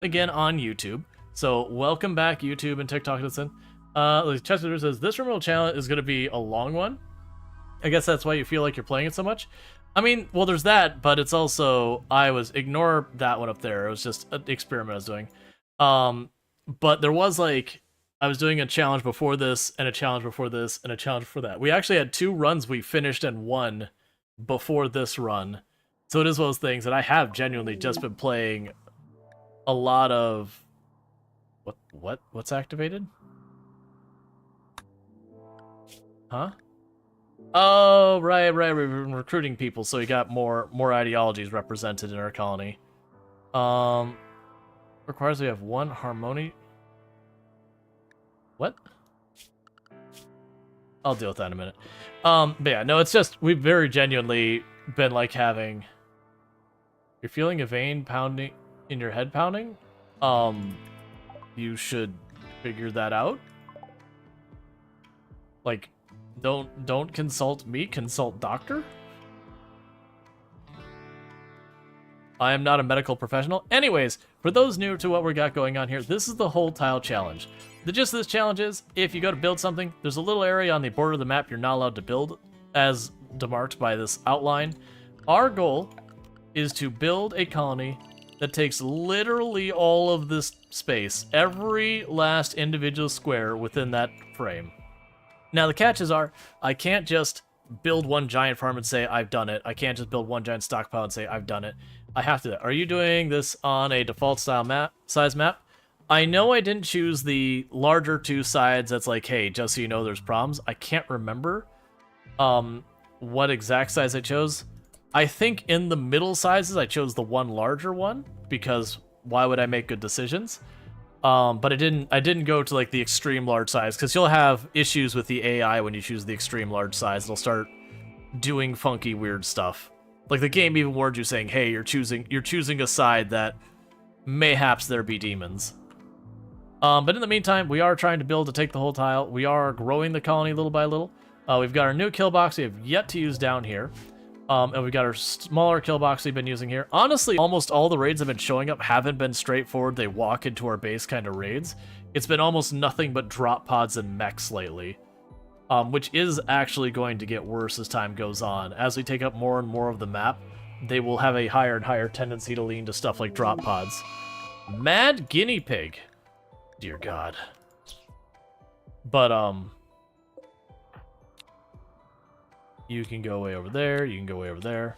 again on YouTube. So welcome back, YouTube and TikTok. Listen, Chester says this RimWorld challenge is going to be a long one. I guess that's why you feel like you're playing it so much. I mean, well, there's that, but it's also ignore that one up there. It was just an experiment I was doing. But there was like I was doing a challenge before this, and a challenge before this, and a challenge before that. We actually had 2 runs we finished and won before this run. So it is one of those things that I have genuinely just been playing a lot of what's activated? Huh? Oh, right. We've been recruiting people, so we got more ideologies represented in our colony. Requires we have 1 harmony. What? I'll deal with that in a minute. But yeah, no, it's just we've very genuinely been like having. You're feeling a vein pounding in your head pounding? You should figure that out. Like, don't consult me, consult doctor? I am not a medical professional. Anyways, for those new to what we got going on here, this is the whole tile challenge. The gist of this challenge is, if you go to build something, there's a little area on the border of the map you're not allowed to build, as demarked by this outline. Our goal is to build a colony that takes literally all of this space, every last individual square within that frame. Now, the catches are, I can't just build 1 giant farm and say, I've done it. I can't just build 1 giant stockpile and say, I've done it. I have to. Are you doing this on a default size map? I know I didn't choose the larger 2 sides that's like, hey, just so you know there's problems. I can't remember what exact size I chose. I think in the middle sizes, I chose the 1 larger one, because why would I make good decisions? But I didn't go to like the extreme large size, because you'll have issues with the AI when you choose the extreme large size. It'll start doing funky weird stuff. Like the game even warned you saying, hey, you're choosing a side that mayhaps there be demons. But in the meantime, we are trying to build to take the whole tile. We are growing the colony little by little. We've got our new kill box we have yet to use down here. And we've got our smaller kill box we've been using here. Honestly, almost all the raids that have been showing up haven't been straightforward, they walk into our base kind of raids. It's been almost nothing but drop pods and mechs lately. Which is actually going to get worse as time goes on. As we take up more and more of the map, they will have a higher and higher tendency to lean to stuff like drop pods. Mad guinea pig. Dear God. But, you can go way over there, you can go way over there.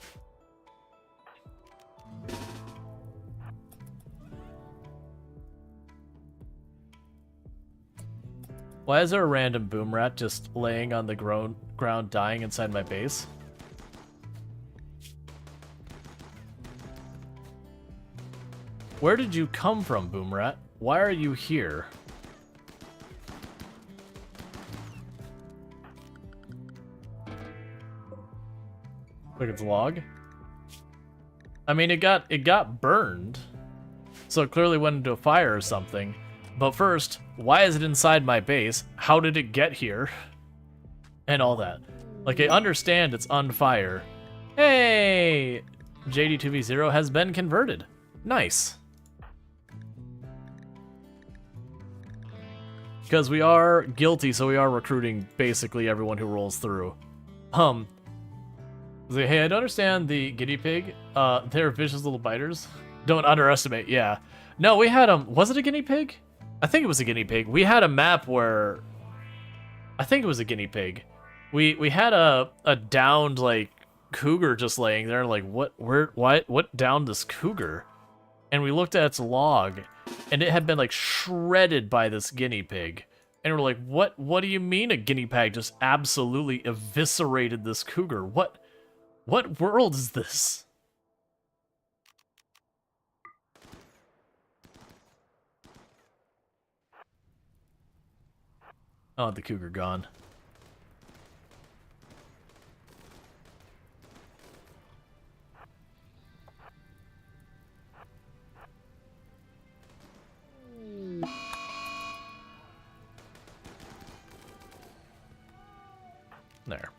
Why is there a random boom rat just laying on the ground dying inside my base? Where did you come from, boom rat? Why are you here? Look, it's log. I mean, it got burned, so it clearly went into a fire or something. But first, why is it inside my base? How did it get here? And all that. Like, I understand it's on fire. Hey! JD2V0 has been converted. Nice. Because we are guilty, so we are recruiting basically everyone who rolls through. Hey, I don't understand the guinea pig. They're vicious little biters. Don't underestimate, yeah. No, we had was it a guinea pig? I think it was a guinea pig. We had a map where I think it was a guinea pig. We had a downed like cougar just laying there, like what downed this cougar? And we looked at its log, and it had been like shredded by this guinea pig. And we're like, what do you mean a guinea pig just absolutely eviscerated this cougar? What world is this? Oh, the cougar gone. There.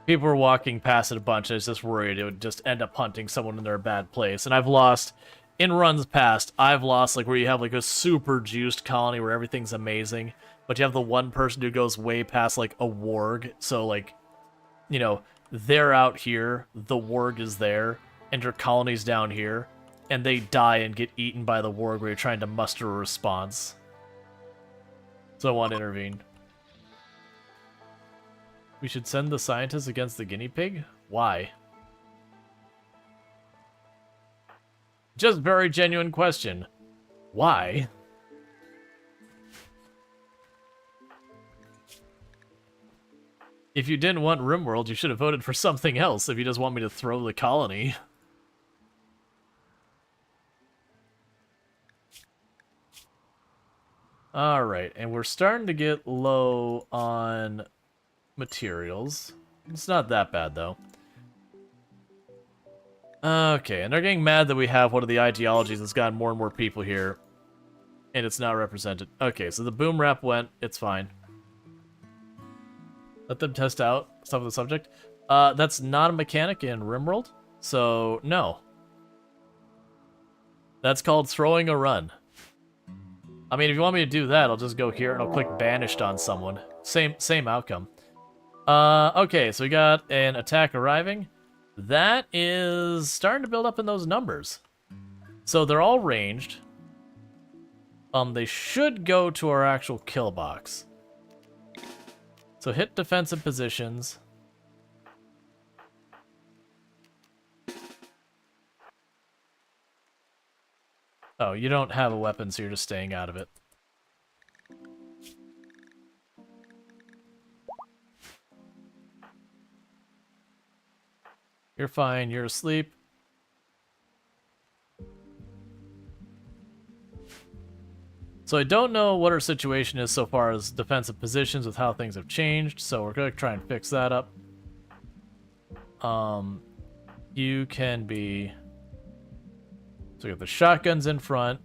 People were walking past it a bunch. I was just worried it would just end up hunting someone in their bad place. And I've lost, in runs past, I've lost like where you have like a super juiced colony where everything's amazing, but you have the one person who goes way past like a warg. So like, you know, they're out here, the warg is there, and your colony's down here, and they die and get eaten by the warg where you're trying to muster a response. So I want to intervene. We should send the scientists against the guinea pig? Why? Just very genuine question. Why? If you didn't want RimWorld, you should have voted for something else if you just want me to throw the colony. Alright, and we're starting to get low on materials. It's not that bad, though. Okay, and they're getting mad that we have one of the ideologies that's gotten more and more people here, and it's not represented. Okay, so the boom wrap went. It's fine. Let them test out stuff with the subject. That's not a mechanic in RimWorld, so no. That's called throwing a run. I mean, if you want me to do that, I'll just go here and I'll click banished on someone. Same outcome. Okay, so we got an attack arriving. That is starting to build up in those numbers. So they're all ranged. They should go to our actual kill box. So hit defensive positions. Oh, you don't have a weapon, so you're just staying out of it. You're fine, you're asleep. So I don't know what our situation is so far as defensive positions with how things have changed, so we're going to try and fix that up. You can be... So we got the shotguns in front,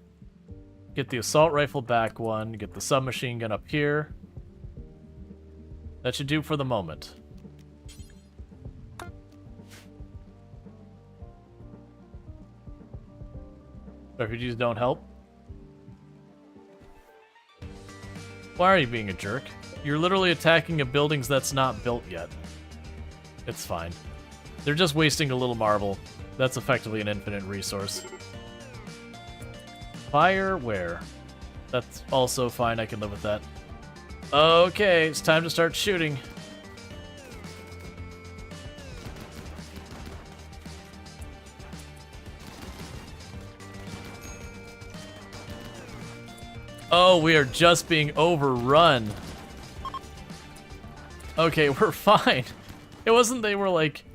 get the assault rifle back one, get the submachine gun up here. That should do for the moment. Refugees don't help. Why are you being a jerk? You're literally attacking a building that's not built yet. It's fine. They're just wasting a little marble. That's effectively an infinite resource. Fire where? That's also fine, I can live with that. Okay, it's time to start shooting. Oh, we are just being overrun. Okay, we're fine. It wasn't they were like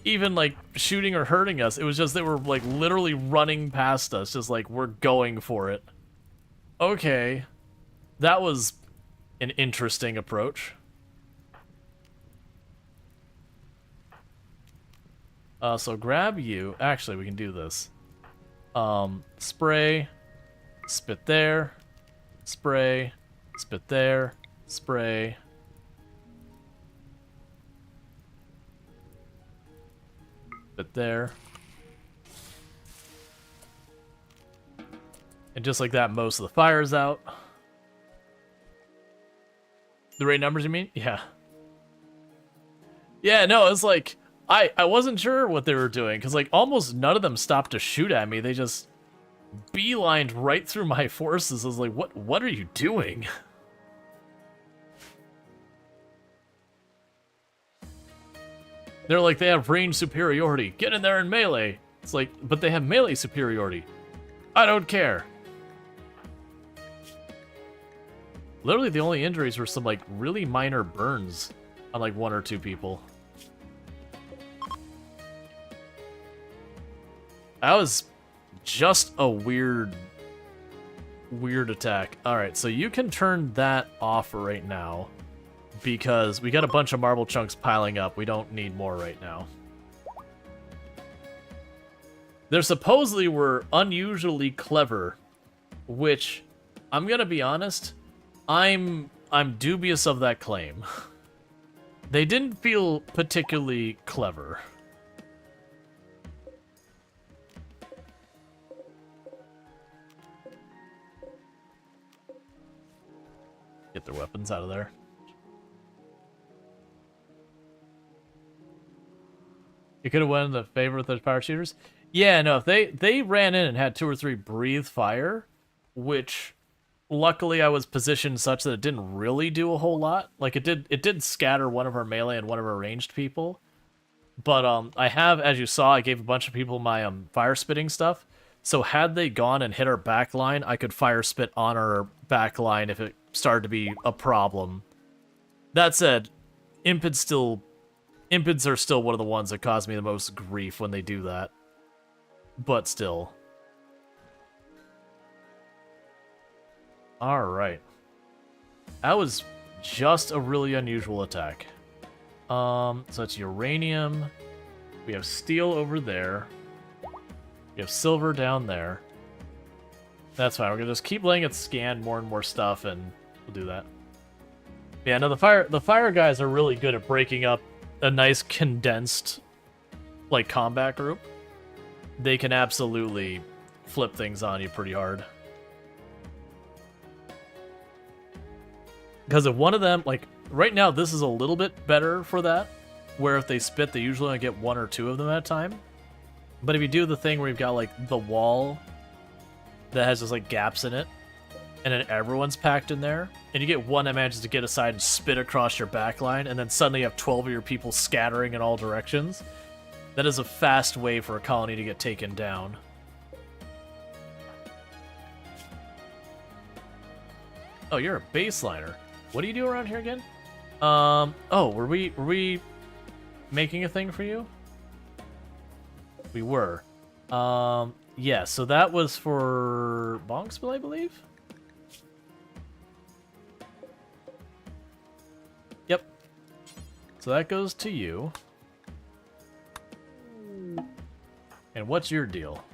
even like shooting or hurting us. It was just they were like literally running past us, just like we're going for it. Okay. That was an interesting approach. So grab you. Actually, we can do this. Spray. Spit there. Spray. Spit there. Spray. Spit there. And just like that, most of the fire's out. The right numbers, you mean? Yeah. Yeah, no, it's like... I wasn't sure what they were doing, because like almost none of them stopped to shoot at me. They just beelined right through my forces. I was like, what are you doing? They're like, they have range superiority. Get in there and melee. It's like, but they have melee superiority. I don't care. Literally the only injuries were some like really minor burns on like 1 or 2 people. That was just a weird attack. Alright, so you can turn that off right now because we got a bunch of marble chunks piling up. We don't need more right now. They supposedly were unusually clever, which, I'm gonna be honest, I'm dubious of that claim. They didn't feel particularly clever. Get their weapons out of there. You could have won the favor with those power shooters. Yeah, no, if they ran in and had 2 or 3 breathe fire, which luckily I was positioned such that it didn't really do a whole lot. Like it did scatter one of our melee and one of our ranged people. But I have, as you saw, I gave a bunch of people my fire spitting stuff. So had they gone and hit our back line, I could fire spit on our back line if it started to be a problem. That said, Impids are still one of the ones that cause me the most grief when they do that. But still. Alright. That was just a really unusual attack. So it's uranium. We have steel over there. We have silver down there. That's fine. We're gonna just keep letting it scan more and more stuff, and we'll do that. Yeah, no, the fire guys are really good at breaking up a nice condensed, like, combat group. They can absolutely flip things on you pretty hard. Because if one of them, like, right now this is a little bit better for that, where if they spit, they usually only get 1 or 2 of them at a time. But if you do the thing where you've got, like, the wall that has just, like, gaps in it, and then everyone's packed in there, and you get one that manages to get aside and spit across your back line, and then suddenly you have 12 of your people scattering in all directions, that is a fast way for a colony to get taken down. Oh, you're a baseliner. What do you do around here again? Oh, were we making a thing for you? We were. Yeah, so that was for Bonksville, I believe? Yep. So that goes to you. And what's your deal?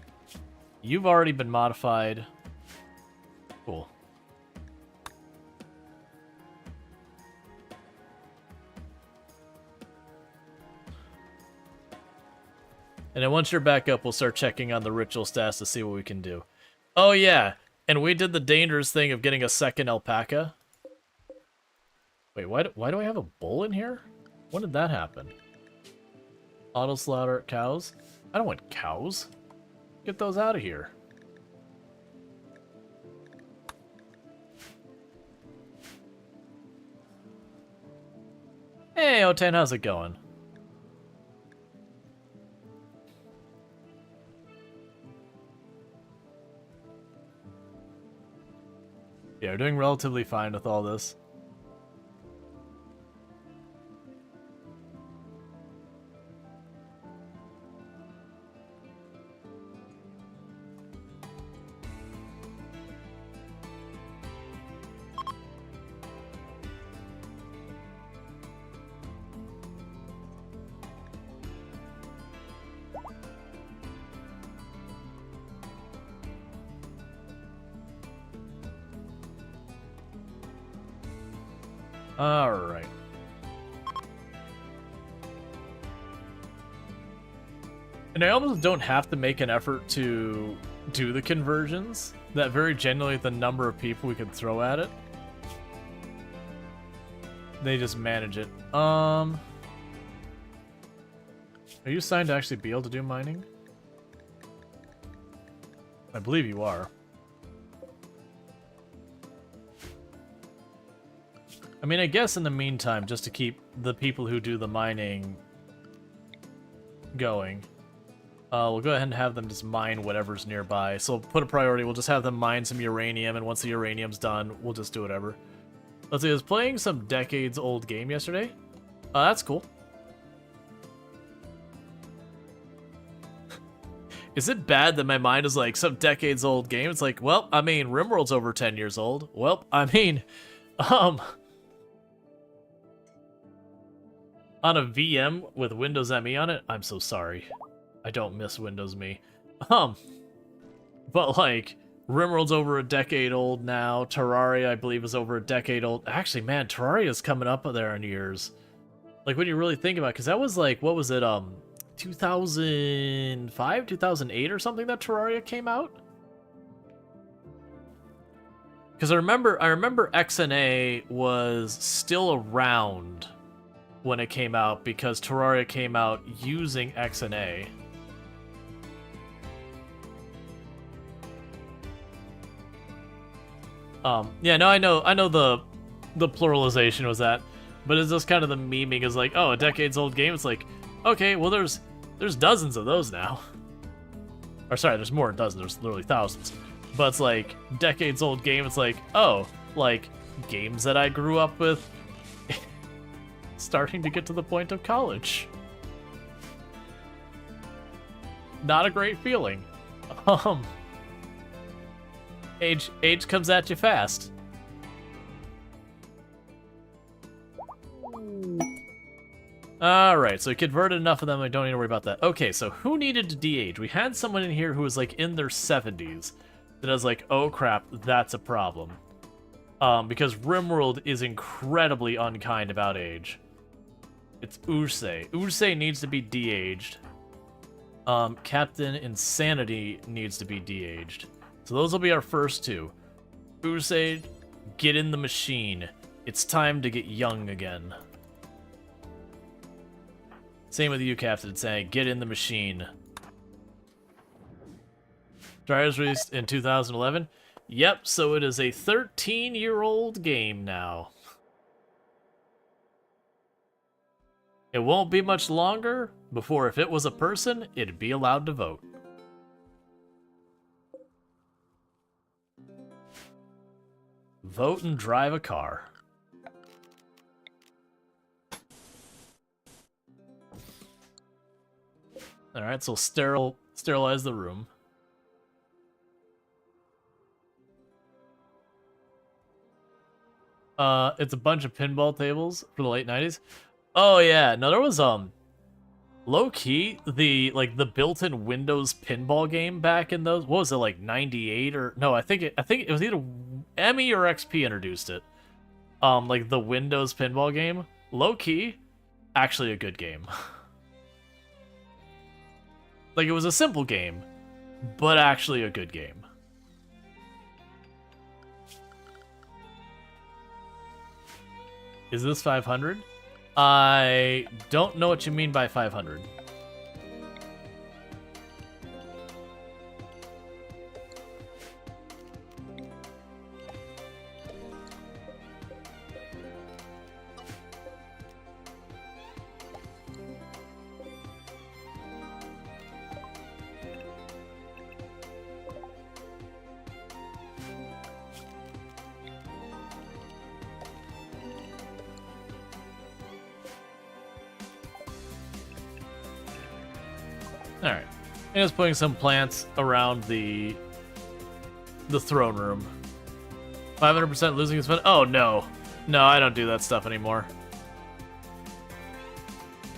You've already been modified. Cool. And then once you're back up, we'll start checking on the ritual stats to see what we can do. Oh yeah, and we did the dangerous thing of getting a second alpaca. Wait, why do I have a bull in here? When did that happen? Auto slaughter cows? I don't want cows. Get those out of here. Hey, Otan, how's it going? Yeah, we're doing relatively fine with all this. Alright. And I almost don't have to make an effort to do the conversions. That very genuinely the number of people we could throw at it. They just manage it. Are you assigned to actually be able to do mining? I believe you are. I mean, I guess in the meantime, just to keep the people who do the mining going, we'll go ahead and have them just mine whatever's nearby. So we'll put a priority, we'll just have them mine some uranium, and once the uranium's done, we'll just do whatever. Let's see, I was playing some decades-old game yesterday. That's cool. Is it bad that my mind is like, some decades-old game? It's like, well, I mean, RimWorld's over 10 years old. Well, I mean, on a VM with Windows ME on it? I'm so sorry. I don't miss Windows ME. But like, RimWorld's over a decade old now. Terraria, I believe, is over a decade old. Actually, man, Terraria is coming up there in years. Like, when you really think about it, because that was like, what was it, 2005, 2008 or something that Terraria came out? Because I remember XNA was still around when it came out, because Terraria came out using XNA. Yeah, no, I know the pluralization was that, but it's just kind of the memeing is like, oh, a decades old game. It's like, okay, well, there's dozens of those now. Or sorry, there's more than dozens. There's literally thousands. But it's like decades old game. It's like, oh, like games that I grew up with, starting to get to the point of college. Not a great feeling. Age comes at you fast. Alright, so we converted enough of them, I don't need to worry about that. Okay, so who needed to de-age? We had someone in here who was like in their 70s that was like, oh crap, that's a problem. Because RimWorld is incredibly unkind about age. It's Usei. Usei needs to be de-aged. Captain Insanity needs to be de-aged. So those will be our first two. Usei, get in the machine. It's time to get young again. Same with you, Captain, saying, get in the machine. Dryers released in 2011. Yep, so it is a 13-year-old game now. It won't be much longer before, if it was a person, it'd be allowed to vote. Vote and drive a car. Alright, so sterilize the room. It's a bunch of pinball tables for the late 90s. Oh yeah, no, there was low-key the built-in Windows pinball game back in those. What was it, like 98 or no? I think it was either Emmy or XP introduced it. Like the Windows pinball game, low-key, actually a good game. Like, it was a simple game, but actually a good game. Is this 500? I don't know what you mean by 500. Alright. And just putting some plants around the throne room. 500% losing his fun. Oh, no. No, I don't do that stuff anymore.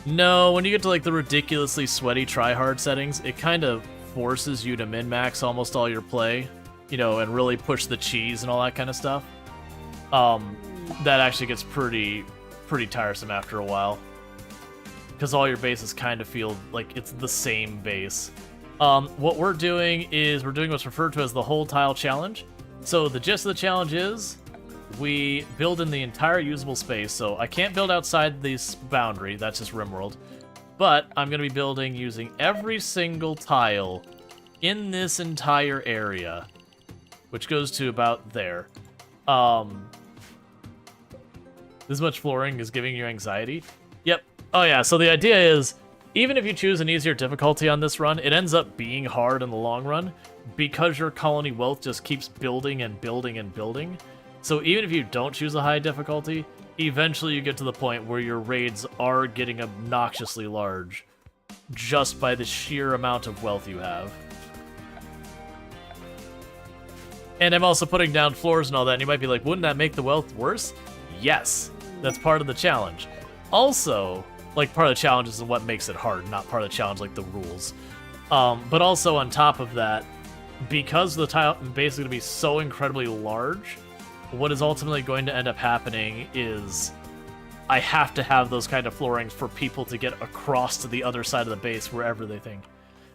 No, when you get to, like, the ridiculously sweaty try-hard settings, it kind of forces you to min-max almost all your play, you know, and really push the cheese and all that kind of stuff. That actually gets pretty tiresome after a while. Because all your bases kind of feel like it's the same base. What we're doing is we're doing what's referred to as the whole tile challenge. So the gist of the challenge is we build in the entire usable space. So I can't build outside this boundary, that's just RimWorld. But I'm going to be building using every single tile in this entire area, which goes to about there. This much flooring is giving you anxiety. Yep. Oh yeah, so the idea is, even if you choose an easier difficulty on this run, it ends up being hard in the long run, because your colony wealth just keeps building and building and building. So even if you don't choose a high difficulty, eventually you get to the point where your raids are getting obnoxiously large, just by the sheer amount of wealth you have. And I'm also putting down floors and all that, and you might be like, wouldn't that make the wealth worse? Yes, that's part of the challenge. Also, like, part of the challenge is what makes it hard, not part of the challenge like the rules. But also on top of that, because the tile is basically going to be so incredibly large, what is ultimately going to end up happening is I have to have those kind of floorings for people to get across to the other side of the base wherever they think.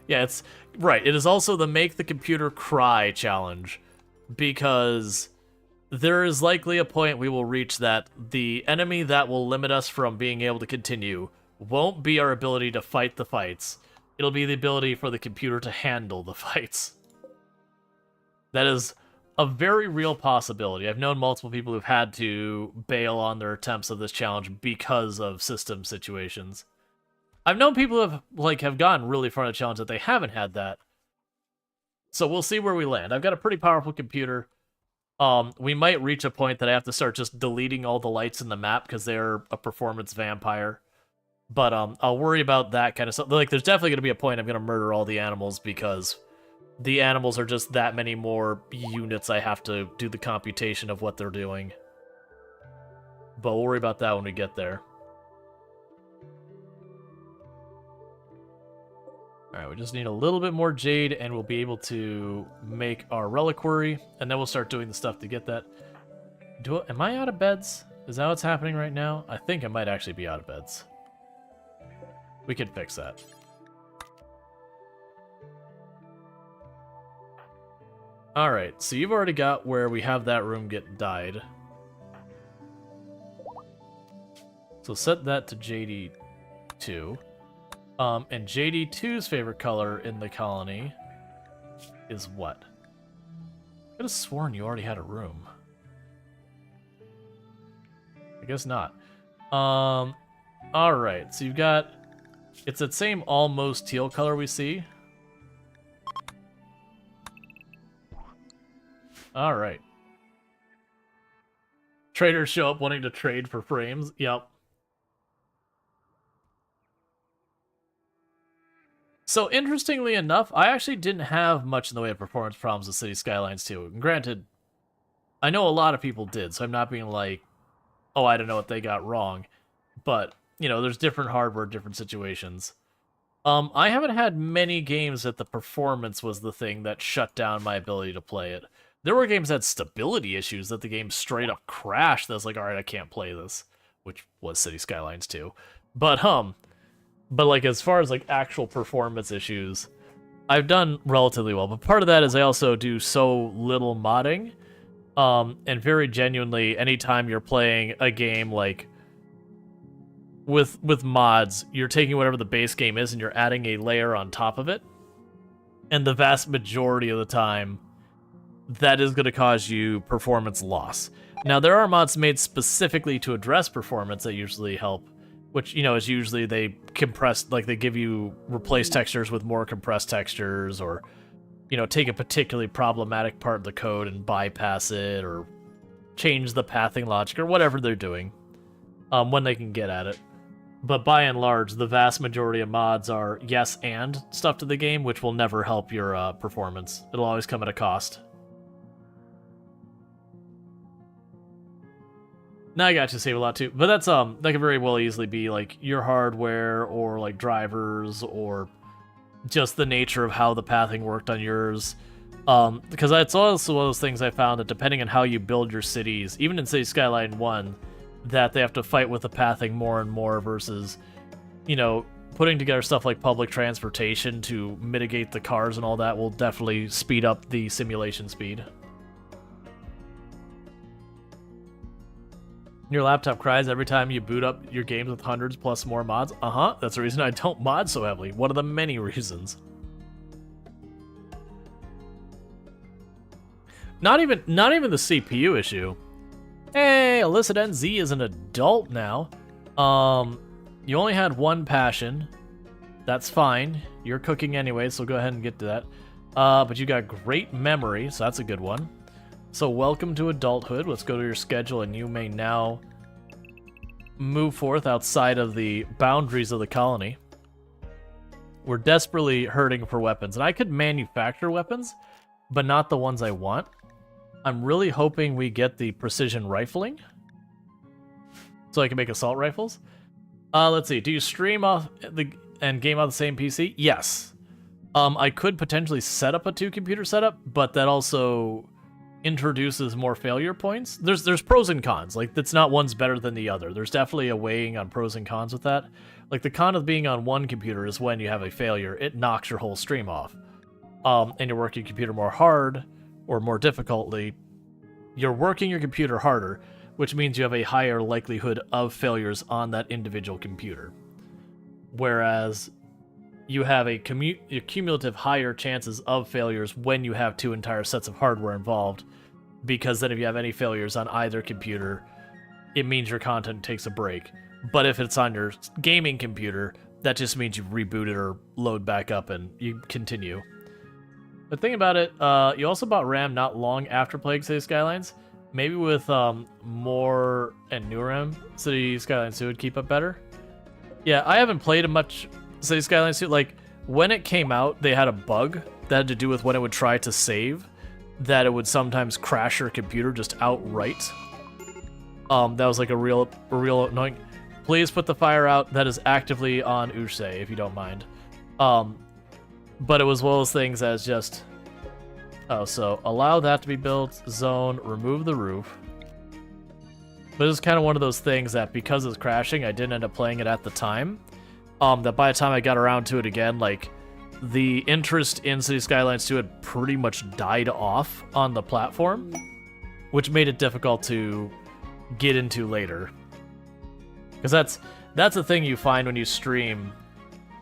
Yeah, it's right. It is also the make the computer cry challenge, because there is likely a point we will reach that the enemy that will limit us from being able to continue won't be our ability to fight the fights. It'll be the ability for the computer to handle the fights. That is a very real possibility. I've known multiple people who've had to bail on their attempts of this challenge because of system situations. I've known people who have gotten really far in the challenge that they haven't had that. So we'll see where we land. I've got a pretty powerful computer. We might reach a point that I have to start just deleting all the lights in the map because they're a performance vampire. But I'll worry about that kind of stuff. Like, there's definitely going to be a point I'm going to murder all the animals because the animals are just that many more units I have to do the computation of what they're doing. But we'll worry about that when we get there. Alright, we just need a little bit more jade and we'll be able to make our reliquary, and then we'll start doing the stuff to get that. Am I out of beds? Is that what's happening right now? I think I might actually be out of beds. We can fix that. Alright, so you've already got where we have that room get dyed. So set that to JD2. And JD2's favorite color in the colony is what? I could have sworn you already had a room. I guess not. Alright, so you've got... It's that same almost teal color we see. Alright. Traders show up wanting to trade for frames. Yep. So, interestingly enough, I actually didn't have much in the way of performance problems with City Skylines 2. And granted, I know a lot of people did, so I'm not being like, oh, I don't know what they got wrong. But, you know, there's different hardware, different situations. I haven't had many games that the performance was the thing that shut down my ability to play it. There were games that had stability issues that the game straight up crashed. That was like, all right, I can't play this, which was City Skylines 2. But like as far as like actual performance issues, I've done relatively well. But part of that is I also do so little modding, and very genuinely, anytime you're playing a game like with mods, you're taking whatever the base game is and you're adding a layer on top of it, and the vast majority of the time, that is going to cause you performance loss. Now, there are mods made specifically to address performance that usually help, which, you know, is usually they compress, like they give you replace textures with more compressed textures, or, you know, take a particularly problematic part of the code and bypass it, or change the pathing logic, or whatever they're doing, when they can get at it. But by and large, the vast majority of mods are yes and stuff to the game, which will never help your performance. It'll always come at a cost. Now I got to save a lot too, but that's that could very well easily be like your hardware or like drivers or just the nature of how the pathing worked on yours. Because that's also one of those things I found that depending on how you build your cities, even in City Skyline 1, that they have to fight with the pathing more and more versus, you know, putting together stuff like public transportation to mitigate the cars and all that will definitely speed up the simulation speed. Your laptop cries every time you boot up your games with hundreds plus more mods? Uh-huh, that's the reason I don't mod so heavily. One of the many reasons. Not even the CPU issue. Hey, Illicit NZ is an adult now. You only had one passion. That's fine. You're cooking anyway, so go ahead and get to that. But you got great memory, so that's a good one. So welcome to adulthood. Let's go to your schedule, and you may now move forth outside of the boundaries of the colony. We're desperately hurting for weapons, and I could manufacture weapons, but not the ones I want. I'm really hoping we get the precision rifling, so I can make assault rifles. Let's see. Do you stream off and game off the same PC? Yes. I could potentially set up a 2-computer setup, but that also introduces more failure points. There's pros and cons. Like, it's not one's better than the other. There's definitely a weighing on pros and cons with that. Like, the con of being on one computer is when you have a failure, it knocks your whole stream off. And you're working your computer more hard or more difficultly. You're working your computer harder, which means you have a higher likelihood of failures on that individual computer. Whereas you have a cumulative higher chances of failures when you have two entire sets of hardware involved, because then if you have any failures on either computer, it means your content takes a break. But if it's on your gaming computer, that just means you reboot it or load back up and you continue. The thing about it, you also bought RAM not long after playing City Skylines. Maybe with more and new RAM, City Skylines 2 would keep up better. Yeah, I haven't played much City Skylines 2. Like, when it came out, they had a bug that had to do with when it would try to save, that it would sometimes crash your computer just outright. That was like a real annoying. Please put the fire out. That is actively on Ushe, if you don't mind. But it was one of those things as just... Oh, so allow that to be built, zone, remove the roof. But it's kind of one of those things that because it's crashing, I didn't end up playing it at the time. That by the time I got around to it again, like, the interest in City Skylines 2 had pretty much died off on the platform, which made it difficult to get into later. Because that's the thing you find when you stream,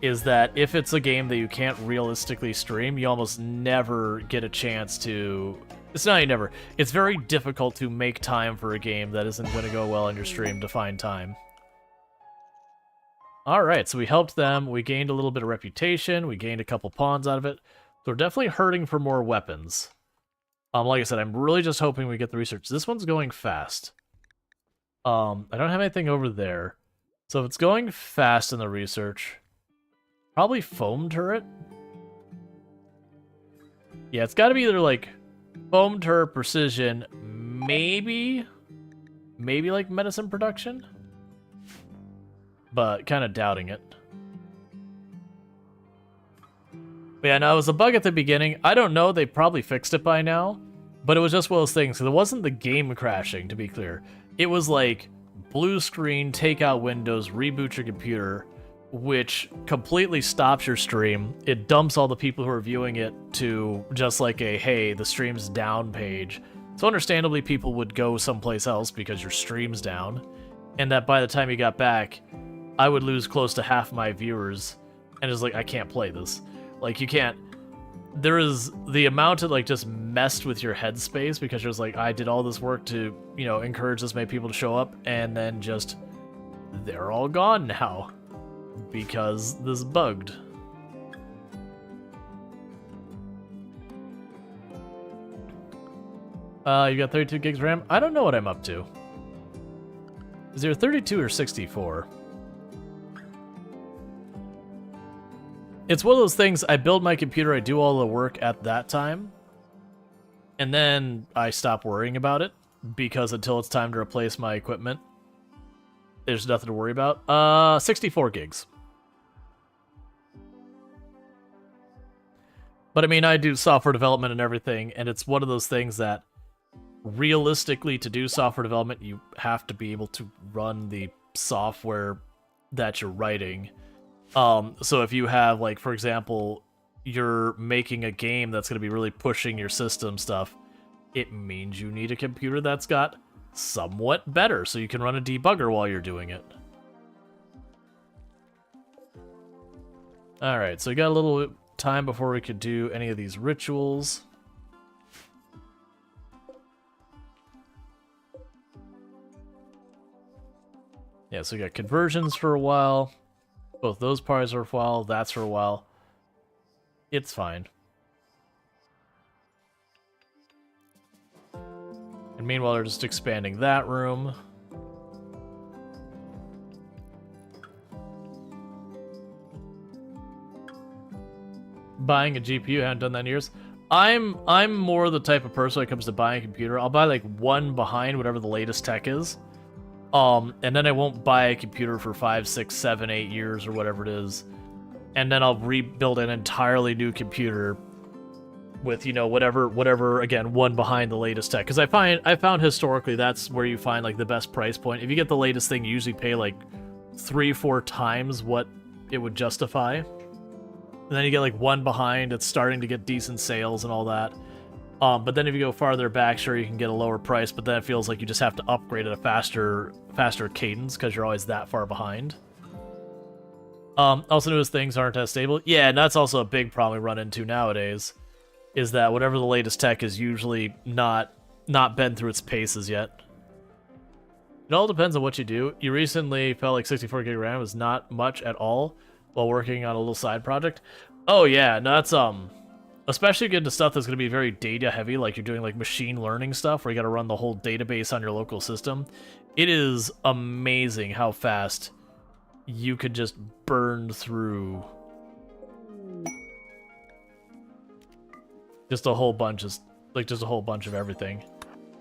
is that if it's a game that you can't realistically stream, you almost never get a chance to... It's not even never. It's very difficult to make time for a game that isn't going to go well on your stream to find time. Alright, so we helped them. We gained a little bit of reputation. We gained a couple pawns out of it. So we're definitely hurting for more weapons. Like I said, I'm really just hoping we get the research. This one's going fast. I don't have anything over there. So if it's going fast in the research... Probably foam turret? Yeah, it's got to be either, like, foam turret, precision, maybe like medicine production? But kind of doubting it. But yeah, no, it was a bug at the beginning. I don't know, they probably fixed it by now. But it was just one of those things, because it wasn't the game crashing, to be clear. It was like, blue screen, take out Windows, reboot your computer, which completely stops your stream. It dumps all the people who are viewing it to just like a, hey, the stream's down page. So understandably, people would go someplace else because your stream's down. And that by the time you got back, I would lose close to half my viewers. And it's like, I can't play this. Like, you can't... There is the amount of, like, just messed with your headspace because you're just like, I did all this work to, you know, encourage this many people to show up, and then just... They're all gone now. Because this bugged. You got 32 gigs RAM? I don't know what I'm up to. Is there 32 or 64? It's one of those things, I build my computer, I do all the work at that time, and then I stop worrying about it, because until it's time to replace my equipment, there's nothing to worry about. 64 gigs. But I mean, I do software development and everything, and it's one of those things that realistically, to do software development, you have to be able to run the software that you're writing. So if you have, like, for example, you're making a game that's going to be really pushing your system stuff, it means you need a computer that's got somewhat better, so you can run a debugger while you're doing it. Alright, so we got a little time before we could do any of these rituals. Yeah, so we got conversions for a while. Both those parts are for a while, that's for a while. It's fine. And meanwhile, they're just expanding that room. Buying a GPU, haven't done that in years. I'm more the type of person when it comes to buying a computer. I'll buy like one behind whatever the latest tech is. And then I won't buy a computer for 5, 6, 7, 8 years or whatever it is. And then I'll rebuild an entirely new computer with, you know, whatever again, one behind the latest tech. Because I found historically that's where you find like the best price point. If you get the latest thing, you usually pay like 3-4 times what it would justify. And then you get like one behind, it's starting to get decent sales and all that. But then if you go farther back, sure, you can get a lower price, but then it feels like you just have to upgrade at a faster cadence because you're always that far behind. Also newest things aren't as stable. Yeah, and that's also a big problem we run into nowadays, is that whatever the latest tech is usually not been through its paces yet. It all depends on what you do. You recently felt like 64 gig RAM was not much at all while working on a little side project. Oh yeah, no, that's especially get into stuff that's going to be very data heavy, like you're doing like machine learning stuff where you got to run the whole database on your local system. It is amazing how fast you could just burn through just a whole bunch of everything.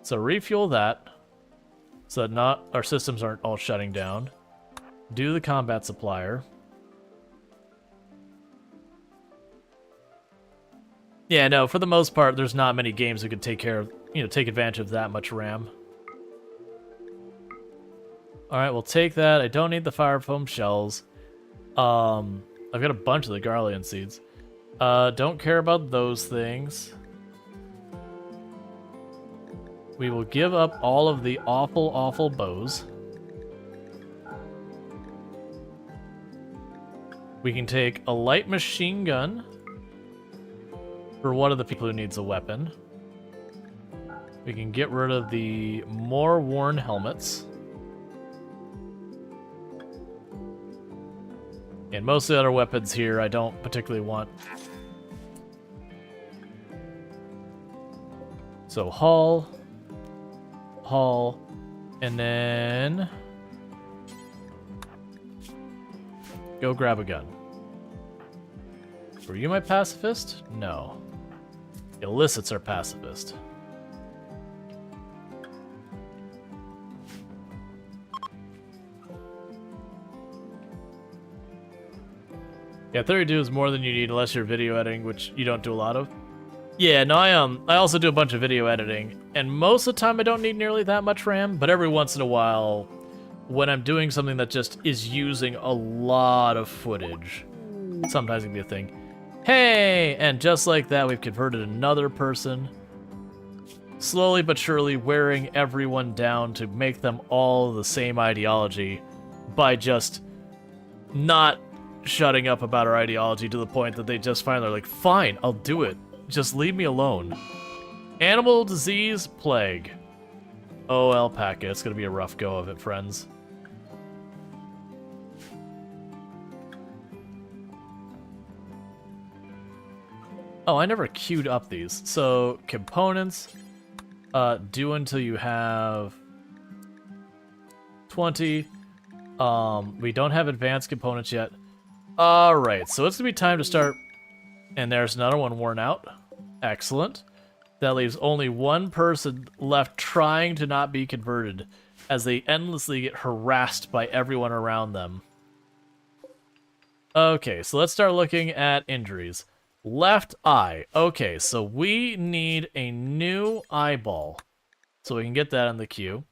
So refuel that so that not our systems aren't all shutting down. Do the combat supplier. Yeah, no, for the most part, there's not many games that could take advantage of that much RAM. Alright, we'll take that. I don't need the fire foam shells. I've got a bunch of the Garlean seeds. Don't care about those things. We will give up all of the awful, awful bows. We can take a light machine gun for one of the people who needs a weapon. We can get rid of the more worn helmets. And most of the other weapons here I don't particularly want. So haul, and then go grab a gun. Were you my pacifist? No. Illicits are pacifist. Yeah, 32 is more than you need unless you're video editing, which you don't do a lot of. Yeah, no, I also do a bunch of video editing, and most of the time I don't need nearly that much RAM, but every once in a while, when I'm doing something that just is using a lot of footage, sometimes it can be a thing. Hey! And just like that, we've converted another person. Slowly but surely wearing everyone down to make them all the same ideology by just not shutting up about our ideology to the point that they just finally are like, fine, I'll do it. Just leave me alone. Animal disease plague. Oh, alpaca. It's gonna be a rough go of it, friends. Oh, I never queued up these. So, components. Do until you have 20. We don't have advanced components yet. Alright, so it's gonna be time to start. And there's another one worn out. Excellent. That leaves only one person left trying to not be converted as they endlessly get harassed by everyone around them. Okay, so let's start looking at injuries. Left eye. Okay, so we need a new eyeball. So we can get that in the queue.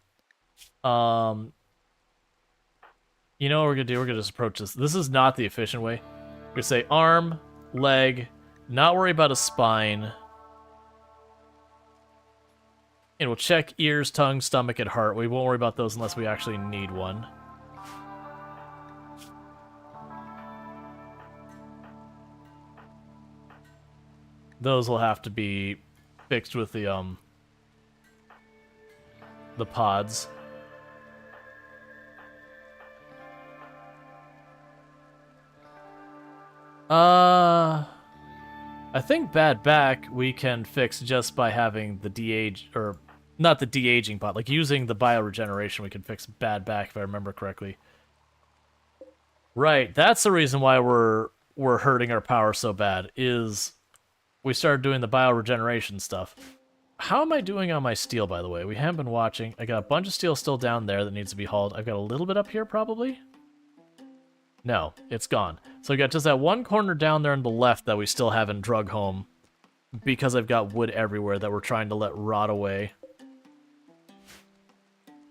You know what we're gonna do? We're gonna just approach this. This is not the efficient way. We're gonna say arm, leg, not worry about a spine. And we'll check ears, tongue, stomach, and heart. We won't worry about those unless we actually need one. Those will have to be fixed with the pods. I think bad back we can fix just by having the de-age, or not the de-aging pod, like using the bioregeneration we can fix bad back if I remember correctly. Right, that's the reason why we're hurting our power so bad, is we started doing the bioregeneration stuff. How am I doing on my steel, by the way? We haven't been watching. I got a bunch of steel still down there that needs to be hauled. I've got a little bit up here, probably? No, it's gone. So we got just that one corner down there on the left that we still haven't drug home because I've got wood everywhere that we're trying to let rot away.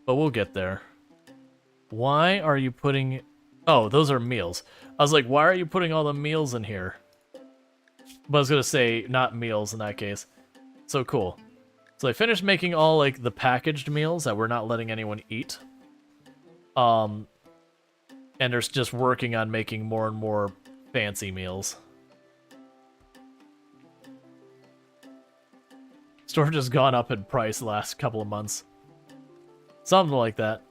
But we'll get there. Why are you putting... Oh, those are meals. I was like, why are you putting all the meals in here? But I was gonna say, not meals in that case. So cool. So I finished making all, like, the packaged meals that we're not letting anyone eat. And they're just working on making more and more fancy meals. Storage has gone up in price the last couple of months. Something like that.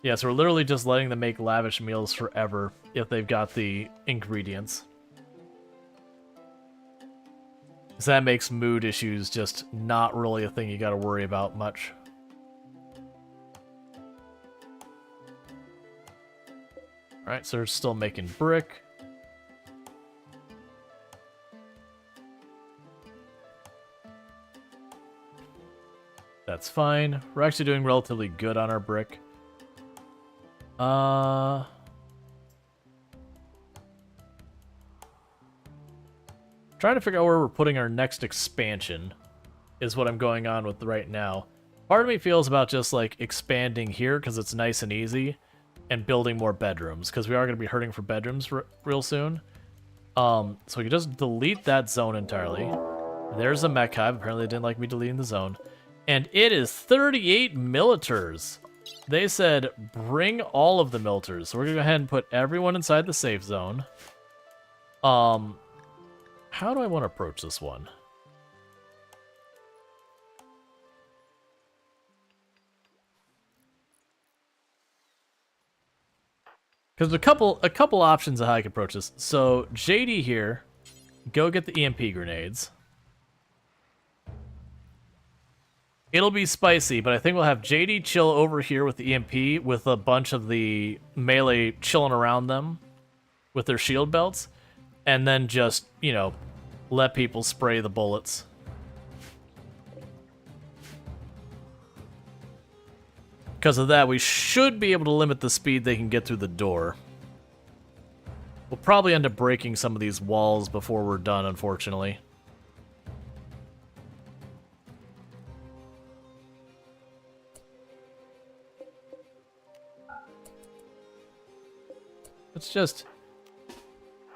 Yeah, so we're literally just letting them make lavish meals forever if they've got the ingredients. So that makes mood issues just not really a thing you gotta worry about much. Alright, so we're still making brick. That's fine. We're actually doing relatively good on our brick. Trying to figure out where we're putting our next expansion is what I'm going on with right now. Part of me feels about just like expanding here because it's nice and easy, and building more bedrooms because we are going to be hurting for bedrooms real soon. So we can just delete that zone entirely. There's a mech hive. Apparently they didn't like me deleting the zone. And it is 38 militars. They said bring all of the militars. So we're going to go ahead and put everyone inside the safe zone. How do I want to approach this one? Because there's a couple options of how I can approach this. So JD here, go get the EMP grenades. It'll be spicy, but I think we'll have JD chill over here with the EMP with a bunch of the melee chilling around them with their shield belts. And then just, you know, let people spray the bullets. Because of that, we should be able to limit the speed they can get through the door. We'll probably end up breaking some of these walls before we're done, unfortunately. Let's just,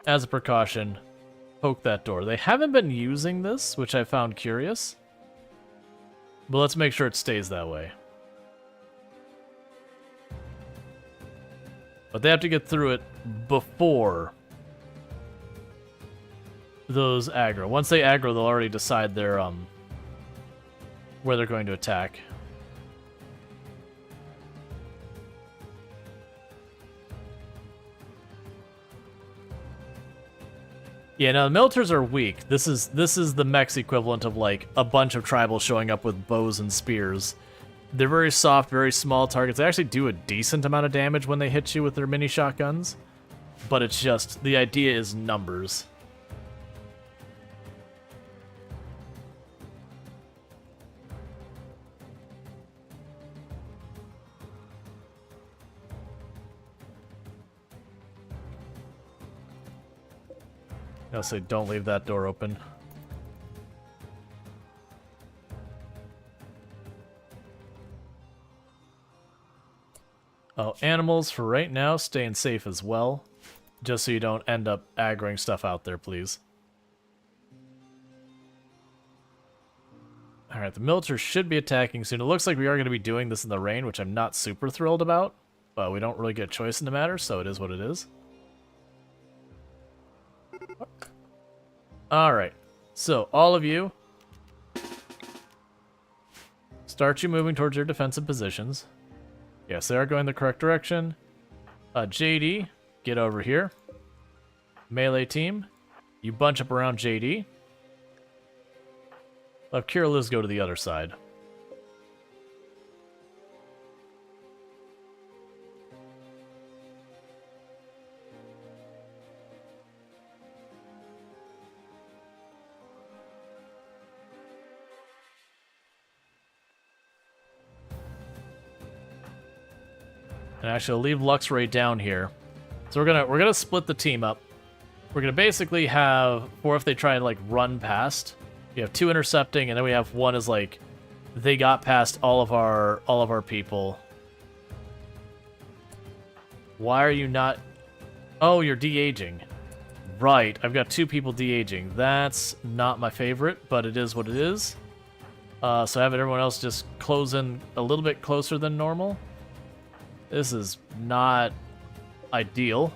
as a precaution, poke that door. They haven't been using this, which I found curious. But let's make sure it stays that way. But they have to get through it before those aggro. Once they aggro, they'll already decide their where they're going to attack. Yeah, no, the militars are weak. This is the mech's equivalent of like a bunch of tribals showing up with bows and spears. They're very soft, very small targets. They actually do a decent amount of damage when they hit you with their mini shotguns. But it's just, the idea is numbers. I'll say don't leave that door open. Oh, animals for right now, staying safe as well. Just so you don't end up aggroing stuff out there, please. Alright, the military should be attacking soon. It looks like we are going to be doing this in the rain, which I'm not super thrilled about. But we don't really get a choice in the matter, so it is what it is. Alright, so all of you, start you moving towards your defensive positions. Yes, they are going the correct direction. JD, get over here. Melee team, you bunch up around JD. Let Kira Liz go to the other side. And actually, I'll leave Luxray down here. So we're gonna split the team up. We're gonna basically have, or if they try and like run past, We have 2 intercepting, and then we have 1 is like they got past all of our people. Why are you not? Oh, you're de-aging. Right, I've got 2 people de-aging. That's not my favorite, but it is what it is. So having everyone else just close in a little bit closer than normal. This is not ideal.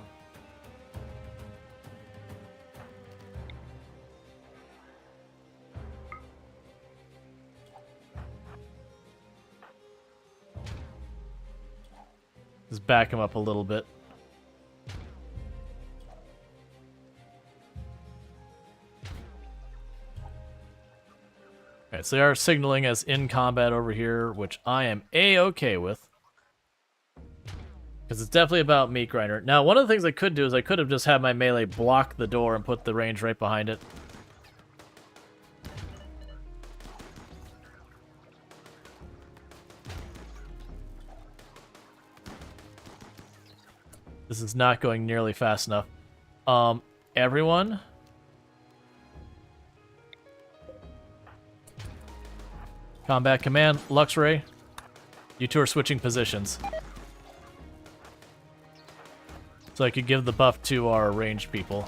Just back him up a little bit. Alright, so they are signaling as in combat over here, which I am A-okay with. Because it's definitely about meat grinder. Now, one of the things I could do is I could have just had my melee block the door and put the range right behind it. This is not going nearly fast enough. Everyone. Combat command, Luxray. You 2 are switching positions. So I could give the buff to our ranged people.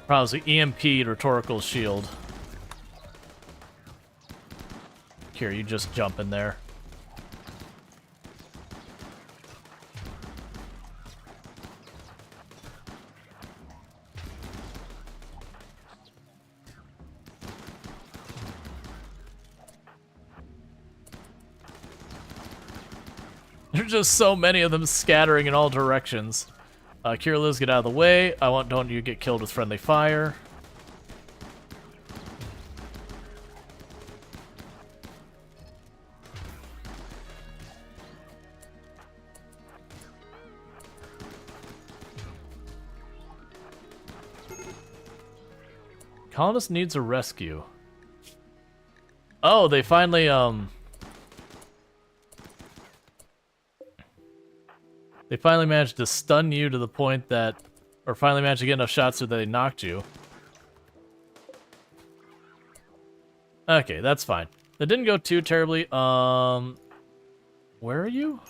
Probably EMP rhetorical shield. Here, you just jump in there. There's just so many of them scattering in all directions. Kirilluz, get out of the way. Don't you get killed with friendly fire. Colonist needs a rescue. Oh, they finally, They finally managed to stun you to the point that... Or finally managed to get enough shots so that they knocked you. Okay, that's fine. That didn't go too terribly. Where are you?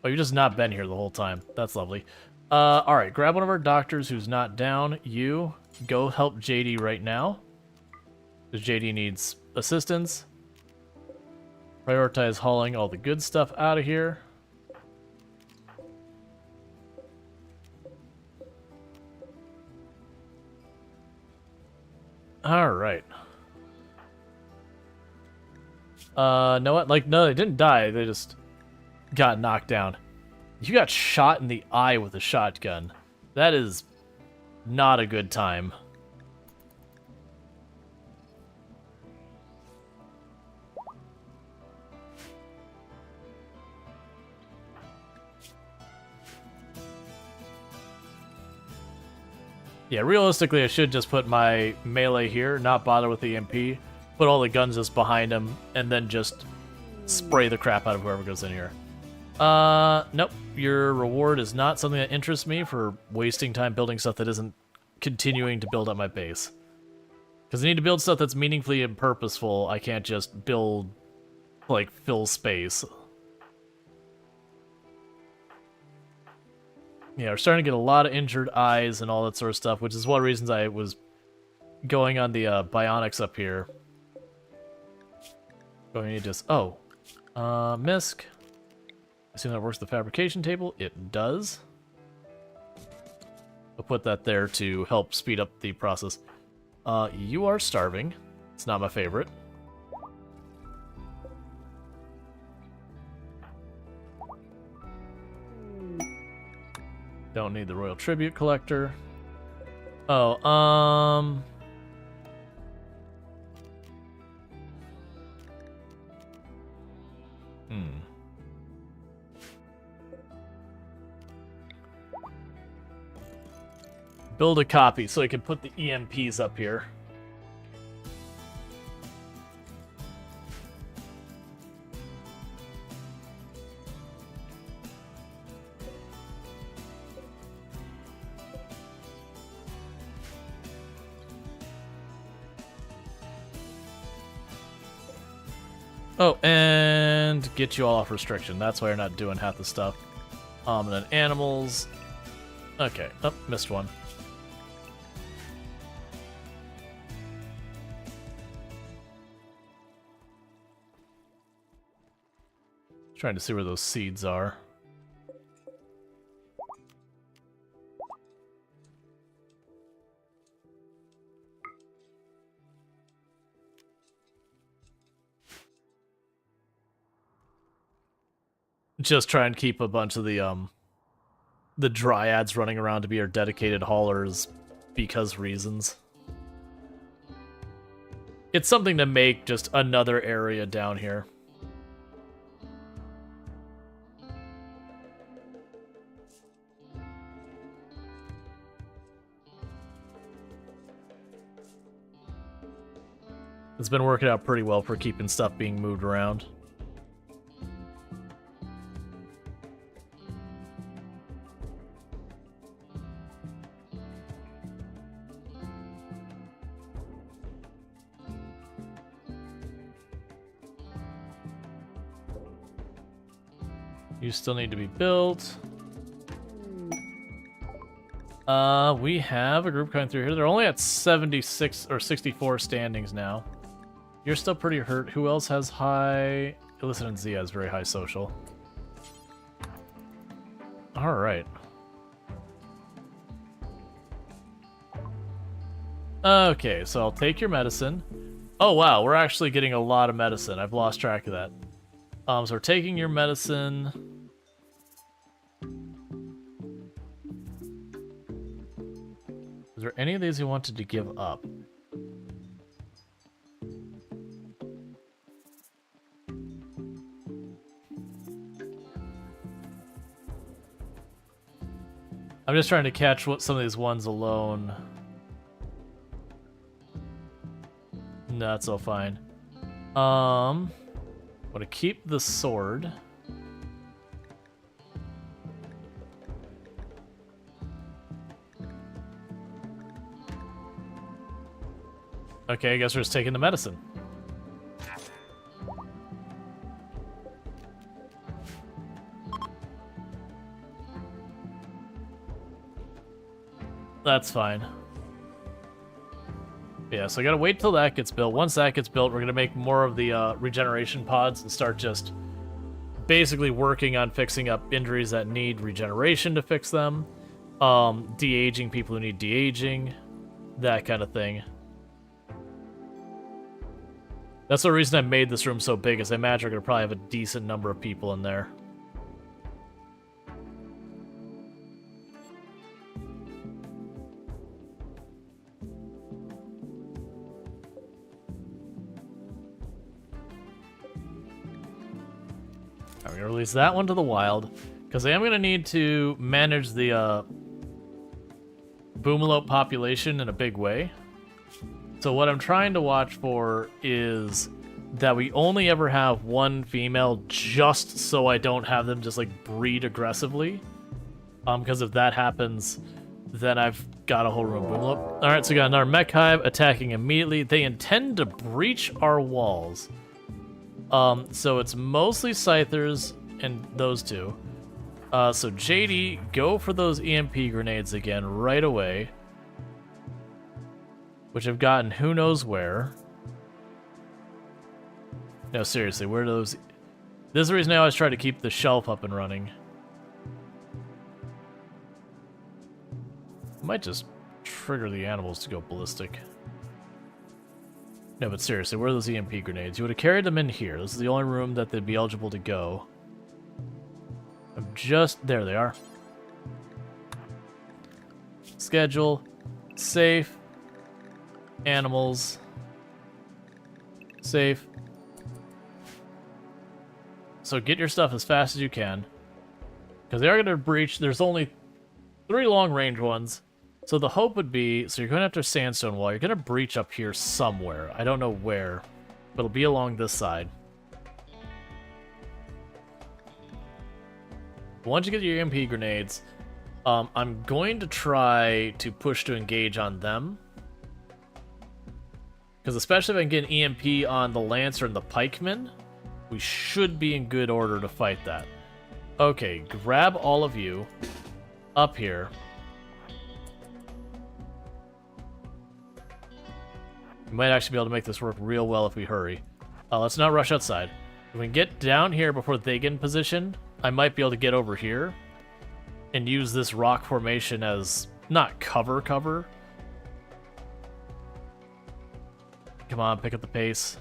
Oh, you've just not been here the whole time. That's lovely. Alright, grab one of our doctors who's not down. You, go help JD right now. Because JD needs assistance. Prioritize hauling all the good stuff out of here. Alright. Know what? Like, no, they didn't die. They just got knocked down. You got shot in the eye with a shotgun. That is not a good time. Yeah, realistically, I should just put my melee here, not bother with the EMP, put all the guns just behind him, and then just spray the crap out of whoever goes in here. Nope. Your reward is not something that interests me for wasting time building stuff that isn't continuing to build up my base. Because I need to build stuff that's meaningfully and purposeful. I can't just build, like, fill space. Yeah, we're starting to get a lot of injured eyes and all that sort of stuff, which is one of the reasons I was going on the bionics up here. Going to just... Oh. Misc. Assume that works the fabrication table. It does. I'll put that there to help speed up the process. You are starving. It's not my favorite. Don't need the Royal Tribute Collector. Oh, Hmm. Build a copy so I can put the EMPs up here. Oh, and get you all off restriction. That's why you're not doing half the stuff. And then animals. Okay. Oh, missed one. Trying to see where those seeds are. Just try and keep a bunch of the dryads running around to be our dedicated haulers because reasons. It's something to make just another area down here. It's been working out pretty well for keeping stuff being moved around. You still need to be built. We have a group coming through here. They're only at 76 or 64 standings now. You're still pretty hurt. Who else has high... Illicit and Z has very high social. Alright. Okay, so I'll take your medicine. Oh wow, we're actually getting a lot of medicine. I've lost track of that. So we're taking your medicine. Is there any of these you wanted to give up? I'm just trying to catch what some of these ones alone. No, that's all fine. I'm gonna keep the sword. Okay, I guess we're just taking the medicine. That's fine. Yeah, so I gotta wait till that gets built. Once that gets built, we're gonna make more of the regeneration pods and start just basically working on fixing up injuries that need regeneration to fix them, de-aging people who need de-aging, that kind of thing. That's the reason I made this room so big, is I imagine we're gonna probably have a decent number of people in there. I'm gonna release that one to the wild, because I am gonna need to manage the boomalope population in a big way. So what I'm trying to watch for is that we only ever have one female, just so I don't have them just like breed aggressively. Because if that happens, then I've got a whole room boomalope. All right, so we got another mech hive attacking immediately. They intend to breach our walls. So it's mostly scythers and those two. So JD, go for those EMP grenades again right away. Which I've gotten who knows where. No, seriously, where are those... This is the reason I always try to keep the shelf up and running. I might just trigger the animals to go ballistic. No, but seriously, where are those EMP grenades? You would have carried them in here. This is the only room that they'd be eligible to go. I'm just... There they are. Schedule. Safe. Animals. Safe. So get your stuff as fast as you can. Because they are going to breach. There's only 3 long-range ones. So the hope would be, so you're going after sandstone wall. You're going to breach up here somewhere. I don't know where, but it'll be along this side. Once you get your EMP grenades, I'm going to try to push to engage on them. Because especially if I can get an EMP on the Lancer and the Pikemen, we should be in good order to fight that. Okay, grab all of you up here. We might actually be able to make this work real well if we hurry. Let's not rush outside. If we can get down here before they get in position, I might be able to get over here and use this rock formation as not cover. Come on, pick up the pace.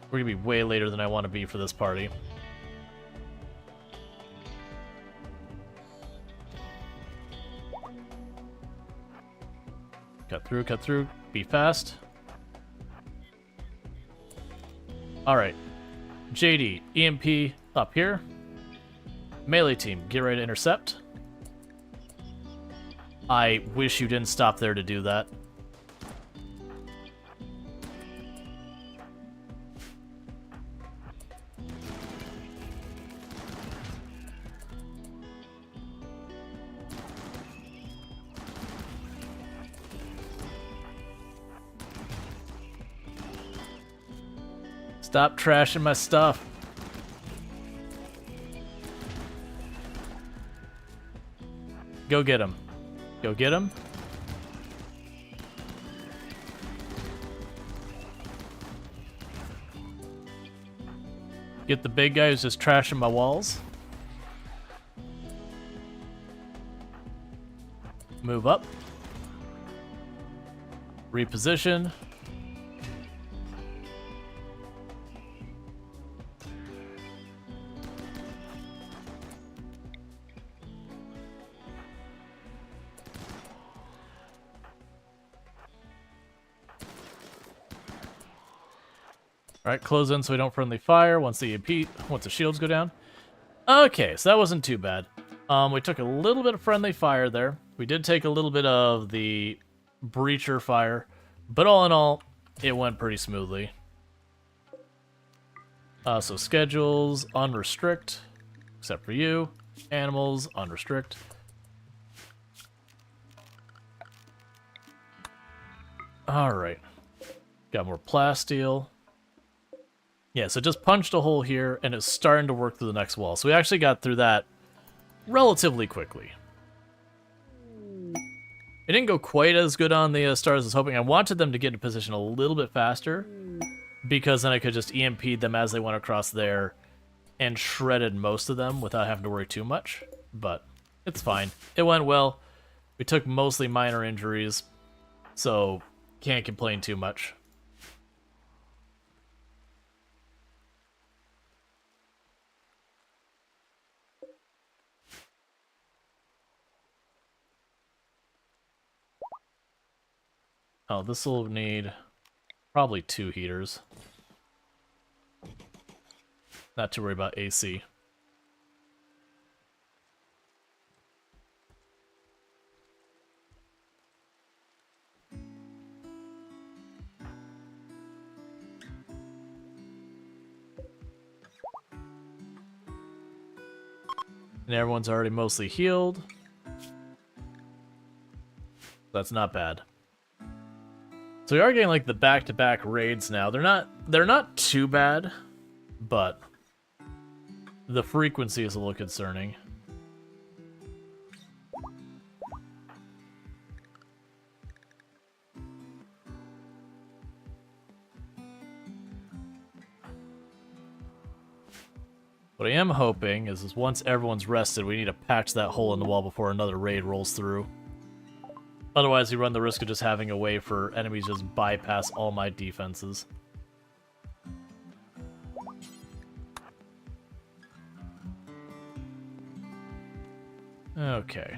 We're gonna be way later than I want to be for this party. Cut through, be fast. Alright. JD, EMP up here. Melee team, get ready to intercept. I wish you didn't stop there to do that. Stop trashing my stuff. Go get him. Go get him. Get the big guy who's just trashing my walls. Move up. Reposition. Alright, close in so we don't friendly fire once the shields go down. Okay, so that wasn't too bad. We took a little bit of friendly fire there. We did take a little bit of the breacher fire, but all in all, it went pretty smoothly. So schedules, unrestrict, except for you. Animals, unrestrict. Alright. Got more plasteel. Yeah, so just punched a hole here, and it's starting to work through the next wall. So we actually got through that relatively quickly. It didn't go quite as good on the stars as I was hoping. I wanted them to get in position a little bit faster, because then I could just EMP them as they went across there and shredded most of them without having to worry too much. But it's fine. It went well. We took mostly minor injuries, so can't complain too much. Oh, this will need probably 2 heaters. Not to worry about AC. And everyone's already mostly healed. That's not bad. So we are getting like the back-to-back raids now. They're not too bad, but the frequency is a little concerning. What I am hoping is once everyone's rested, we need to patch that hole in the wall before another raid rolls through. Otherwise, we run the risk of just having a way for enemies to just bypass all my defenses. Okay.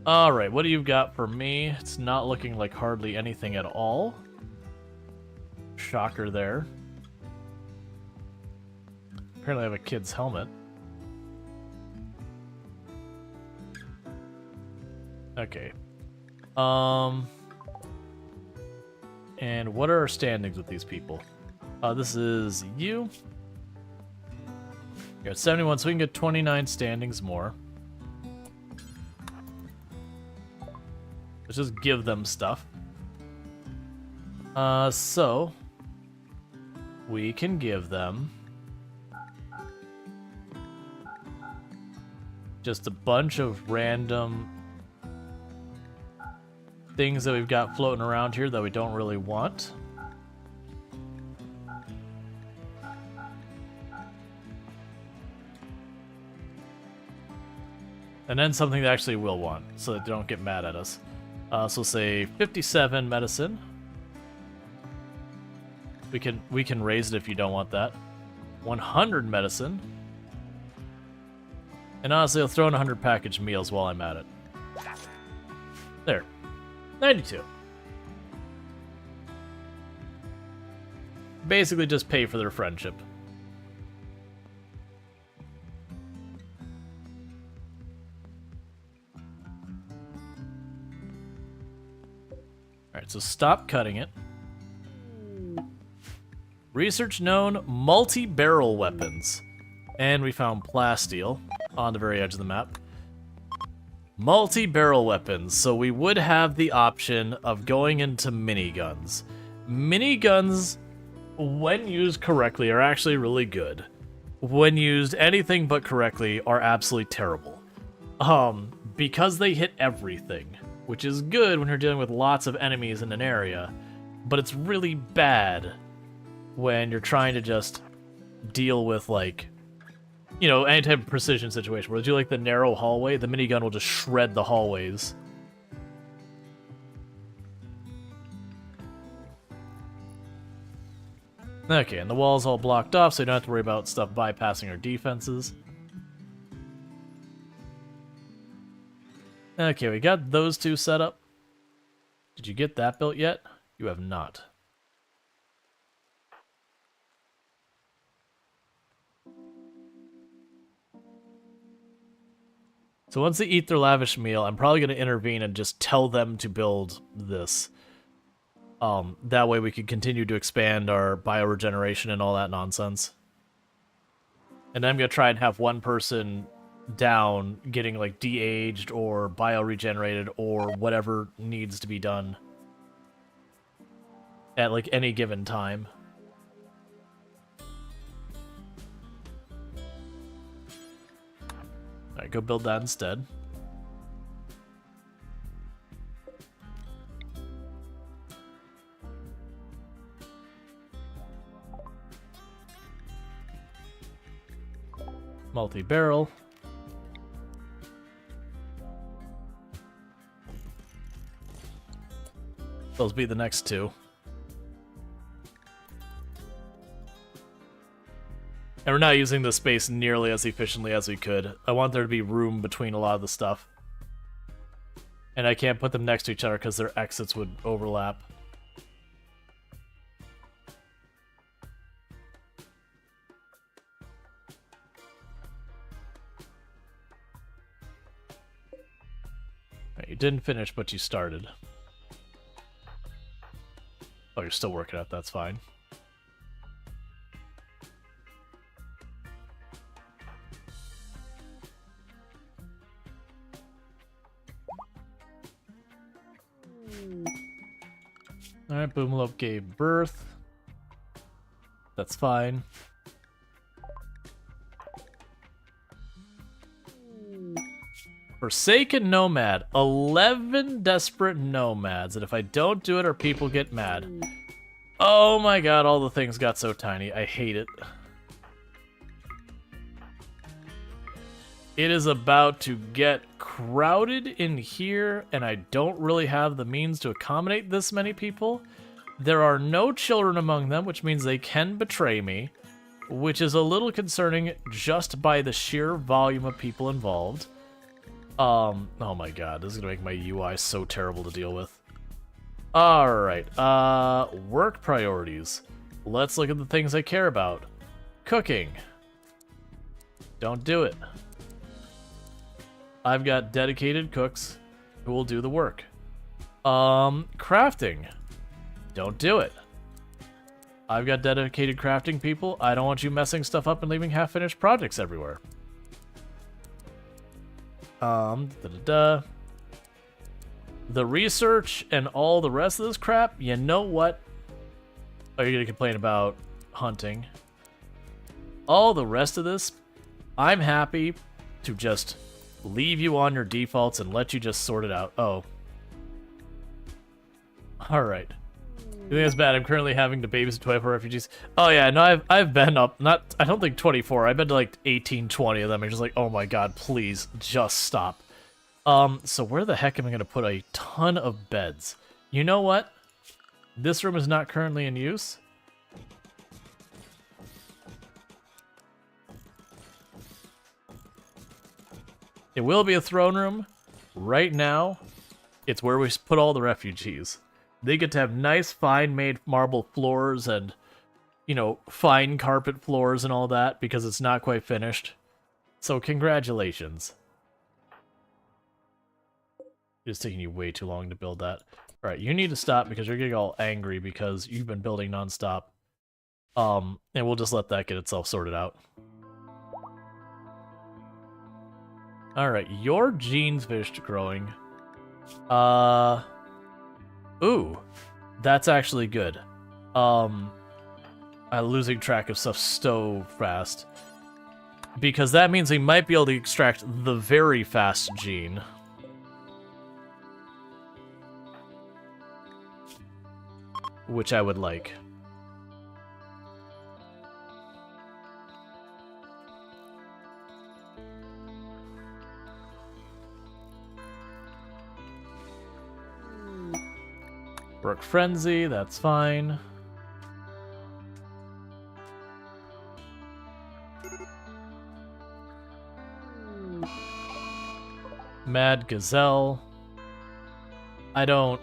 Alright, what do you got for me? It's not looking like hardly anything at all. Shocker there. Apparently I have a kid's helmet. Okay. And what are our standings with these people? This is you. You're at 71, so we can get 29 standings more. Let's just give them stuff. So we can give them just a bunch of random things that we've got floating around here that we don't really want. And then something they actually will want, so that they don't get mad at us. So say 57 medicine. We can raise it if you don't want that. 100 medicine. And honestly, I'll throw in 100 packaged meals while I'm at it. There. 92. Basically just pay for their friendship. Alright, so stop cutting it. Research known multi-barrel weapons. And we found plasteel on the very edge of the map. Multi-barrel weapons, so we would have the option of going into miniguns. Miniguns, when used correctly, are actually really good. When used anything but correctly, are absolutely terrible. Because they hit everything, which is good when you're dealing with lots of enemies in an area, but it's really bad when you're trying to just deal with, like, you know, any type of precision situation. Where you do like the narrow hallway, the minigun will just shred the hallways. Okay, and the wall's all blocked off, so you don't have to worry about stuff bypassing our defenses. Okay, we got those two set up. Did you get that built yet? You have not. So once they eat their lavish meal, I'm probably going to intervene and just tell them to build this. That way we can continue to expand our bioregeneration and all that nonsense. And I'm going to try and have one person down getting like de-aged or bioregenerated or whatever needs to be done at like any given time. Alright, go build that instead. Multi-barrel. Those be the next two. And we're not using the space nearly as efficiently as we could. I want there to be room between a lot of the stuff. And I can't put them next to each other because their exits would overlap. Right, you didn't finish, but you started. Oh, you're still working out, that's fine. Alright, Boomlope gave birth. That's fine. Forsaken Nomad. 11 desperate nomads. And if I don't do it, our people get mad. Oh my god, all the things got so tiny. I hate it. It is about to get crowded in here, and I don't really have the means to accommodate this many people. There are no children among them, which means they can betray me, which is a little concerning just by the sheer volume of people involved. Oh my god, this is gonna make my UI so terrible to deal with. Alright, work priorities. Let's look at the things I care about. Cooking. Don't do it. I've got dedicated cooks who will do the work. Crafting. Don't do it. I've got dedicated crafting people. I don't want you messing stuff up and leaving half-finished projects everywhere. The research and all the rest of this crap, you know what? Are you gonna complain about hunting? All the rest of this, I'm happy to just leave you on your defaults and let you just sort it out. Oh. Alright. You think that's bad? I'm currently having to babysit 24 refugees. Oh yeah, no, I've been up, I don't think 24, I've been to like 18, 20 of them. I'm just like, oh my god, please, just stop. So where the heck am I gonna put a ton of beds? You know what? This room is not currently in use. It will be a throne room. Right now, it's where we put all the refugees. They get to have nice, fine-made marble floors and, you know, fine carpet floors and all that because it's not quite finished. So congratulations. It's taking you way too long to build that. Alright, you need to stop because you're getting all angry because you've been building nonstop. And we'll just let that get itself sorted out. Alright, your genes finished growing. Ooh, that's actually good. I'm losing track of stuff so fast. Because that means we might be able to extract the very fast gene. Which I would like. Work Frenzy, that's fine. Mad Gazelle. I don't...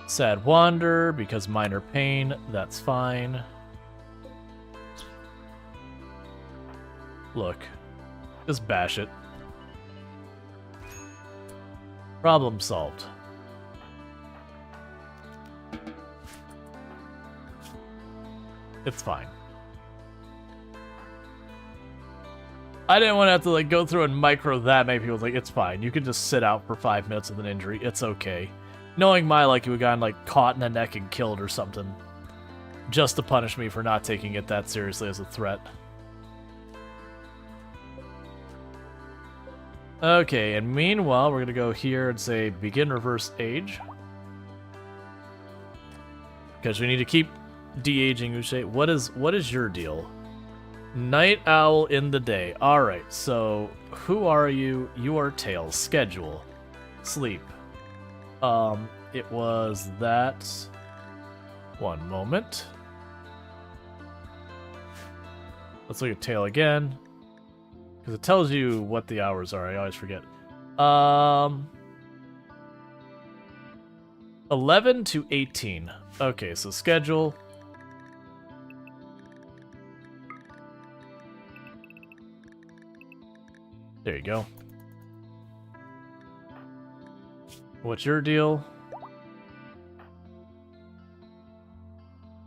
Sad Wander, because minor pain, that's fine. Look, just bash it. Problem solved. It's fine. I didn't want to have to like go through and micro that many people. Like, it's fine. You can just sit out for 5 minutes with an injury. It's okay. Knowing my luck, you would have gotten like caught in the neck and killed or something. Just to punish me for not taking it that seriously as a threat. Okay, and meanwhile, we're gonna go here and say begin reverse age. Because we need to keep de-aging Uche. What is your deal? Night owl in the day. Alright, so who are you? You are Tails. Schedule. Sleep. It was that. One moment. Let's look at Tail again. Because it tells you what the hours are. I always forget. 11 to 18. Okay, so schedule. There you go. What's your deal?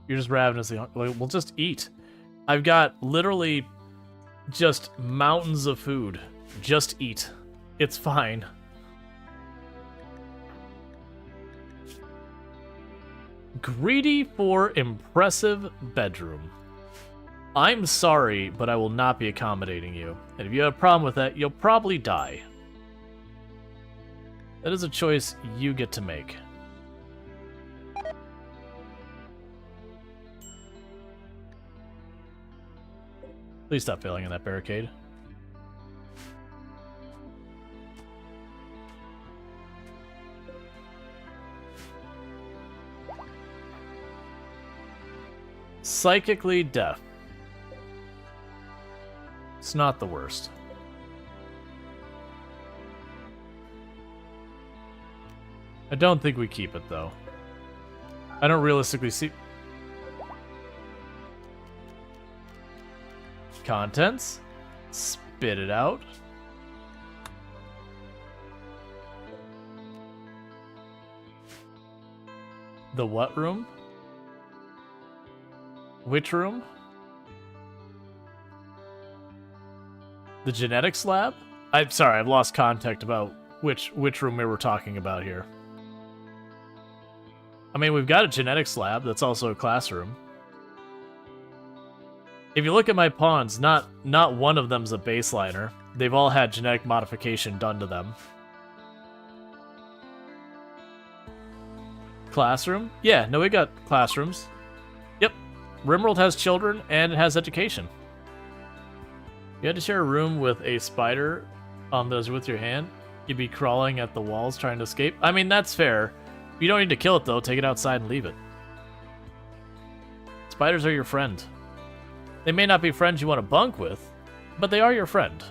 You're just ravenously hungry. We'll just eat. I've got literally just mountains of food. Just eat. It's fine. Greedy for impressive bedroom. I'm sorry, but I will not be accommodating you. And if you have a problem with that, you'll probably die. That is a choice you get to make. Please stop failing in that barricade. Psychically deaf. It's not the worst. I don't think we keep it, though. I don't realistically see... Contents? Spit it out. The what room? Which room? The genetics lab? I'm sorry, I've lost context about which room we were talking about here. I mean, we've got a genetics lab that's also a classroom. If you look at my pawns, not one of them's a baseliner. They've all had genetic modification done to them. Classroom? Yeah, no, we got classrooms. Yep. RimWorld has children, and it has education. You had to share a room with a spider that was with your hand. You'd be crawling at the walls trying to escape. I mean, that's fair. You don't need to kill it, though. Take it outside and leave it. Spiders are your friend. They may not be friends you want to bunk with, but they are your friend.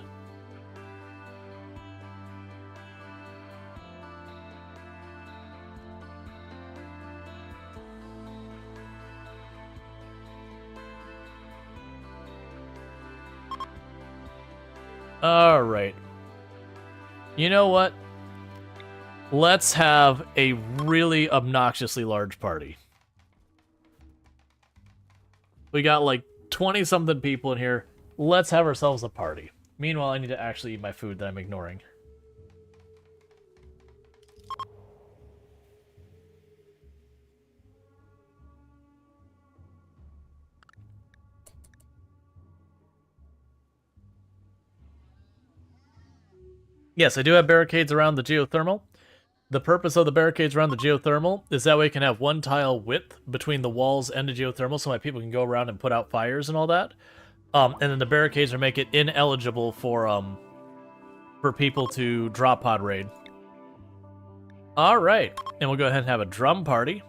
Alright. You know what? Let's have a really obnoxiously large party. We got like 20-something people in here. Let's have ourselves a party. Meanwhile, I need to actually eat my food that I'm ignoring. Yes, I do have barricades around the geothermal. The purpose of the barricades around the geothermal is that way you can have one tile width between the walls and the geothermal so my people can go around and put out fires and all that. And then the barricades are make it ineligible for people to drop pod raid. Alright, and we'll go ahead and have a drum party.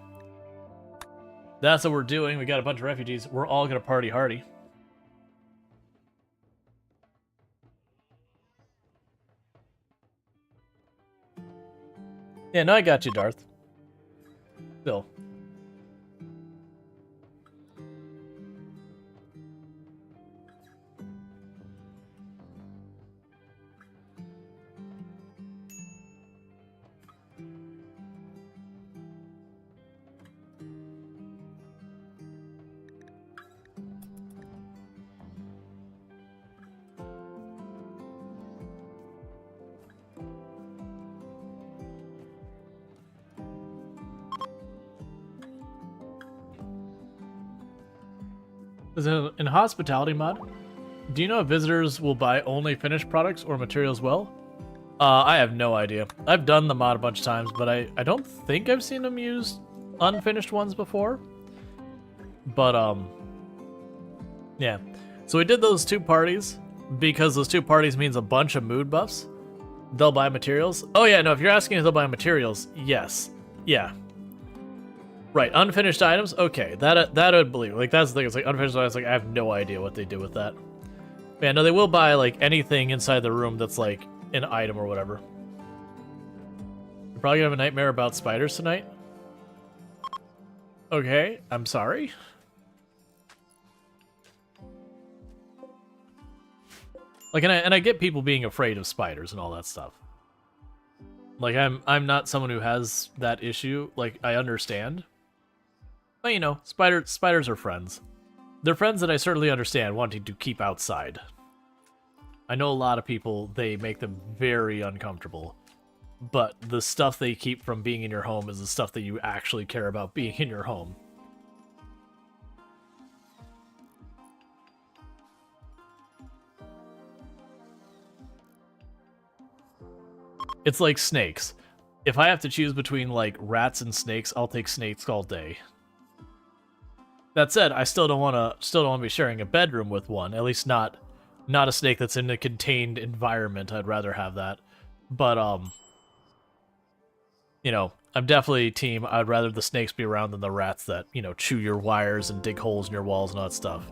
That's what we're doing. We got a bunch of refugees. We're all gonna party hardy. Yeah, no, I got you, Darth. Still. In hospitality mod, do you know if visitors will buy only finished products or materials well? I have no idea. I've done the mod a bunch of times, but I don't think I've seen them use unfinished ones before. But, yeah. So we did those 2 parties, because those 2 parties means a bunch of mood buffs. They'll buy materials. Oh yeah, no, if you're asking if they'll buy materials, yes. Yeah. Right, unfinished items? Okay, that I'd believe. Like, that's the thing, it's like, unfinished items, like, I have no idea what they do with that. Yeah, no, they will buy, like, anything inside the room that's, like, an item or whatever. You're probably gonna have a nightmare about spiders tonight? Okay, I'm sorry. Like, and I get people being afraid of spiders and all that stuff. Like, I'm not someone who has that issue. Like, I understand. But, you know, spiders are friends. They're friends that I certainly understand wanting to keep outside. I know a lot of people, they make them very uncomfortable. But the stuff they keep from being in your home is the stuff that you actually care about being in your home. It's like snakes. If I have to choose between, like, rats and snakes, I'll take snakes all day. That said, I still don't want to be sharing a bedroom with one. At least not a snake that's in a contained environment. I'd rather have that. But you know, I'm definitely team. I'd rather the snakes be around than the rats that, you know, chew your wires and dig holes in your walls and all that stuff.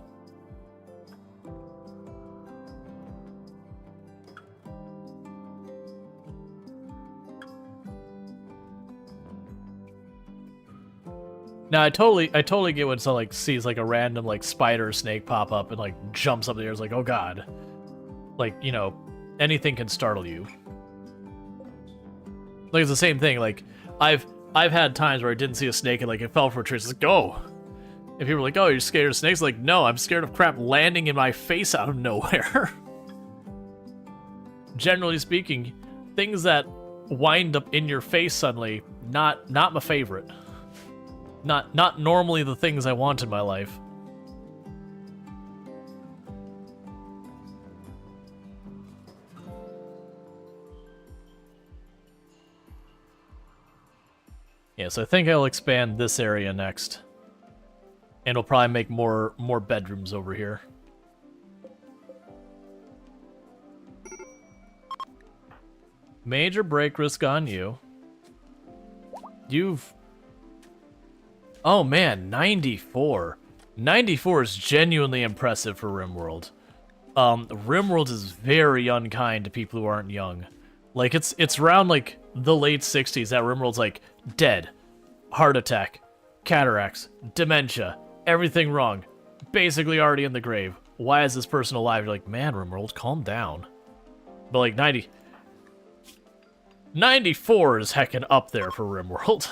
Now I totally get when someone like sees like a random like spider or snake pop up and like jumps up in the air. It's like, oh god, like, you know, anything can startle you. Like it's the same thing. Like I've had times where I didn't see a snake and like it fell for a tree. It's like, go. And people are like, oh, you're scared of snakes? Like, no, I'm scared of crap landing in my face out of nowhere. Generally speaking, things that wind up in your face suddenly, not my favorite. Not normally the things I want in my life. Yeah, so I think I'll expand this area next. And we'll probably make more bedrooms over here. Major break risk on you. You've... Oh man, 94. 94 is genuinely impressive for RimWorld. RimWorld is very unkind to people who aren't young. Like, it's around, like, the late 60s that RimWorld's, like, dead. Heart attack. Cataracts. Dementia. Everything wrong. Basically already in the grave. Why is this person alive? You're like, man, RimWorld, calm down. But, like, 94 is heckin' up there for RimWorld.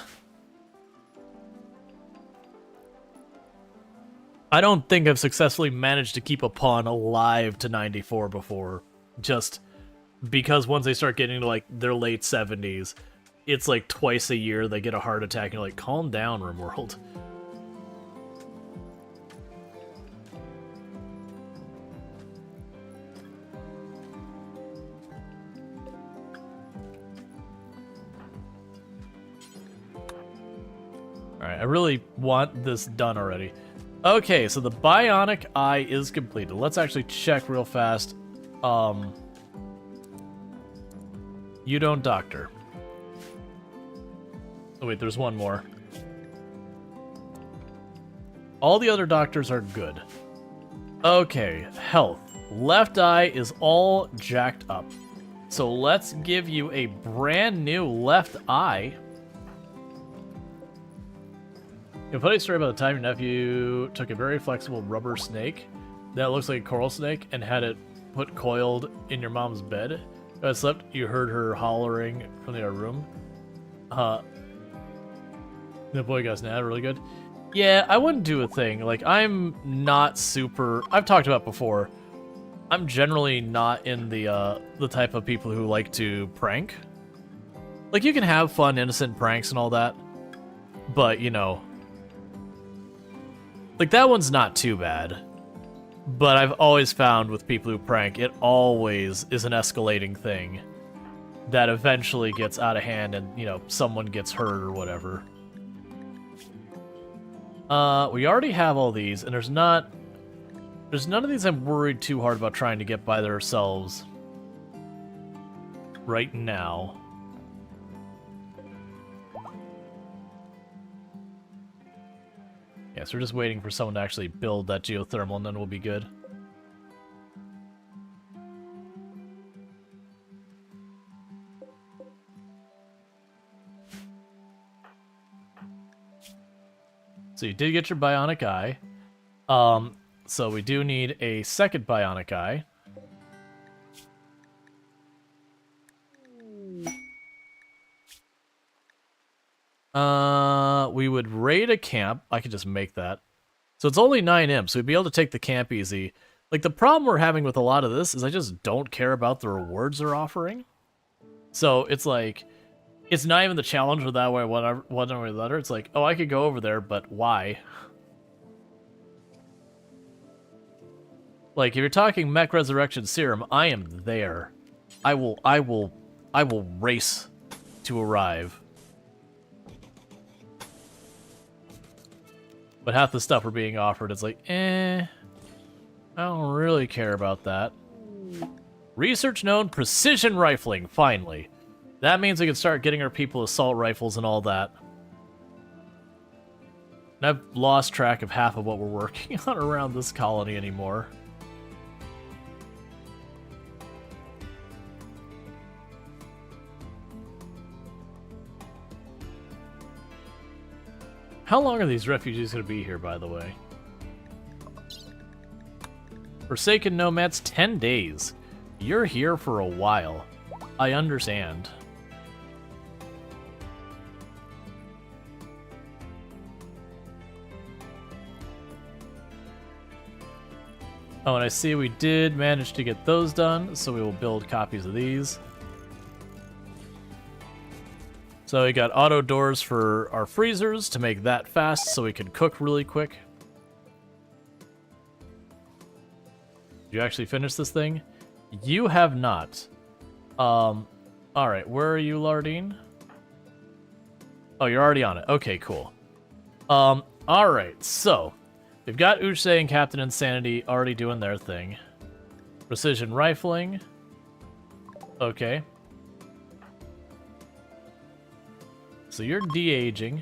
I don't think I've successfully managed to keep a pawn alive to 94 before. Just because once they start getting to, like, their late 70s, it's like twice a year they get a heart attack and you're like, calm down, RimWorld. Alright, I really want this done already. Okay, so the bionic eye is completed. Let's actually check real fast. You don't doctor. Oh wait, there's one more. All the other doctors are good. Okay, health. Left eye is all jacked up. So let's give you a brand new left eye. A funny story about the time your nephew took a very flexible rubber snake that looks like a coral snake and had it put coiled in your mom's bed. When I slept, you heard her hollering from the other room. The boy got snapped really good. Yeah, I wouldn't do a thing. Like, I'm not super... I've talked about before. I'm generally not in the type of people who like to prank. Like, you can have fun, innocent pranks and all that. But, you know... Like, that one's not too bad. But I've always found with people who prank, it always is an escalating thing that eventually gets out of hand and, you know, someone gets hurt or whatever. We already have all these, and there's none of these I'm worried too hard about trying to get by themselves right now. Yeah, so we're just waiting for someone to actually build that geothermal, and then we'll be good. So you did get your bionic eye. So we do need a second bionic eye. We would raid a camp. I could just make that. So it's only 9 imps, so we'd be able to take the camp easy. Like, the problem we're having with a lot of this is I just don't care about the rewards they're offering. So it's like, it's not even the challenge with that way, one way or the other. It's like, oh, I could go over there, but why? Like, if you're talking Mech Resurrection Serum, I am there. I will race to arrive. But half the stuff we're being offered is like, I don't really care about that. Research known precision rifling, finally. That means we can start getting our people assault rifles and all that. And I've lost track of half of what we're working on around this colony anymore. How long are these refugees going to be here, by the way? Forsaken Nomads, 10 days. You're here for a while. I understand. Oh, and I see we did manage to get those done, so we will build copies of these. So we got auto doors for our freezers to make that fast so we can cook really quick. Did you actually finish this thing? You have not. Alright, where are you, Lardine? Oh, you're already on it. Okay, cool. Alright, so we've got Uche and Captain Insanity already doing their thing. Precision rifling. Okay. So you're de-aging.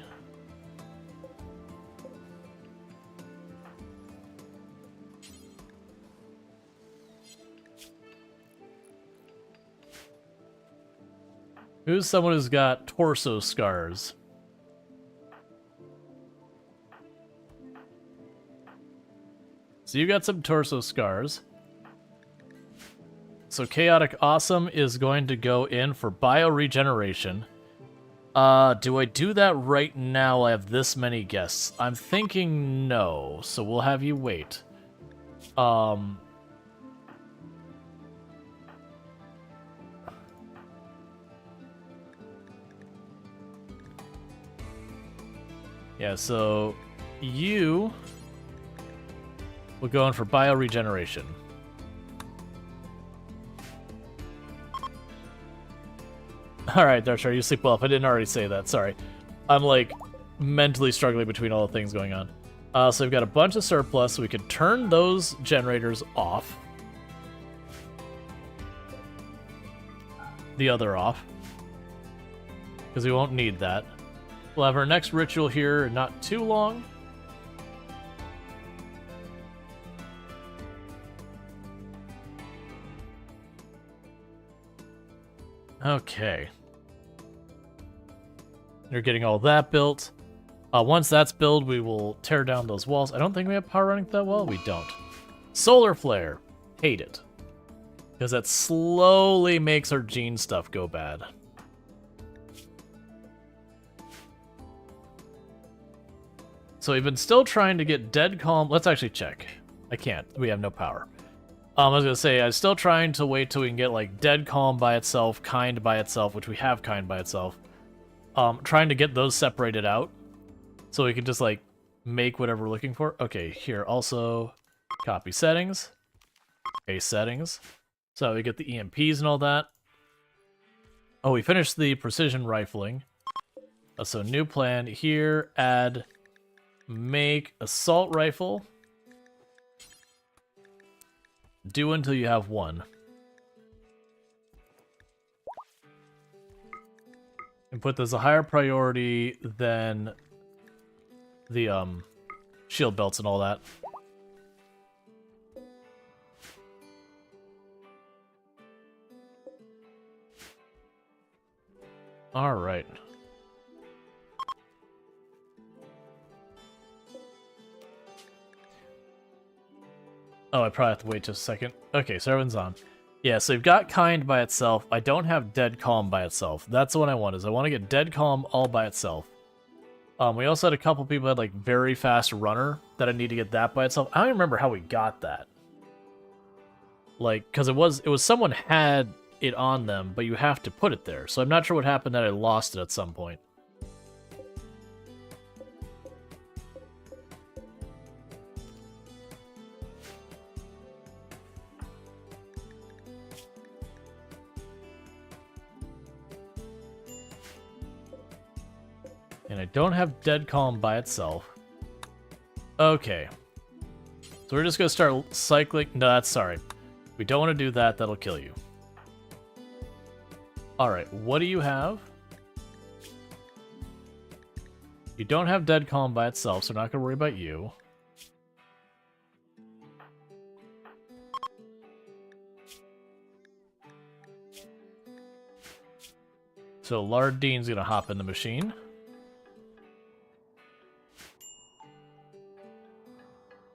Who's someone who's got torso scars? So you got some torso scars. So Chaotic Awesome is going to go in for bioregeneration. Do I do that right now? I have this many guests. I'm thinking no, so we'll have you wait. Yeah, so you will go in for bioregeneration. Alright, Darshar, you sleep well. If I didn't already say that, sorry. I'm, like, mentally struggling between all the things going on. So we've got a bunch of surplus, so we can turn those generators off. The other off. Because we won't need that. We'll have our next ritual here in not too long. Okay. You're getting all that built. Once that's built, we will tear down those walls. I don't think we have power running that well. We don't. Solar Flare. Hate it. Because that slowly makes our gene stuff go bad. So we've been still trying to get Dead Calm. Let's actually check. I can't. We have no power. I was going to say, I'm still trying to wait till we can get, like, Dead Calm by itself, Kind by itself, which we have Kind by itself. Trying to get those separated out. So we can just, like, make whatever we're looking for. Okay, here, also, copy settings. Okay, settings. So we get the EMPs and all that. Oh, we finished the precision rifling. So new plan here, add, make assault rifle. Do until you have one. And put this a higher priority than the shield belts and all that. All right. Oh, I probably have to wait just a second. Okay, so everyone's on. Yeah, so we've got Kind by itself. I don't have Dead Calm by itself. That's the one I want, is I want to get Dead Calm all by itself. We also had a couple people that had, like, very fast runner that I need to get that by itself. I don't even remember how we got that. Like, because it was someone had it on them, but you have to put it there. So I'm not sure what happened that I lost it at some point. And I don't have Dead Calm by itself. Okay. So we're just going to start cycling. No, that's sorry. We don't want to do that. That'll kill you. Alright, what do you have? You don't have Dead Calm by itself, so we're not going to worry about you. So Lard Dean's going to hop in the machine.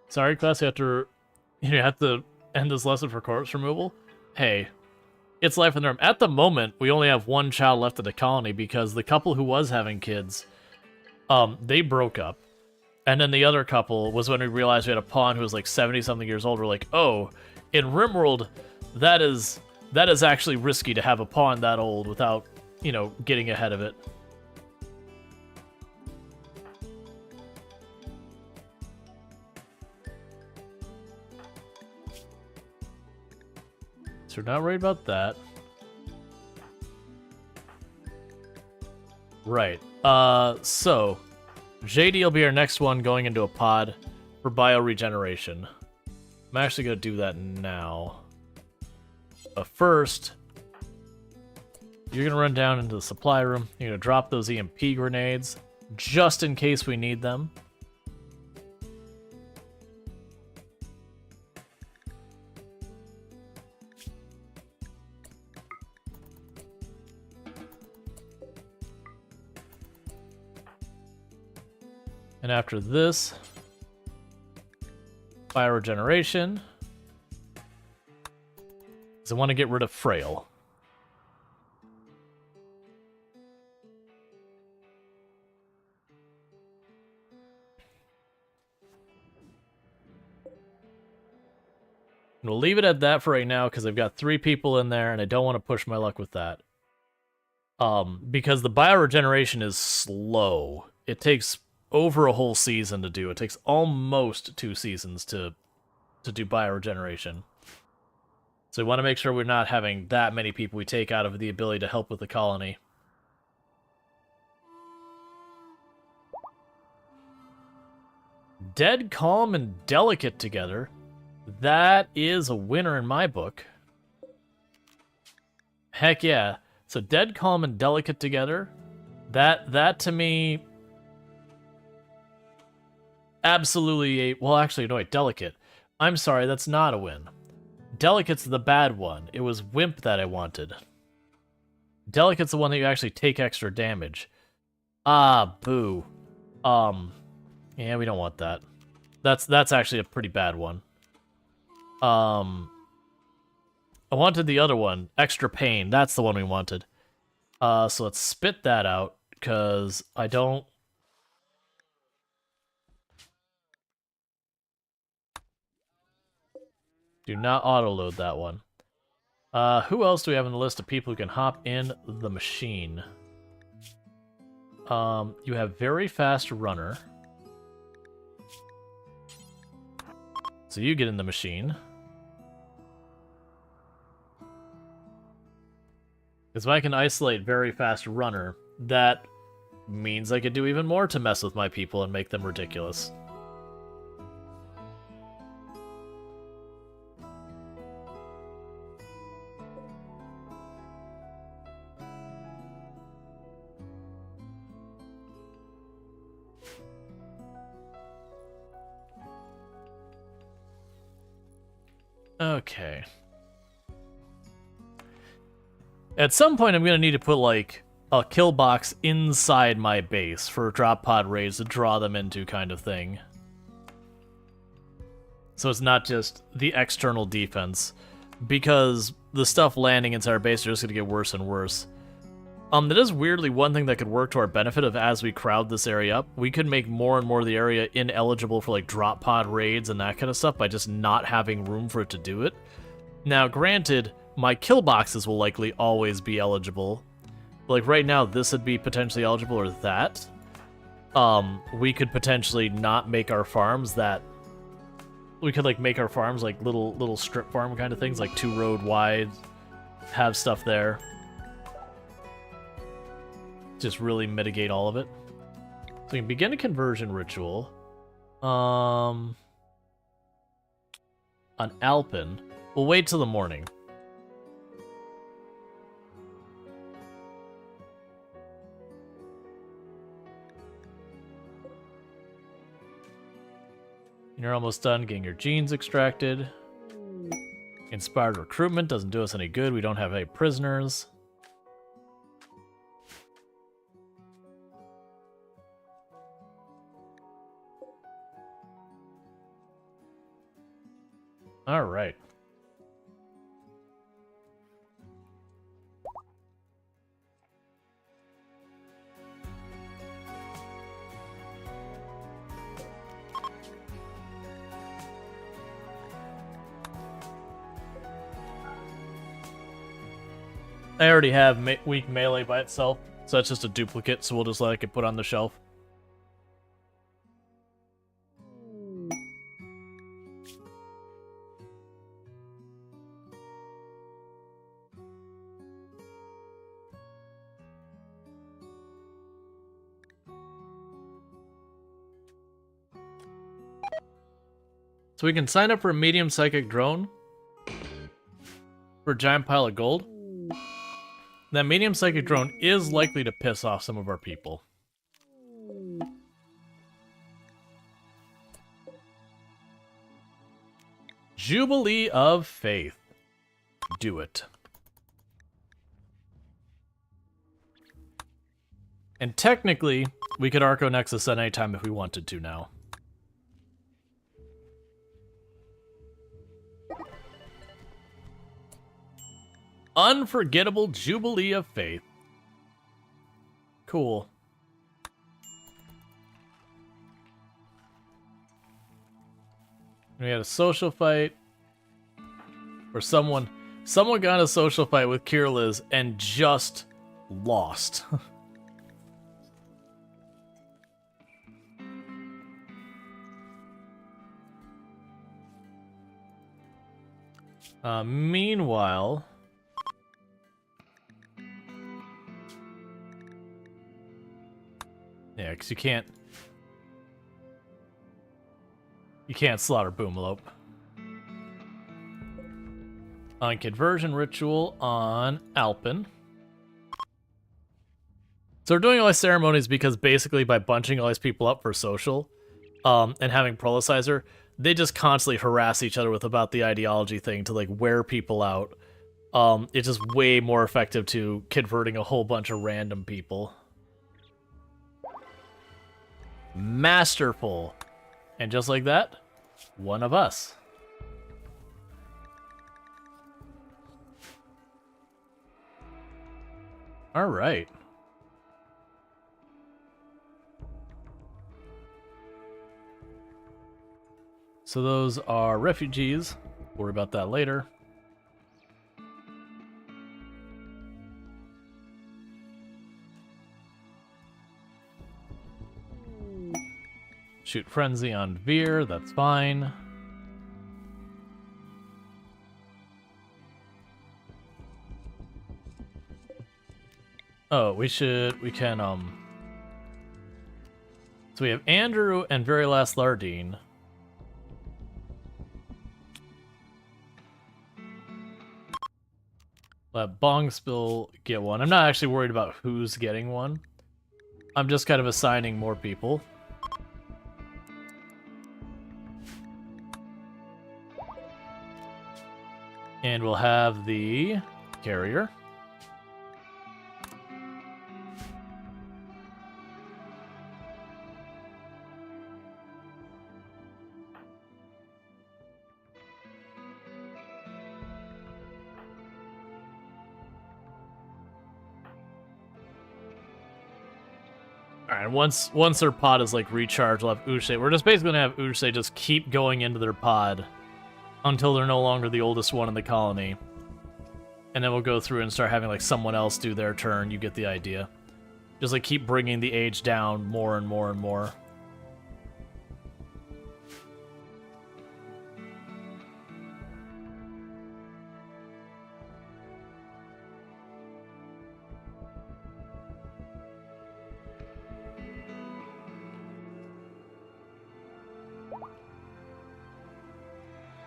Sorry, class, you have to end this lesson for corpse removal. Hey, it's life in the room. At the moment, we only have one child left in the colony because the couple who was having kids, they broke up. And then the other couple was when we realized we had a pawn who was like 70-something years old. We're like, oh, in RimWorld, that is actually risky to have a pawn that old without, you know, getting ahead of it. So we're not worried about that. Right. So JD will be our next one going into a pod for bioregeneration. I'm actually going to do that now. But first, you're going to run down into the supply room. You're going to drop those EMP grenades just in case we need them. And after this, bioregeneration, because I want to get rid of Frail. And we'll leave it at that for right now because I've got 3 people in there and I don't want to push my luck with that. Because the bioregeneration is slow. It takes over a whole season to do. It takes almost 2 seasons to do bioregeneration. So we want to make sure we're not having that many people we take out of the ability to help with the colony. Dead, Calm, and Delicate together. That is a winner in my book. Heck yeah. So Dead, Calm, and Delicate together. That to me... Absolutely a... Well, actually, no, wait, Delicate. I'm sorry, that's not a win. Delicate's the bad one. It was Wimp that I wanted. Delicate's the one that you actually take extra damage. Ah, boo. Yeah, we don't want that. That's actually a pretty bad one. I wanted the other one, Extra Pain. That's the one we wanted. So let's spit that out, because I don't... Do not auto-load that one. Who else do we have on the list of people who can hop in the machine? You have Very Fast Runner. So you get in the machine. Because if I can isolate Very Fast Runner, that means I could do even more to mess with my people and make them ridiculous. Okay. At some point, I'm going to need to put, like, a kill box inside my base for drop pod raids to draw them into kind of thing. So it's not just the external defense, because the stuff landing inside our base are just going to get worse and worse. That is weirdly one thing that could work to our benefit of as we crowd this area up. We could make more and more of the area ineligible for like drop pod raids and that kind of stuff by just not having room for it to do it. Now, granted, my kill boxes will likely always be eligible. Like right now, this would be potentially eligible, or that. We could potentially not make our farms that... We could like make our farms like little strip farm kind of things, like 2 road wide, have stuff there. Just really mitigate all of it. So we can begin a conversion ritual. On Alpin. We'll wait till the morning. You're almost done getting your genes extracted. Inspired recruitment doesn't do us any good. We don't have any prisoners. All right. I already have weak melee by itself, so that's just a duplicate, so we'll just let it get put on the shelf. So we can sign up for a medium psychic drone for a giant pile of gold. That medium psychic drone is likely to piss off some of our people. Jubilee of Faith. Do it. And technically, we could Arco Nexus at any time if we wanted to now. Unforgettable Jubilee of Faith. Cool. We had a social fight. Or someone got in a social fight with Kirliz and just lost. Meanwhile... Yeah, because you can't slaughter Boomlope. On conversion ritual on Alpin. So we're doing all these ceremonies because basically by bunching all these people up for social, and having Prolicizer, they just constantly harass each other with about the ideology thing to like wear people out. It's just way more effective to converting a whole bunch of random people. Masterful. And just like that, one of us. All right. So those are refugees. Worry about that later. Shoot Frenzy on Veer, that's fine. Oh, we can, so we have Andrew and Very Last Lardine. Let Bongspill get one. I'm not actually worried about who's getting one. I'm just kind of assigning more people. And we'll have the carrier. Alright, once their pod is like recharged, we'll have Uche. We're just basically gonna have Uche just keep going into their pod until they're no longer the oldest one in the colony. And then we'll go through and start having like someone else do their turn. You get the idea. Just like keep bringing the age down more and more and more.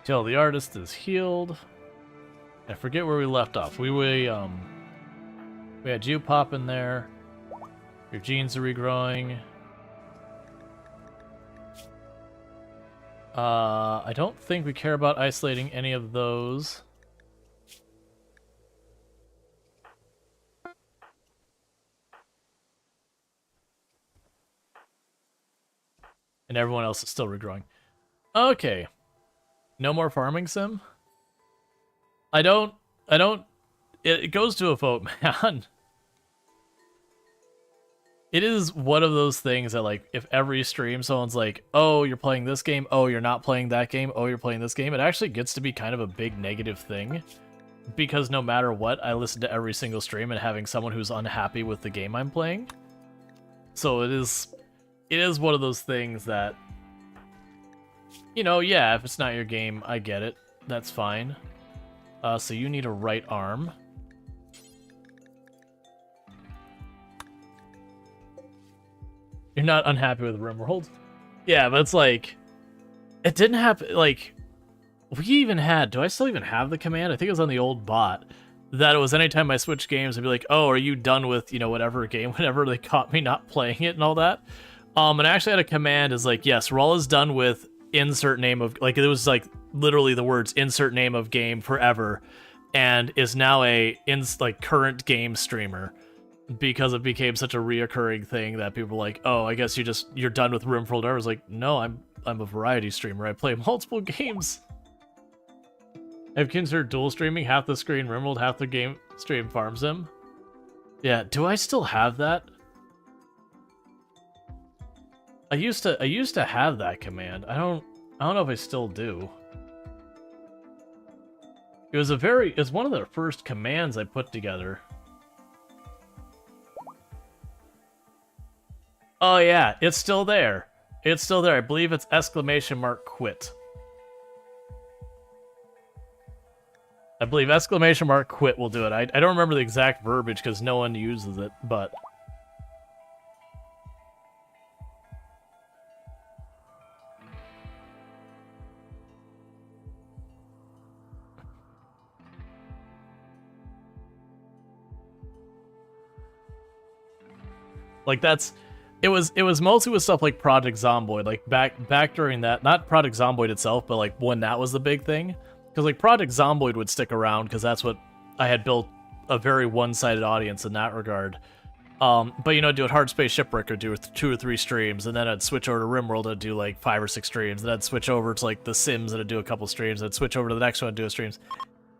Till the artist is healed. I forget where we left off. We had you pop in there. Your genes are regrowing. I don't think we care about isolating any of those. And everyone else is still regrowing. Okay. No more farming sim? I don't, it goes to a vote, man. It is one of those things that, like, if every stream someone's like, oh, you're playing this game, oh, you're not playing that game, oh, you're playing this game, it actually gets to be kind of a big negative thing. Because no matter what, I listen to every single stream and having someone who's unhappy with the game I'm playing. So it is one of those things that, you know, yeah, if it's not your game, I get it. That's fine. So you need a right arm. You're not unhappy with RimWorld? Yeah, but it's like, it didn't happen, like, we even had, do I still even have the command? I think it was on the old bot, that it was anytime I switch games, I'd be like, oh, are you done with, you know, whatever game, whenever they caught me not playing it and all that. And I actually had a command is like, yes, Rual is done with insert name of, like, it was like literally the words insert name of game forever, and is now a current game streamer, because it became such a reoccurring thing that people were like, oh, I guess you're done with RimWorld. I was like, no, I'm a variety streamer. I play multiple games. I've considered dual streaming, half the screen RimWorld, half the game stream Farm Sim. Yeah, do I still have that? I used to have that command. I don't know if I still do. It's one of the first commands I put together. Oh yeah, it's still there. It's still there. I believe it's !quit. I believe !quit will do it. I don't remember the exact verbiage because no one uses it, but... like, it was mostly with stuff like Project Zomboid, like back during that, not Project Zomboid itself, but like when that was the big thing. Because like Project Zomboid would stick around because that's what I had built, a very one-sided audience in that regard. But you know, do it Hard Space Shipwreck or do 2 or 3 streams, and then I'd switch over to RimWorld and do like 5 or 6 streams, and I'd switch over to like The Sims and I'd do a couple streams, and I'd switch over to the next one and do a streams.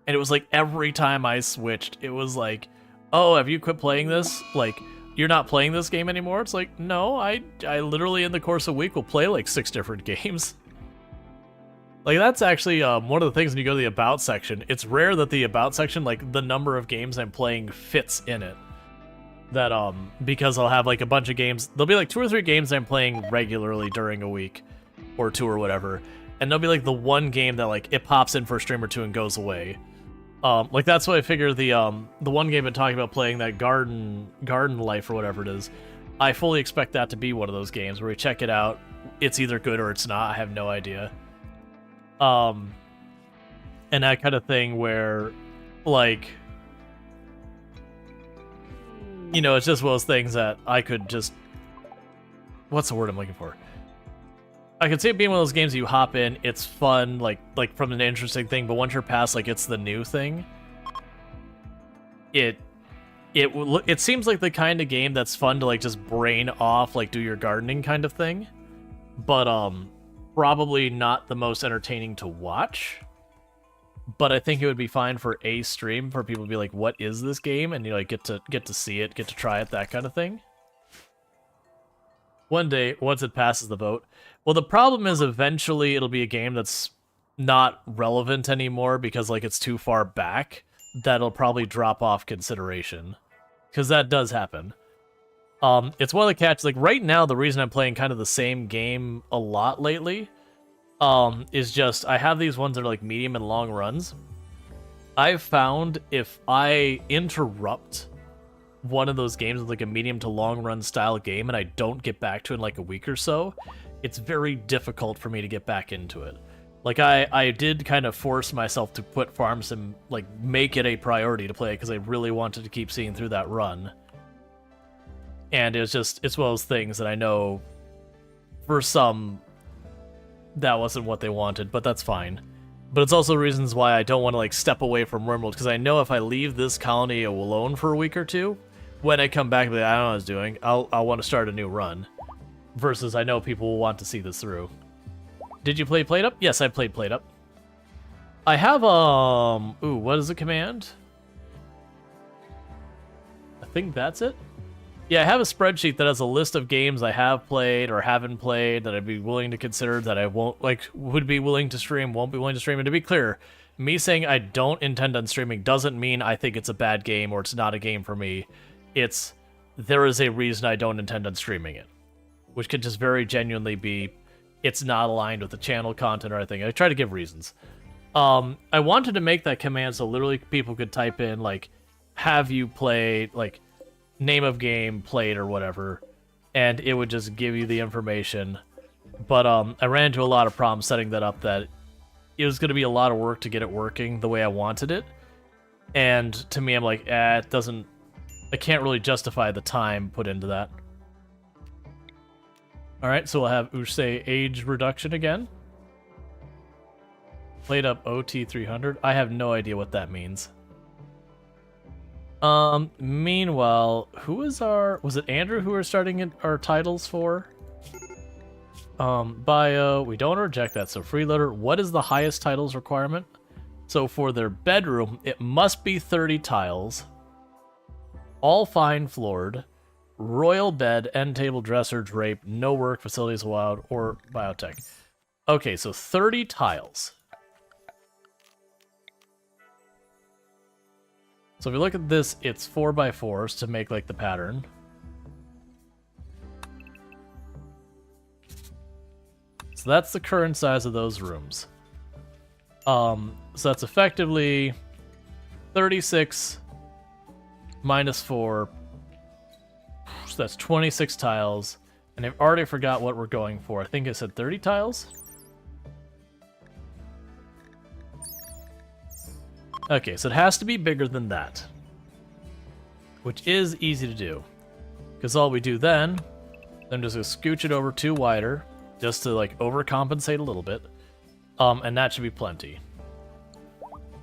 And it was like every time I switched, it was like, oh, have you quit playing this? Like, you're not playing this game anymore? It's like, no, I literally in the course of a week will play like 6 different games. Like, that's actually one of the things when you go to the About section. It's rare that the About section, like, the number of games I'm playing fits in it. That, because I'll have, like, a bunch of games. There'll be, like, 2 or 3 games I'm playing regularly during a week. Or 2 or whatever. And there'll be, like, the one game that, like, it pops in for a stream or 2 and goes away. Like, that's why I figure the one game I'm talking about playing, that Garden Life or whatever it is, I fully expect that to be one of those games where we check it out, it's either good or it's not, I have no idea. And that kind of thing where, like, you know, it's just one of those things that I could just, what's the word I'm looking for? I could see it being one of those games that you hop in, it's fun, like from an interesting thing, but once you're past, like, it's the new thing, it seems like the kind of game that's fun to, like, just brain off, like, do your gardening kind of thing, but, probably not the most entertaining to watch, but I think it would be fine for a stream for people to be like, what is this game? And you, like, get to see it, get to try it, that kind of thing. One day, once it passes the vote. Well, the problem is eventually it'll be a game that's not relevant anymore because, like, it's too far back. That'll probably drop off consideration. Because that does happen. It's one of the catches. Like, right now, the reason I'm playing kind of the same game a lot lately is just I have these ones that are, like, medium and long runs. I've found if I interrupt one of those games with, like, a medium to long run style game and I don't get back to it in, like, a week or so, it's very difficult for me to get back into it. Like, I did kind of force myself to put Farm Sim, like, make it a priority to play because I really wanted to keep seeing through that run. And it's one of those things that I know for some that wasn't what they wanted, but that's fine. But it's also reasons why I don't want to like step away from RimWorld, because I know if I leave this colony alone for a week or two, when I come back, I don't know what I was doing, I'll want to start a new run. Versus I know people will want to see this through. Did you play Plate Up? Yes, I played Plate Up. I have, ooh, what is the command? I think that's it. Yeah, I have a spreadsheet that has a list of games I have played or haven't played that I'd be willing to consider, that I won't, like, would be willing to stream, won't be willing to stream. And to be clear, me saying I don't intend on streaming doesn't mean I think it's a bad game or it's not a game for me. It's, there is a reason I don't intend on streaming it. Which could just very genuinely be, it's not aligned with the channel content or anything. I try to give reasons. I wanted to make that command so literally people could type in, like, have you played, like, name of game, played, or whatever, and it would just give you the information. But I ran into a lot of problems setting that up, that it was going to be a lot of work to get it working the way I wanted it. And to me, I'm like, it doesn't, I can't really justify the time put into that. Alright, so we'll have Usei age reduction again. Played up OT 300. I have no idea what that means. Meanwhile, who is our... Was it Andrew who we're starting our titles for? Bio, we don't reject that, so freeloader. What is the highest titles requirement? So for their bedroom, it must be 30 tiles. All fine floored. Royal bed, end table, dresser, drape, no work, facilities allowed, or biotech. Okay, so 30 tiles. So if you look at this, it's 4x4s to make like the pattern. So that's the current size of those rooms. So that's effectively 36 minus 4. So that's 26 tiles. And I've already forgot what we're going for. I think I said 30 tiles? Okay, so it has to be bigger than that. Which is easy to do. Because all we do then I'm just going to scooch it over 2 wider, just to like overcompensate a little bit. And that should be plenty.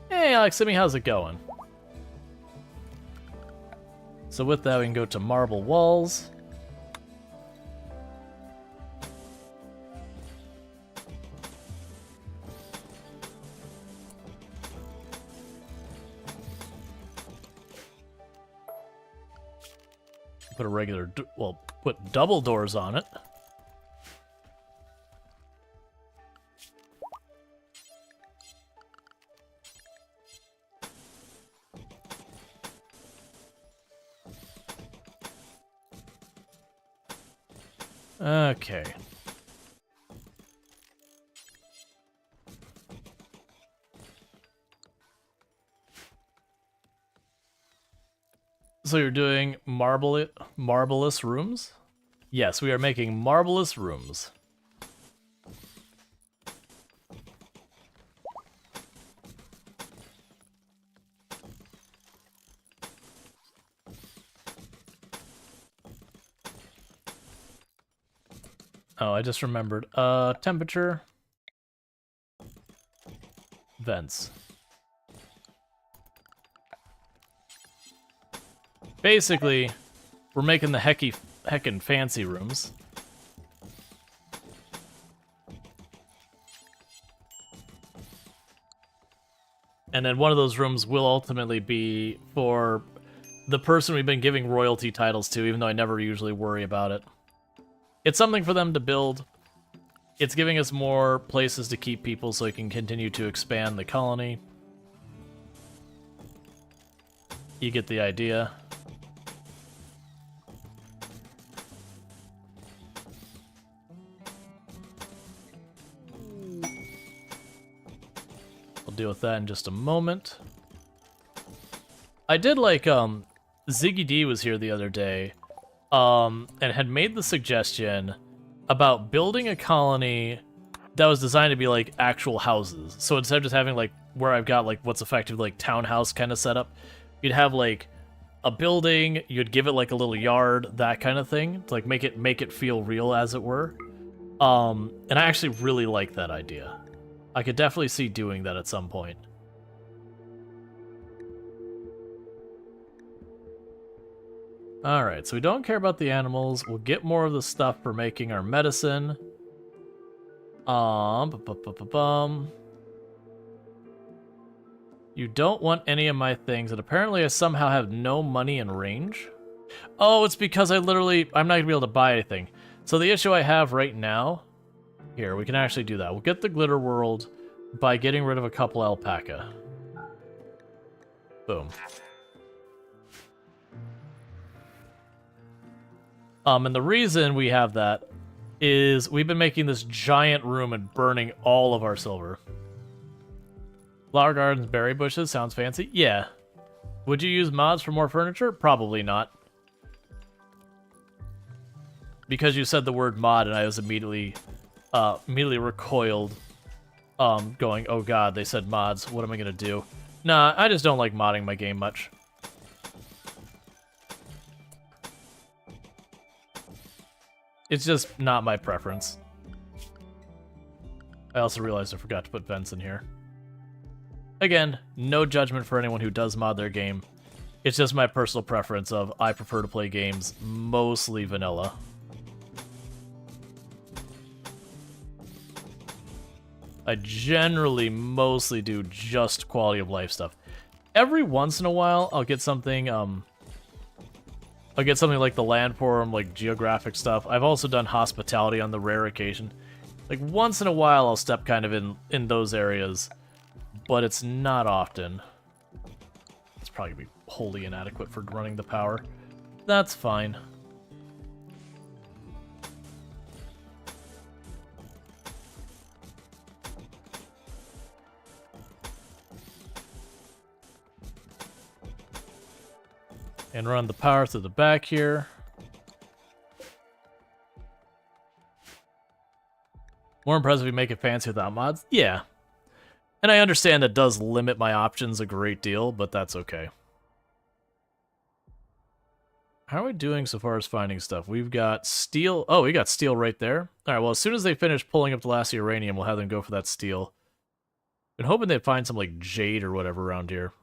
Hey, Aleximi, how's it going? So with that, we can go to marble walls. Put a regular, well, put double doors on it. Okay. So you're doing marvelous rooms? Yes, we are making marvelous rooms. Oh, I just remembered. Temperature. Vents. Basically, we're making the heckin' fancy rooms. And then one of those rooms will ultimately be for the person we've been giving royalty titles to, even though I never usually worry about it. It's something for them to build. It's giving us more places to keep people so we can continue to expand the colony. You get the idea. We'll deal with that in just a moment. I did like, Ziggy D was here the other day, and had made the suggestion about building a colony that was designed to be like actual houses. So instead of just having like where I've got like what's effectively like townhouse kind of setup, you'd have like a building, you'd give it like a little yard, that kind of thing, to like make it feel real, as it were. And I actually really like that idea. I could definitely see doing that at some point. Alright, so we don't care about the animals. We'll get more of the stuff for making our medicine. You don't want any of my things, and apparently I somehow have no money in range. Oh, it's because I'm not gonna be able to buy anything. So the issue I have right now, here, we can actually do that. We'll get the Glitter World by getting rid of a couple alpaca. Boom. And the reason we have that is we've been making this giant room and burning all of our silver. Flower gardens, berry bushes, sounds fancy. Yeah. Would you use mods for more furniture? Probably not. Because you said the word mod and I was immediately recoiled, going, oh god, they said mods, what am I gonna do? Nah, I just don't like modding my game much. It's just not my preference. I also realized I forgot to put vents in here. Again, no judgment for anyone who does mod their game. It's just my personal preference of I prefer to play games mostly vanilla. I generally mostly do just quality of life stuff. Every once in a while, I'll get something like the landform, like geographic stuff. I've also done hospitality on the rare occasion. Like once in a while, I'll step kind of in those areas, but it's not often. It's probably gonna be wholly inadequate for running the power. That's fine. And run the power through the back here. More impressive if you make it fancy without mods? Yeah. And I understand that does limit my options a great deal, but that's okay. How are we doing so far as finding stuff? We've got steel. Oh, we got steel right there. Alright, well, as soon as they finish pulling up the last uranium, we'll have them go for that steel. Been hoping they'd find some, like, jade or whatever around here.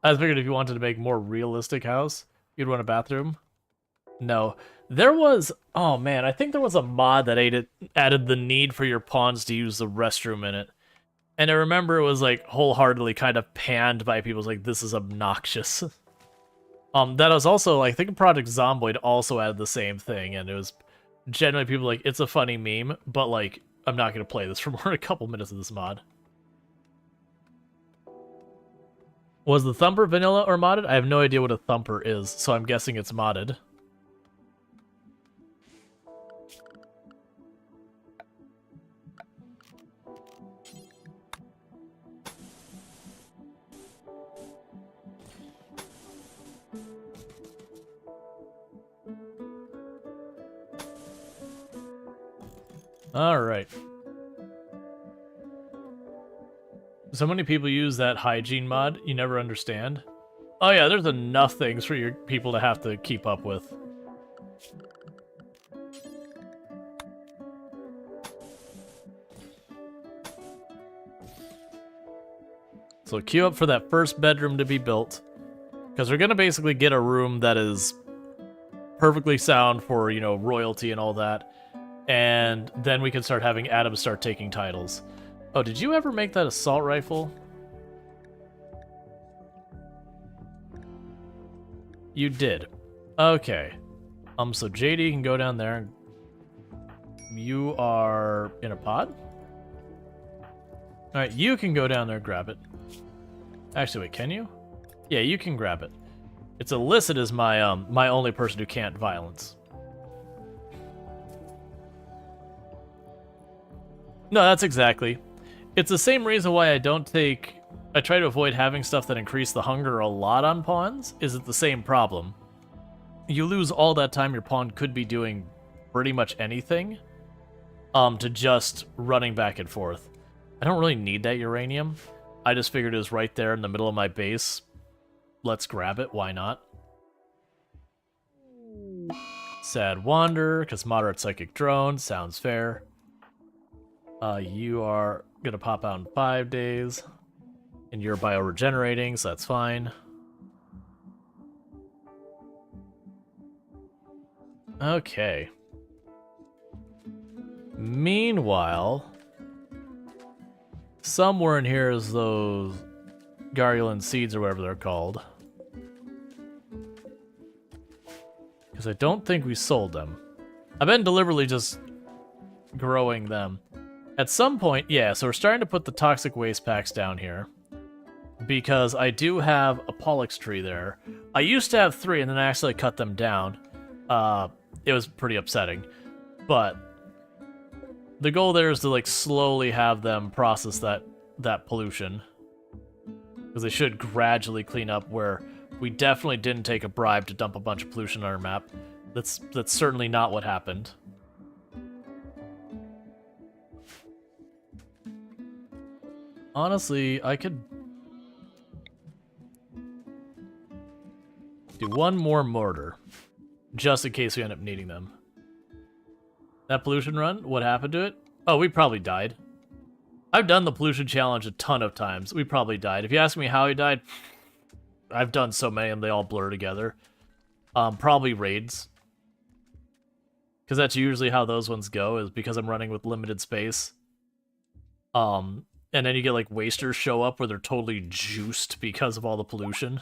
I figured if you wanted to make a more realistic house, you'd want a bathroom. No. There was... Oh, man, I think there was a mod that added the need for your pawns to use the restroom in it. And I remember it was, like, wholeheartedly kind of panned by people. It was like, this is obnoxious. That was also, like, I think Project Zomboid also added the same thing, and it was generally people like, it's a funny meme, but, like, I'm not going to play this for more than a couple minutes of this mod. Was the Thumper vanilla or modded? I have no idea what a Thumper is, so I'm guessing it's modded. Alright. So many people use that hygiene mod, you never understand. Oh yeah, there's enough things for your people to have to keep up with. So queue up for that first bedroom to be built, because we're gonna basically get a room that is perfectly sound for, you know, royalty and all that, and then we can start having Adam start taking titles. Oh, did you ever make that assault rifle? You did. Okay. So JD can go down there. You are in a pod? Alright, you can go down there and grab it. Actually, wait, can you? Yeah, you can grab it. It's illicit as my my only person who can't violence. No, that's exactly. It's the same reason why I try to avoid having stuff that increase the hunger a lot on pawns. Is it the same problem? You lose all that time your pawn could be doing pretty much anything, to just running back and forth. I don't really need that uranium. I just figured it was right there in the middle of my base. Let's grab it, why not? Sad Wander, because moderate psychic drone, sounds fair. You are gonna pop out in 5 days. And you're bioregenerating, so that's fine. Okay. Meanwhile, somewhere in here is those Gargulan seeds or whatever they're called. Because I don't think we sold them. I've been deliberately just growing them. At some point, yeah, so we're starting to put the toxic waste packs down here. Because I do have a Pollux tree there. I used to have 3 and then I actually cut them down. It was pretty upsetting. But the goal there is to like slowly have them process that pollution. Because they should gradually clean up where we definitely didn't take a bribe to dump a bunch of pollution on our map. That's certainly not what happened. Honestly, I could do 1 more mortar, just in case we end up needing them. That pollution run, what happened to it? Oh, we probably died. I've done the pollution challenge a ton of times. We probably died. If you ask me how he died, I've done so many and they all blur together. Probably raids. Because that's usually how those ones go, is because I'm running with limited space. And then you get like wasters show up where they're totally juiced because of all the pollution.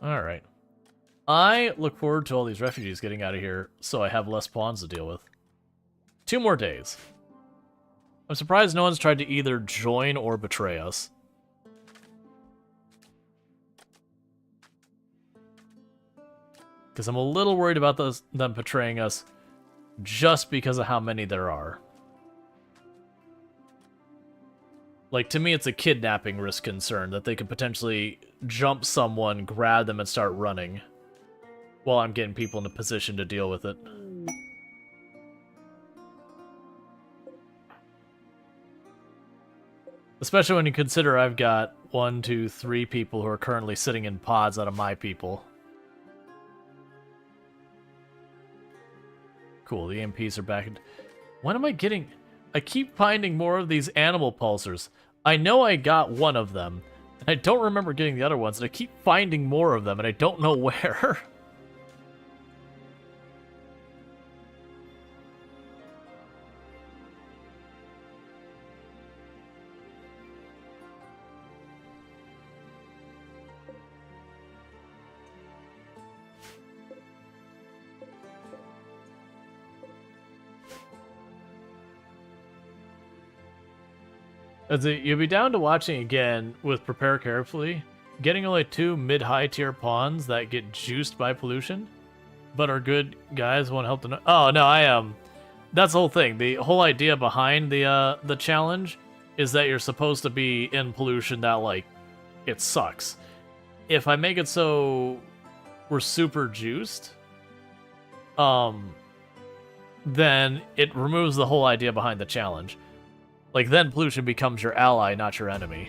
Alright. I look forward to all these refugees getting out of here so I have less pawns to deal with. 2 more days. I'm surprised no one's tried to either join or betray us. Because I'm a little worried about them betraying us just because of how many there are. Like, to me, it's a kidnapping risk concern that they could potentially jump someone, grab them, and start running while I'm getting people in a position to deal with it. Especially when you consider I've got 1, 2, 3 people who are currently sitting in pods out of my people. Cool, the EMPs are back. When am I getting... I keep finding more of these animal pulsars. I know I got 1 of them, and I don't remember getting the other ones, and I keep finding more of them, and I don't know where. You'll be down to watching again with Prepare Carefully. Getting only 2 mid-high tier pawns that get juiced by pollution, but are good guys, won't help to know. Oh, no, I am. That's the whole thing. The whole idea behind the challenge is that you're supposed to be in pollution that, like, it sucks. If I make it so we're super juiced, then it removes the whole idea behind the challenge. Like, then pollution becomes your ally, not your enemy.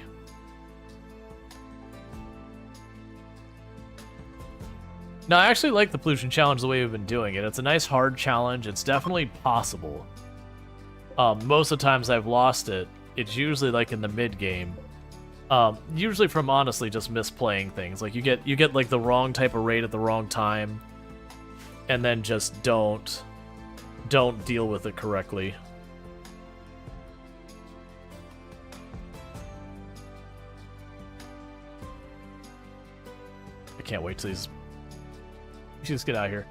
Now, I actually like the pollution challenge the way we've been doing it. It's a nice hard challenge. It's definitely possible. Most of the times I've lost it, it's usually like in the mid-game. Usually from honestly just misplaying things. Like you get like the wrong type of raid at the wrong time, and then just don't deal with it correctly. I can't wait till these. Just get out of here.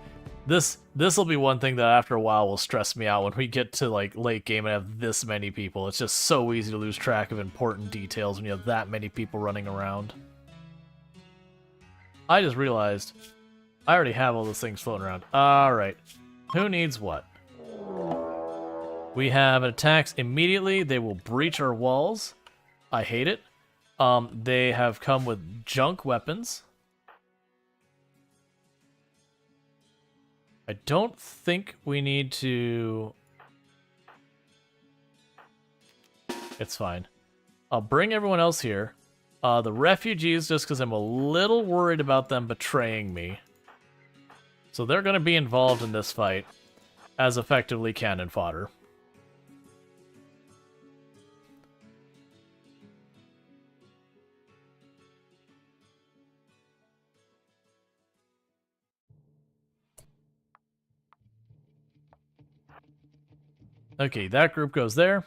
This will be one thing that after a while will stress me out when we get to like late game and have this many people. It's just so easy to lose track of important details when you have that many people running around. I just realized I already have all those things floating around. Alright. Who needs what? We have an attacks immediately. They will breach our walls. I hate it. They have come with junk weapons. I don't think we need to... It's fine. I'll bring everyone else here. The refugees, just because I'm a little worried about them betraying me. So they're going to be involved in this fight as effectively cannon fodder. Okay, that group goes there.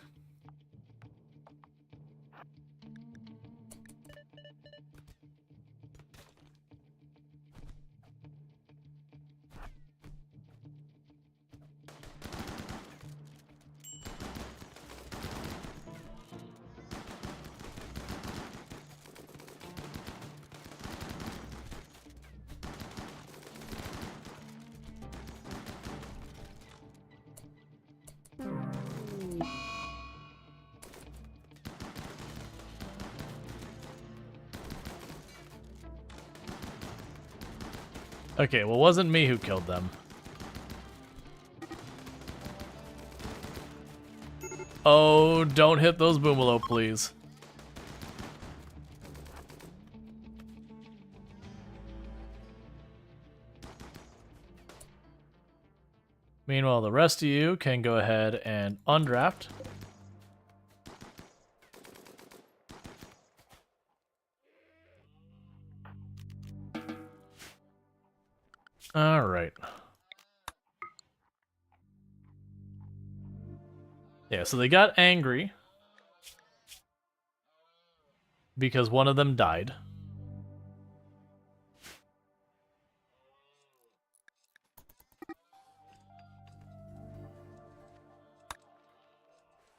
Okay, well, it wasn't me who killed them. Oh, don't hit those boomalo, please. Meanwhile, the rest of you can go ahead and undraft. All right. Yeah, so they got angry because one of them died.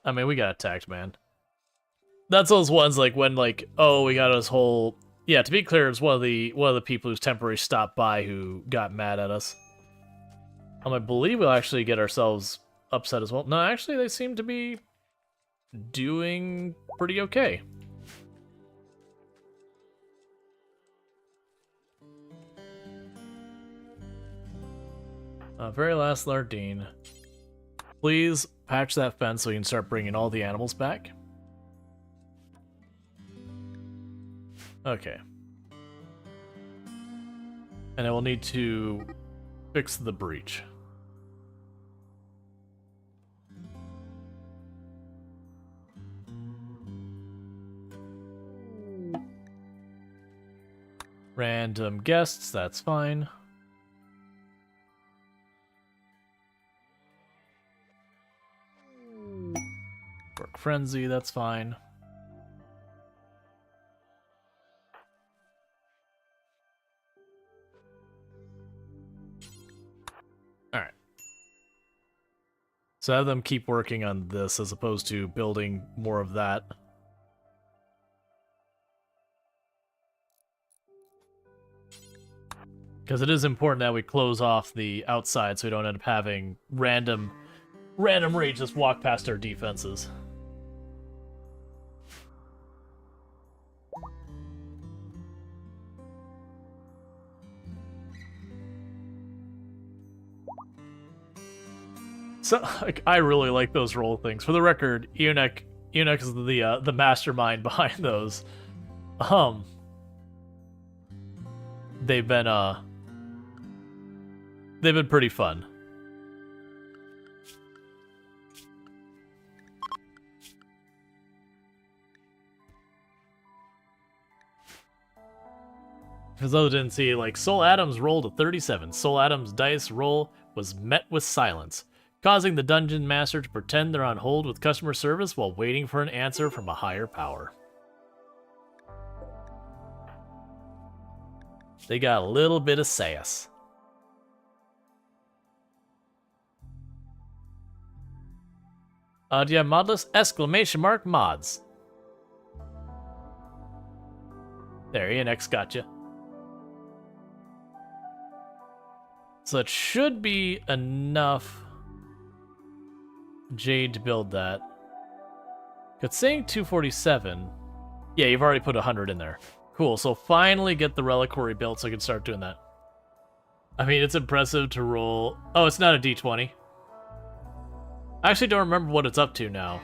I mean, we got attacked, man. That's those ones like when like, oh, we got this whole. Yeah, to be clear, it's one of the people who's temporarily stopped by who got mad at us. I believe we'll actually get ourselves upset as well. No, actually, they seem to be doing pretty okay. Very last Lardine. Please patch that fence so we can start bringing all the animals back. Okay. And I will need to fix the breach. Random guests, that's fine. Work frenzy, that's fine. Alright. So have them keep working on this as opposed to building more of that. Because it is important that we close off the outside so we don't end up having random raids just walk past our defenses. So, like, I really like those roll things. For the record, Eunuch is the mastermind behind those. They've been pretty fun. For those who didn't see, like, Soul Adams rolled a 37. Soul Adams' dice roll was met with silence, causing the dungeon master to pretend they're on hold with customer service while waiting for an answer from a higher power. They got a little bit of sass. Do you have modless? Exclamation mark mods. There, ENX gotcha. So it should be enough jade to build that. It's saying 247. Yeah, you've already put 100 in there. Cool, so finally get the reliquary built so I can start doing that. I mean, it's impressive to roll... Oh, it's not a d20. I actually don't remember what it's up to now.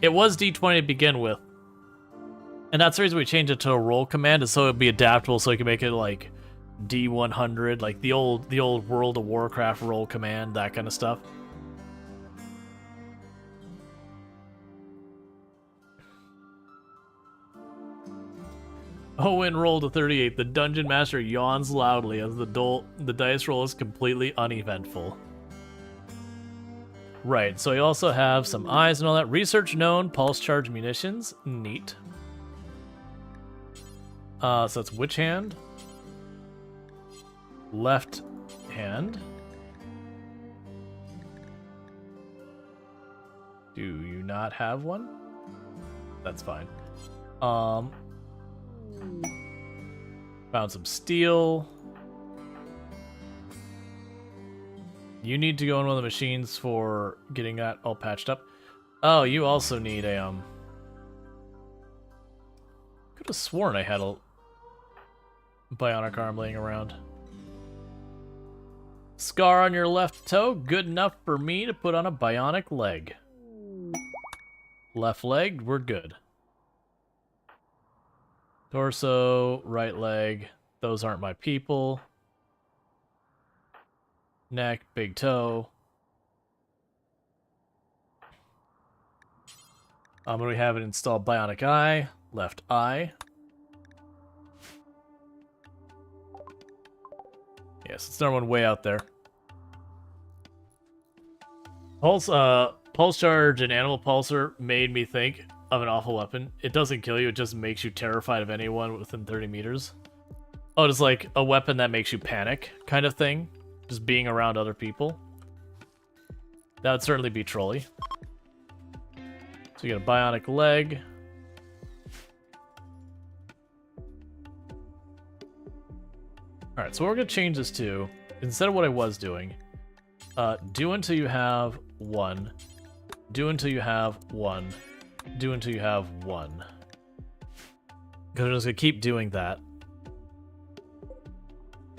It was D20 to begin with. And that's the reason we changed it to a roll command, is so it'd be adaptable, so you can make it like D100, like the old World of Warcraft roll command, that kind of stuff. Owen rolled a 38. The Dungeon Master yawns loudly as the dice roll is completely uneventful. Right, so you also have some eyes and all that. Research known, pulse charge munitions. Neat. So that's which hand? Left hand. Do you not have one? That's fine. Found some steel. You need to go in one of the machines for getting that all patched up. Oh, you also need a, could have sworn I had a bionic arm laying around. Scar on your left toe, good enough for me to put on a bionic leg. Left leg, we're good. Torso, right leg, those aren't my people. Neck, big toe. When we have it installed, bionic eye, left eye. Yes, it's another one way out there. Pulse charge and animal pulsar made me think of an awful weapon. It doesn't kill you, it just makes you terrified of anyone within 30 meters. Oh, it's like a weapon that makes you panic kind of thing. Just being around other people. That would certainly be trolly. So you get a bionic leg. Alright, so what we're going to change this to, instead of what I was doing, do until you have one. Do until you have one. Do until you have one. Because we're just going to keep doing that.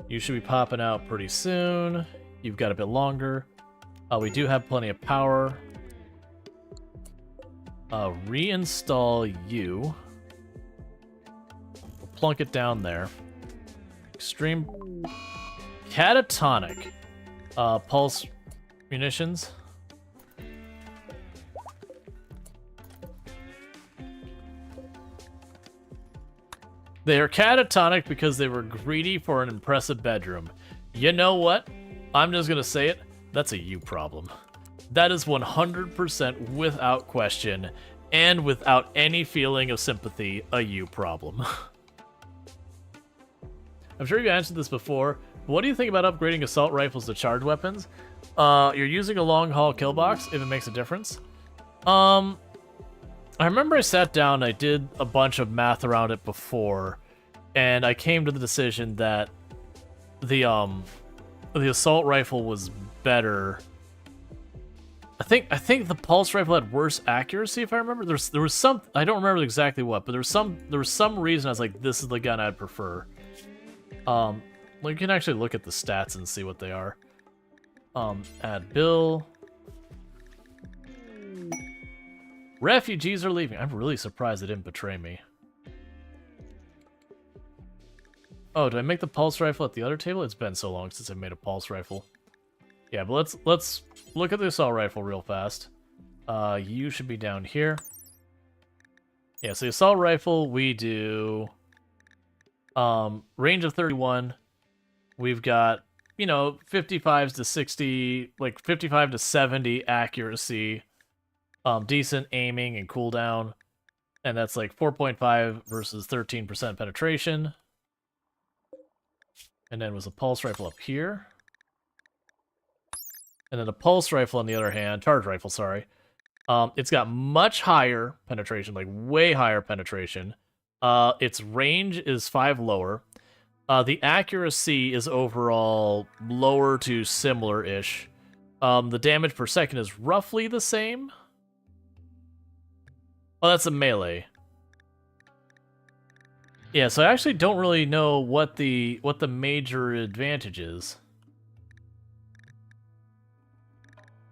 You should be popping out pretty soon. You've got a bit longer. We do have plenty of power. Reinstall you. We'll plunk it down there. Extreme catatonic. Pulse munitions. They are catatonic because they were greedy for an impressive bedroom. You know what? I'm just gonna say it. That's a you problem. That is 100% without question and without any feeling of sympathy, a you problem. I'm sure you answered this before, but what do you think about upgrading assault rifles to charge weapons? You're using a long haul kill box if it makes a difference. I remember I sat down and I did a bunch of math around it before, and I came to the decision that the assault rifle was better. I think the pulse rifle had worse accuracy, if I remember. There was some, I don't remember exactly what, but there was some reason I was like, this is the gun I'd prefer. Well, you can actually look at the stats and see what they are. Add bill. Refugees are leaving. I'm really surprised they didn't betray me. Oh, did I make the pulse rifle at the other table? It's been so long since I made a pulse rifle. Yeah, but let's look at the assault rifle real fast. You should be down here. Yeah, so the assault rifle, we do range of 31. We've got, you know, 55 to 60, like 55 to 70 accuracy. Decent aiming and cooldown, and that's like 4.5 versus 13% penetration. And then was a pulse rifle up here. And then the pulse rifle on the other hand, charge rifle, sorry. It's got much higher penetration, like way higher penetration. Its range is 5 lower. The accuracy is overall lower to similar-ish. The damage per second is roughly the same. Oh, that's a melee. Yeah, so I actually don't really know what the major advantage is.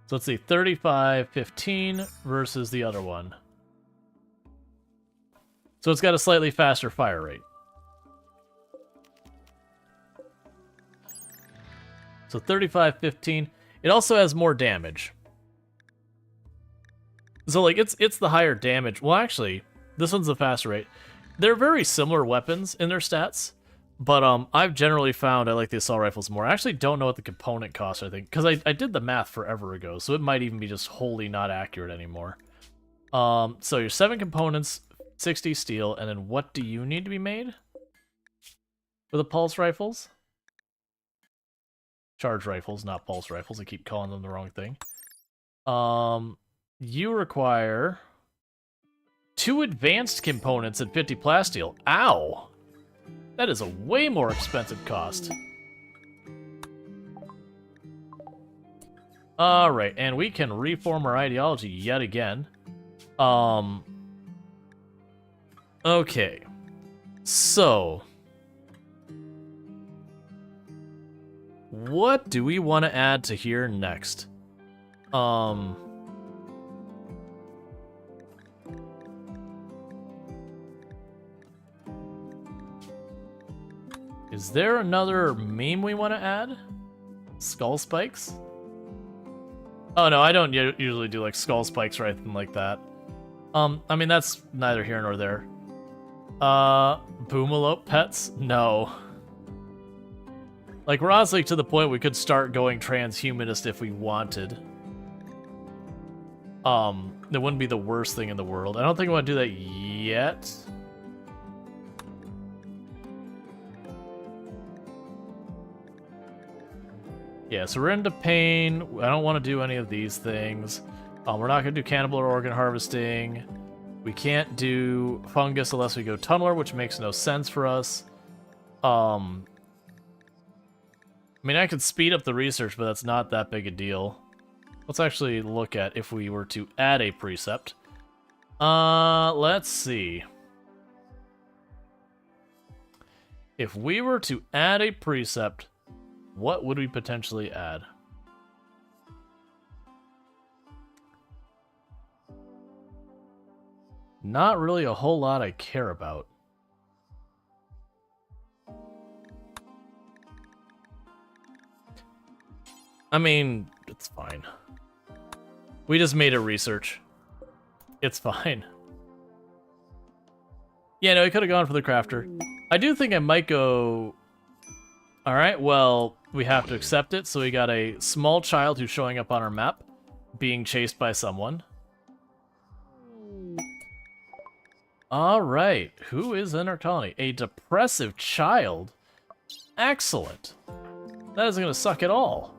So let's see, 35-15 versus the other one. So it's got a slightly faster fire rate. So 35-15. It also has more damage. So like it's the higher damage. Well, actually, this one's the faster rate. They're very similar weapons in their stats, but I've generally found I like the assault rifles more. I actually don't know what the component costs, I think, because I did the math forever ago, so it might even be just wholly not accurate anymore. So your 7 components, 60 steel, and then what do you need to be made for the pulse rifles? Charge rifles, not pulse rifles. I keep calling them the wrong thing. You require 2 advanced components and 50 plasteel. Ow! That is a way more expensive cost. Alright, and we can reform our ideology yet again. Okay. So, what do we want to add to here next? Is there another meme we want to add? Skull spikes? Oh no, I don't usually do like skull spikes or anything like that. I mean, that's neither here nor there. Boomalope pets? No. Like, we're honestly to the point we could start going transhumanist if we wanted. It wouldn't be the worst thing in the world. I don't think I want to do that yet. Yeah, so we're into pain. I don't want to do any of these things. We're not going to do cannibal or organ harvesting. We can't do fungus unless we go tunneler, which makes no sense for us. I mean, I could speed up the research, but that's not that big a deal. Let's actually look at if we were to add a precept. Let's see. If we were to add a precept, what would we potentially add? Not really a whole lot I care about. I mean, it's fine. We just made a research. It's fine. Yeah, no, I could have gone for the crafter. I do think I might go... Alright, well, we have to accept it. So we got a small child who's showing up on our map, being chased by someone. Alright, who is in our colony? A depressive child? Excellent. That isn't going to suck at all.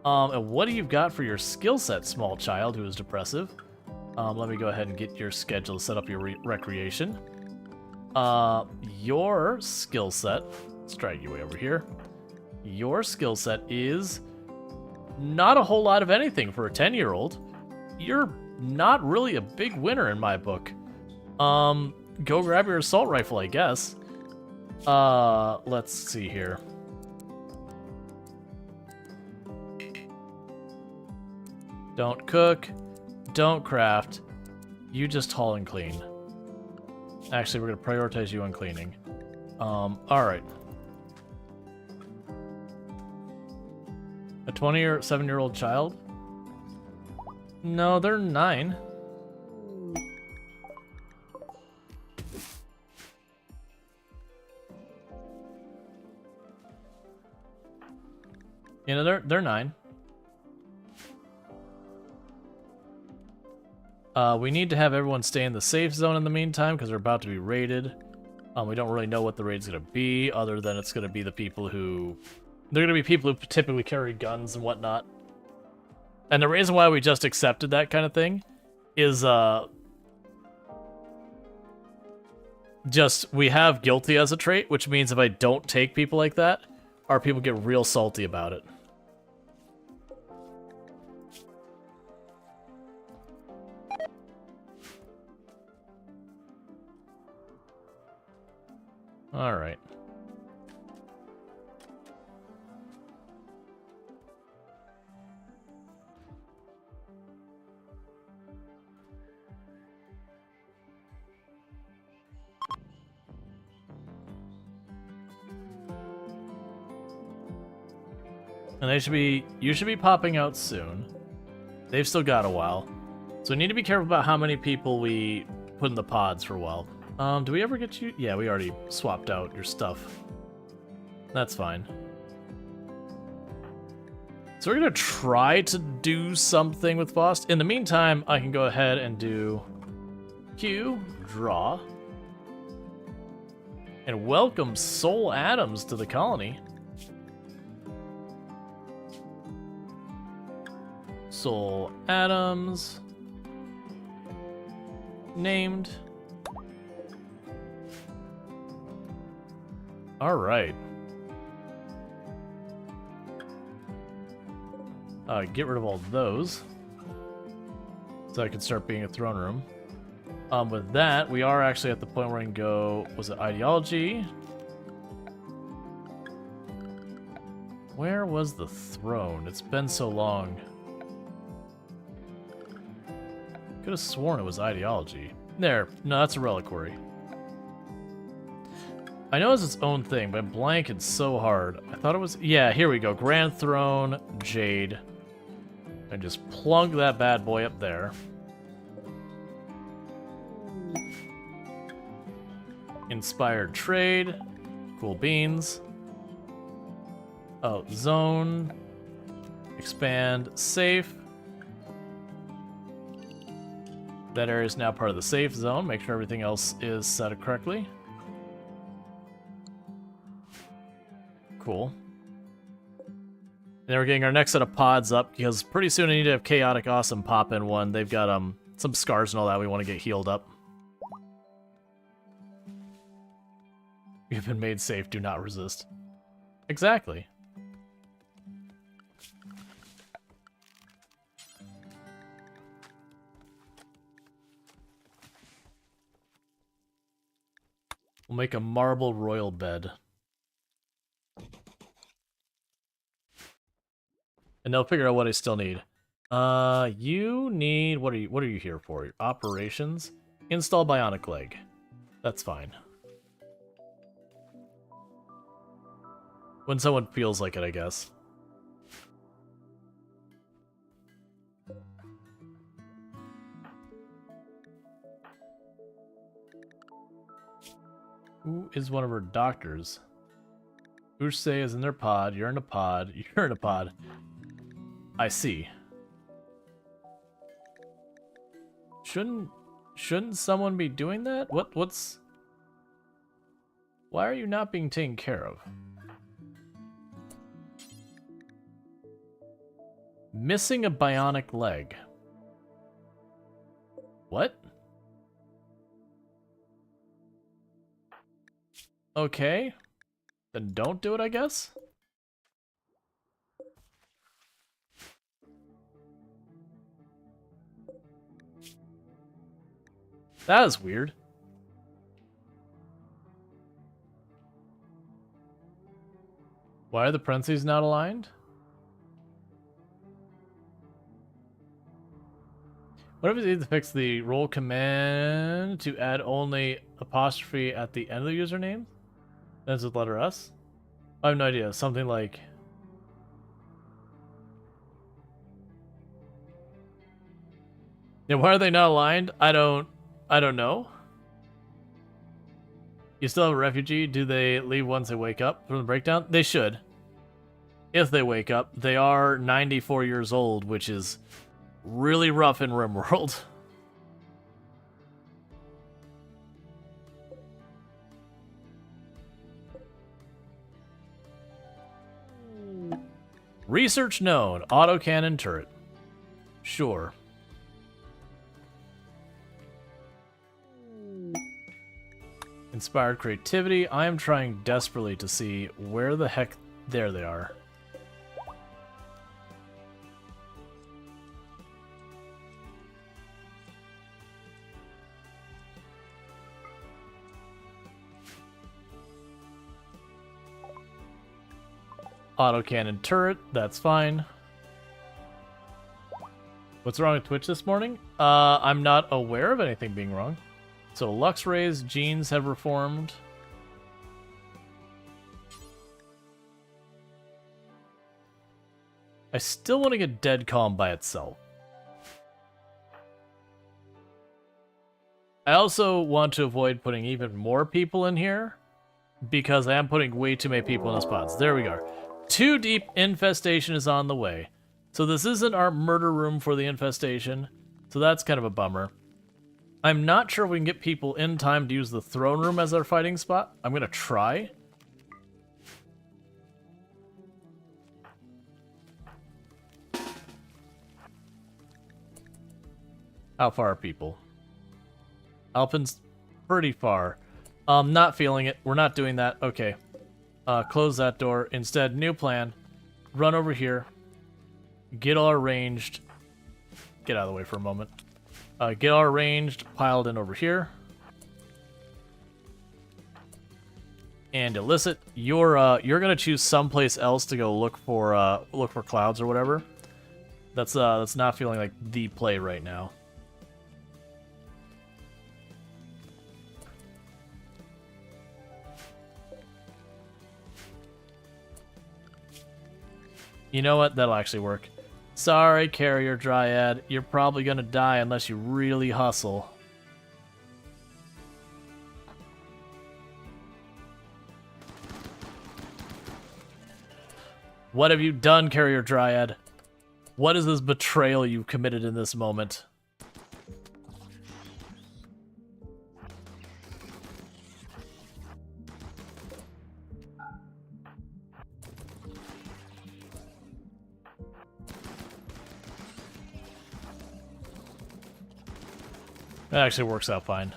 And what do you got for your skill set, small child who is depressive? Let me go ahead and get your schedule to set up your recreation. Your skill set, let's drag you way over here. Your skill set is not a whole lot of anything for a 10-year-old. You're not really a big winner in my book. Go grab your assault rifle, I guess. Let's see here. Don't cook, don't craft, you just haul and clean. Actually, we're gonna prioritize you on cleaning. Alright. A 20 or 7-year-old child? No, they're 9. You know, they're 9. We need to have everyone stay in the safe zone in the meantime, because they're about to be raided. We don't really know what the raid's going to be, other than it's going to be the people who... They're going to be people who typically carry guns and whatnot. And the reason why we just accepted that kind of thing is, just, we have guilty as a trait, which means if I don't take people like that, our people get real salty about it. Alright. And you should be popping out soon. They've still got a while. So we need to be careful about how many people we put in the pods for a while. Do we ever get you? Yeah, we already swapped out your stuff. That's fine. So we're gonna try to do something with Boss. In the meantime, I can go ahead and do Q, draw, and welcome Soul Adams to the colony. Soul Adams. Named. Alright. Get rid of all those. So I can start being a throne room. With that, we are actually at the point where we can go... Was it ideology? Where was the throne? It's been so long. Could have sworn it was ideology. There. No, that's a reliquary. I know it's its own thing, but blank it's so hard. I thought it was... Yeah, here we go. Grand Throne, Jade. And just plunk that bad boy up there. Inspired trade. Cool beans. Oh, zone. Expand. Safe. That area is now part of the safe zone. Make sure everything else is set up correctly. Cool. And then we're getting our next set of pods up, because pretty soon I need to have Chaotic Awesome pop in one. They've got some scars and all that we want to get healed up. You've been made safe, do not resist. Exactly. We'll make a marble royal bed. And they'll figure out what I still need. You need... What are you here for? Your operations? Install bionic leg. That's fine. When someone feels like it, I guess. Who is one of her doctors? Ushse is in their pod. You're in a pod. You're in a pod. I see. Shouldn't someone be doing that? What's... Why are you not being taken care of? Missing a bionic leg. What? Okay. Then don't do it, I guess? That is weird. Why are the parentheses not aligned? What if we need to fix the roll command to add only apostrophe at the end of the username? Ends with letter S? I have no idea. Something like... Yeah, why are they not aligned? I don't know. You still have a refugee? Do they leave once they wake up from the breakdown? They should. If they wake up. They are 94 years old, which is really rough in RimWorld. Research known. Autocannon turret. Sure. Inspired creativity. I am trying desperately to see where the heck... There they are. Autocannon turret. That's fine. What's wrong with Twitch this morning? I'm not aware of anything being wrong. So Luxray's genes have reformed. I still want to get Dead Calm by itself. I also want to avoid putting even more people in here, because I am putting way too many people in the spots. There we go. 2 Deep Infestation is on the way. So this isn't our murder room for the infestation, so that's kind of a bummer. I'm not sure we can get people in time to use the throne room as our fighting spot. I'm going to try. How far are people? Alpin's pretty far. Not feeling it. We're not doing that. Okay. Close that door. Instead, new plan. Run over here. Get all arranged. Get out of the way for a moment. Get all arranged. Piled in over here. And illicit. You're gonna choose someplace else to go look for clouds or whatever. That's not feeling like the play right now. You know what? That'll actually work. Sorry, Carrier Dryad. You're probably gonna die unless you really hustle. What have you done, Carrier Dryad? What is this betrayal you've committed in this moment? That actually works out fine.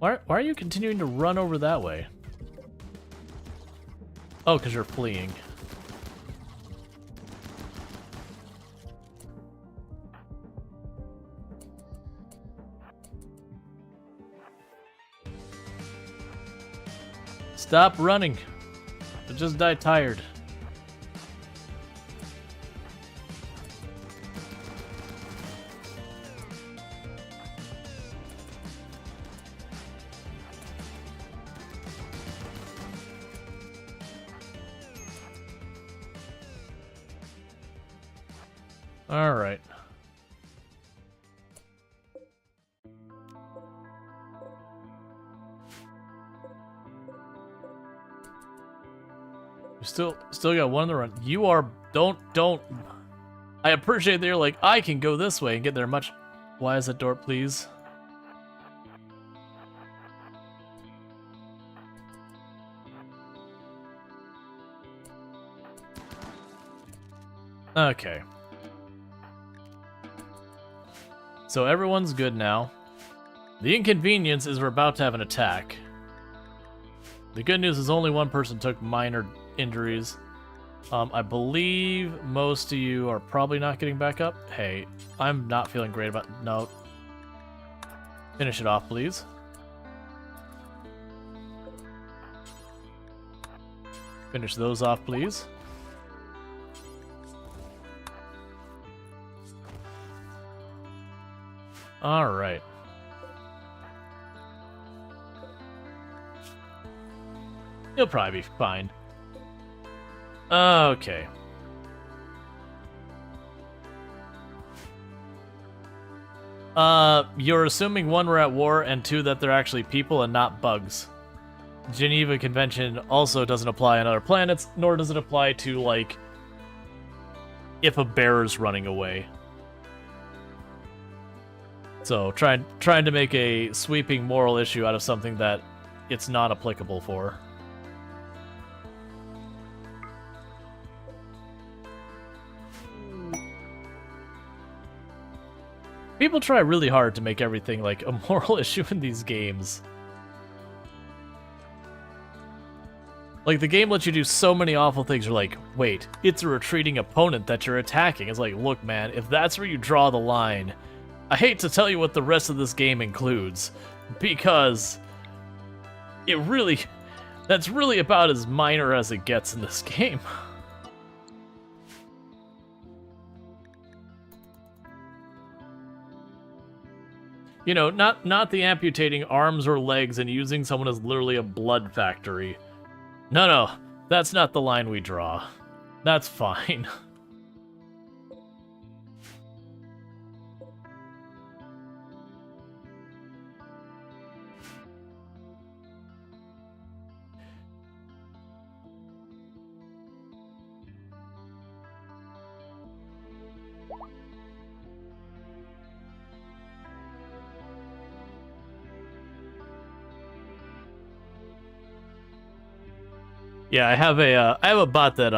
Why are you continuing to run over that way? Oh, because you're fleeing. Stop running. You'll just die tired. All right. You still got one on the run. You are don't. I appreciate that you're like, I can go this way and get there much. Why is that door, please? Okay. So everyone's good now. The inconvenience is we're about to have an attack. The good news is only one person took minor injuries. I believe most of you are probably not getting back up. Hey, I'm not feeling great about... No. Finish it off, please. Finish those off, please. All right. You'll probably be fine. Okay. You're assuming 1, we're at war, and 2, that they're actually people and not bugs. Geneva Convention also doesn't apply on other planets, nor does it apply to, like, if a bear is running away. So, trying to make a sweeping moral issue out of something that it's not applicable for. People try really hard to make everything like a moral issue in these games. Like, the game lets you do so many awful things. You're like, wait, it's a retreating opponent that you're attacking. It's like, look, man, if that's where you draw the line... I hate to tell you what the rest of this game includes, because that's really about as minor as it gets in this game. You know, not the amputating arms or legs and using someone as literally a blood factory. No, that's not the line we draw. That's fine. Yeah, I have a bot that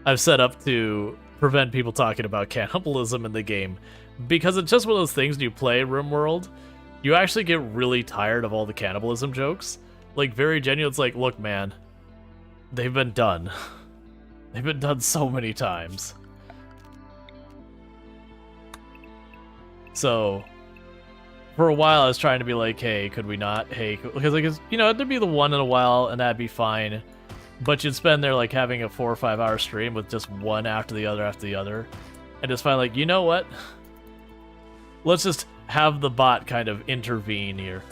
I've set up to prevent people talking about cannibalism in the game, because it's just one of those things. When you play RimWorld, you actually get really tired of all the cannibalism jokes. Like, very genuine. It's like, look, man, they've been done. They've been done so many times. So, for a while, I was trying to be like, hey, could we not? Hey, because, like, you know, there'd be the one in a while, and that'd be fine. But you'd spend there, like, having a 4 or 5 hour stream with just one after the other. And just find, like, you know what? Let's just have the bot kind of intervene here.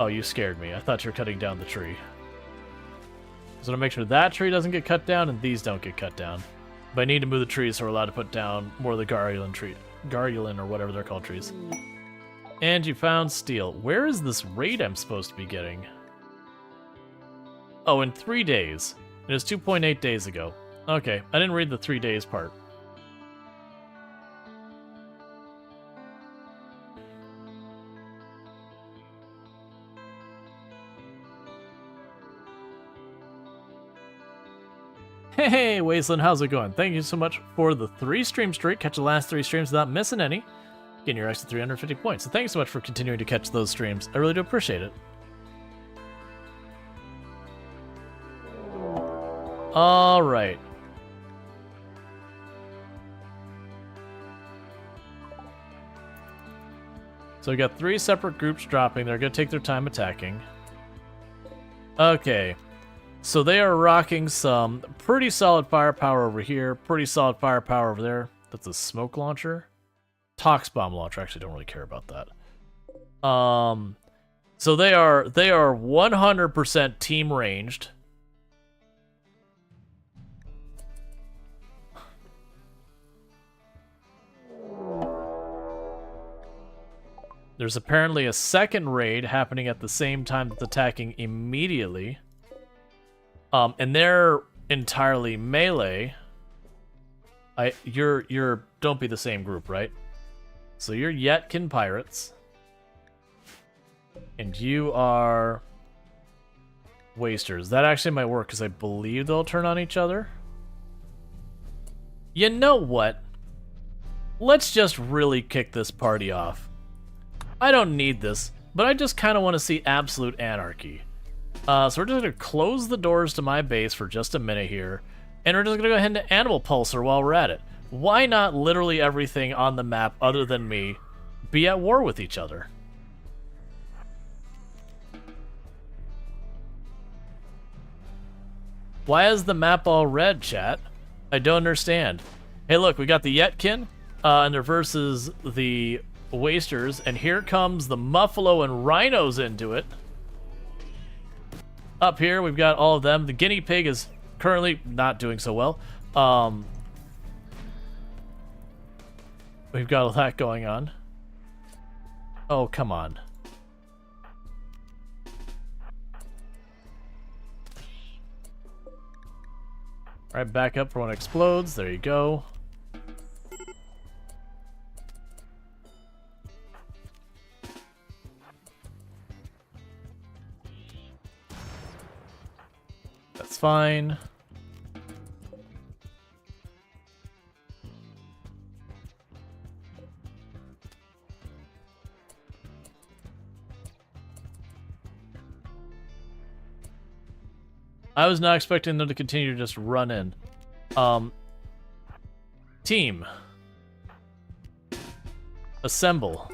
Oh, you scared me. I thought you were cutting down the tree. So to make sure that tree doesn't get cut down and these don't get cut down. But I need to move the trees so we're allowed to put down more of the Garulin or whatever they're called trees. And you found steel. Where is this raid I'm supposed to be getting? Oh, in 3 days. It was 2.8 days ago. Okay, I didn't read the 3 days part. Hey, Wasteland, how's it going? Thank you so much for the 3 stream streak. Catch the last 3 streams without missing any. Getting your extra 350 points. So thanks so much for continuing to catch those streams. I really do appreciate it. All right. So we got 3 separate groups dropping. They're going to take their time attacking. Okay. So they are rocking some pretty solid firepower over here. Pretty solid firepower over there. That's a smoke launcher. Tox bomb launcher. Actually, don't really care about that. So they are 100% team ranged. There's apparently a second raid happening at the same time that's attacking immediately. And they're entirely melee. You're don't be the same group, right? So you're Yetkin Pirates. And you are Wasters. That actually might work because I believe they'll turn on each other. You know what? Let's just really kick this party off. I don't need this, but I just kind of want to see absolute anarchy. So we're just going to close the doors to my base for just a minute here, and we're just going to go ahead and Animal Pulsar while we're at it. Why not literally everything on the map other than me be at war with each other? Why is the map all red, chat? I don't understand. Hey, look, we got the Yetkin, and they're versus the Wasters, and here comes the Muffalo and Rhinos into it. Up here, we've got all of them. The Guinea Pig is currently not doing so well. We've got all that going on. Oh, come on. All right, back up for when it explodes. There you go. That's fine. I was not expecting them to continue to just run in. Team. Assemble.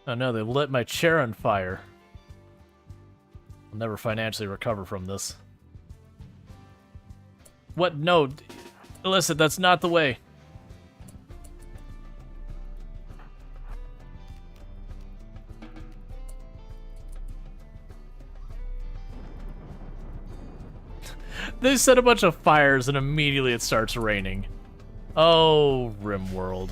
Oh no, they lit my chair on fire. I'll never financially recover from this. What? No. Listen, that's not the way. They set a bunch of fires and immediately it starts raining. Oh, RimWorld.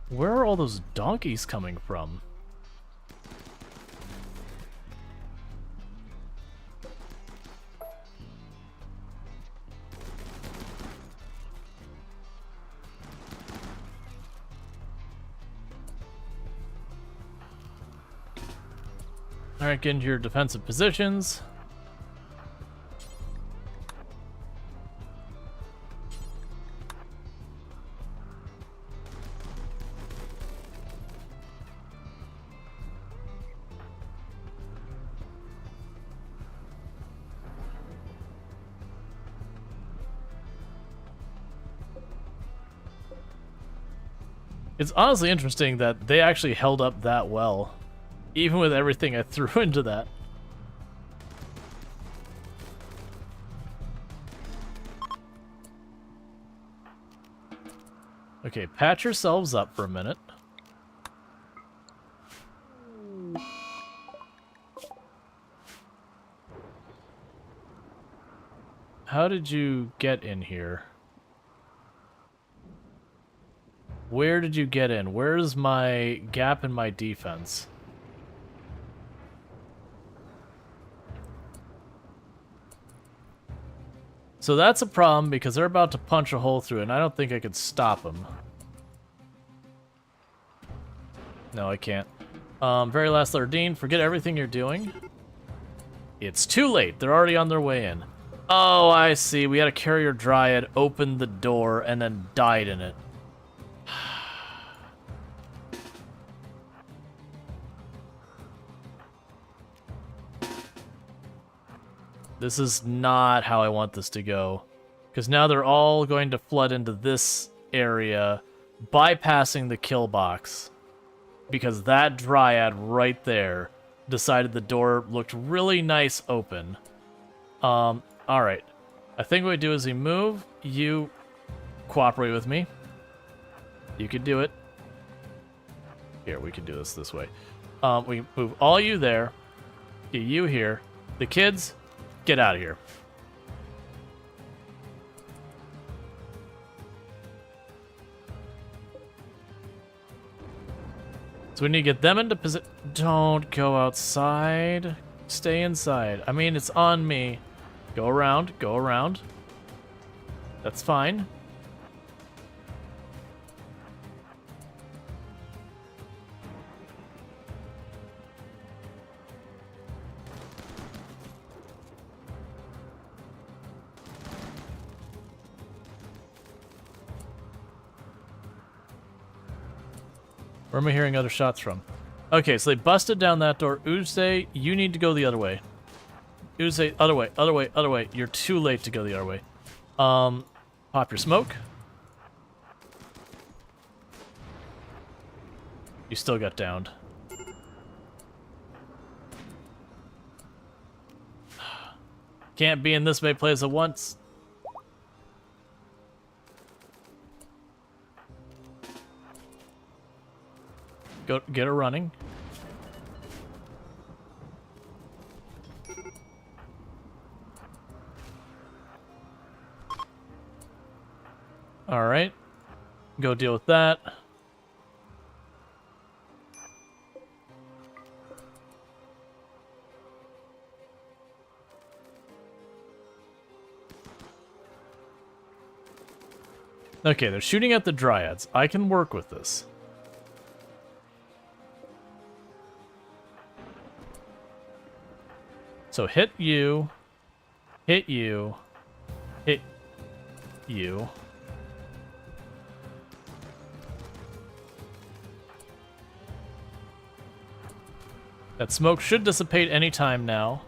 Where are all those donkeys coming from? Alright, get into your defensive positions. It's honestly interesting that they actually held up that well, even with everything I threw into that. Okay, patch yourselves up for a minute. How did you get in here? Where did you get in? Where's my gap in my defense? So that's a problem because they're about to punch a hole through it, and I don't think I could stop them. No, I can't. Very last letter, Dean, forget everything you're doing. It's too late. They're already on their way in. Oh, I see. We had a carrier dryad open the door and then died in it. This is not how I want this to go. Because now they're all going to flood into this area, bypassing the kill box. Because that dryad right there decided the door looked really nice open. Alright. I think what we do is we move, you cooperate with me. You can do it. Here, we can do this way. We move all you there, get you here. The kids, get out of here. So we need to get them into position. Don't go outside. Stay inside. I mean, it's on me. Go around. Go around. That's fine. Where am I hearing other shots from? Okay, so they busted down that door. Uze, you need to go the other way. Uze, other way, other way, other way. You're too late to go the other way. Pop your smoke. You still got downed. Can't be in this many places at once. Go get her running. All right. Go deal with that. Okay, they're shooting at the dryads. I can work with this. So hit you, hit you, hit you. That smoke should dissipate any time now.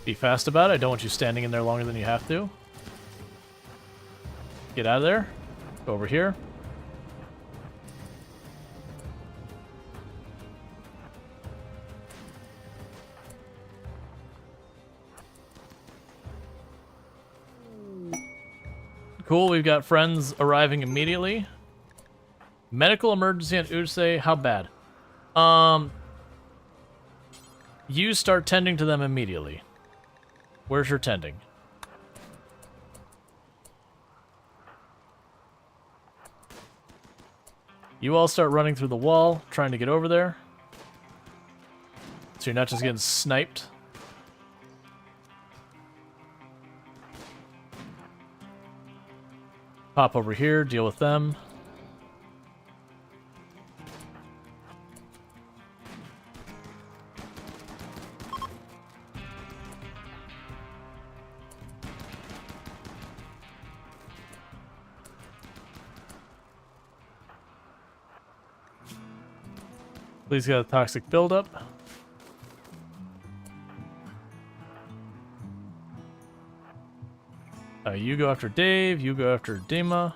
Be fast about it. I don't want you standing in there longer than you have to. Get out of there. Go over here. Cool, we've got friends arriving immediately. Medical emergency on Ursay, how bad? You start tending to them immediately. Where's your tending? You all start running through the wall, trying to get over there. So you're not just getting sniped. Pop over here, deal with them. Please get a toxic buildup. You go after Dave, you go after Dima.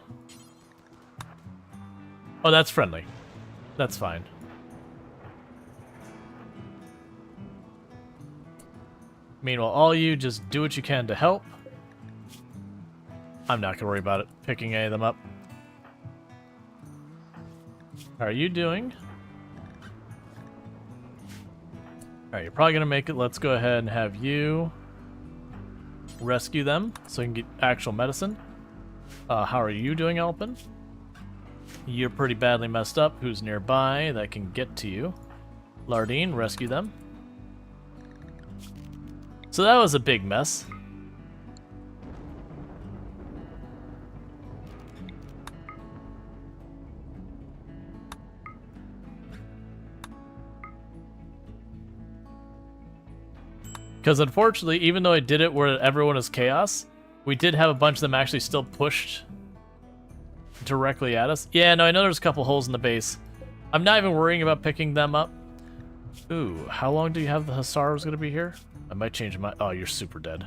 Oh, that's friendly. That's fine. Meanwhile, all you just do what you can to help. I'm not gonna worry about it, picking any of them up. How are you doing? Alright, you're probably gonna make it. Let's go ahead and have you rescue them so you can get actual medicine. How are you doing, Alpin? You're pretty badly messed up. Who's nearby that can get to you? Lardine, rescue them. So that was a big mess. Because unfortunately, even though I did it where everyone is chaos, we did have a bunch of them actually still pushed directly at us. Yeah, no, I know there's a couple holes in the base. I'm not even worrying about picking them up. Ooh, how long do you have the Hussars going to be here? I might change my... Oh, you're super dead.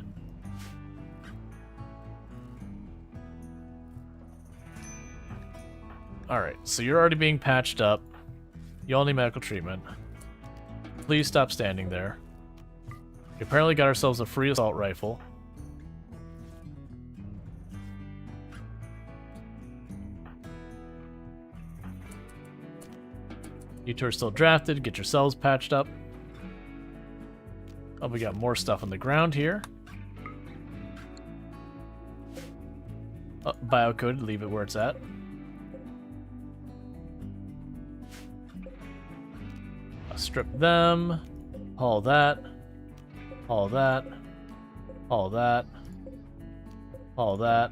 Alright, so you're already being patched up. You all need medical treatment. Please stop standing there. We apparently got ourselves a free assault rifle. You two are still drafted. Get yourselves patched up. Oh, we got more stuff on the ground here. Biocoded, leave it where it's at. Strip them. Haul that. All that, all that, all that.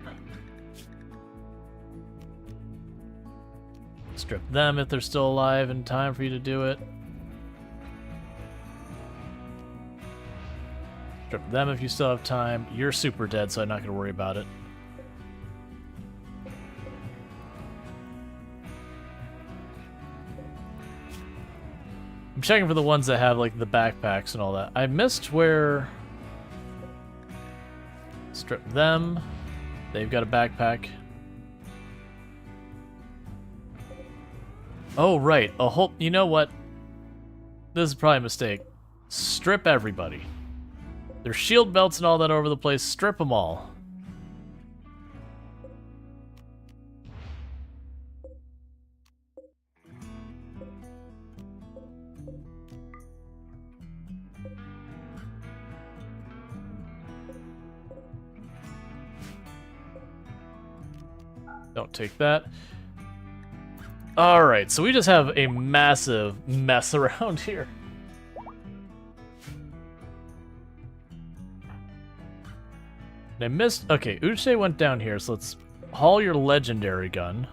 Strip them if they're still alive in time for you to do it. Strip them if you still have time. You're super dead, so I'm not going to worry about it. I'm checking for the ones that have, like, the backpacks and all that. I missed where... Strip them. They've got a backpack. Oh, right. A whole... You know what? This is probably a mistake. Strip everybody. There's shield belts and all that over the place. Strip them all. Don't take that. Alright, so we just have a massive mess around here. And I missed... Okay, Uche went down here, so let's haul your legendary gun.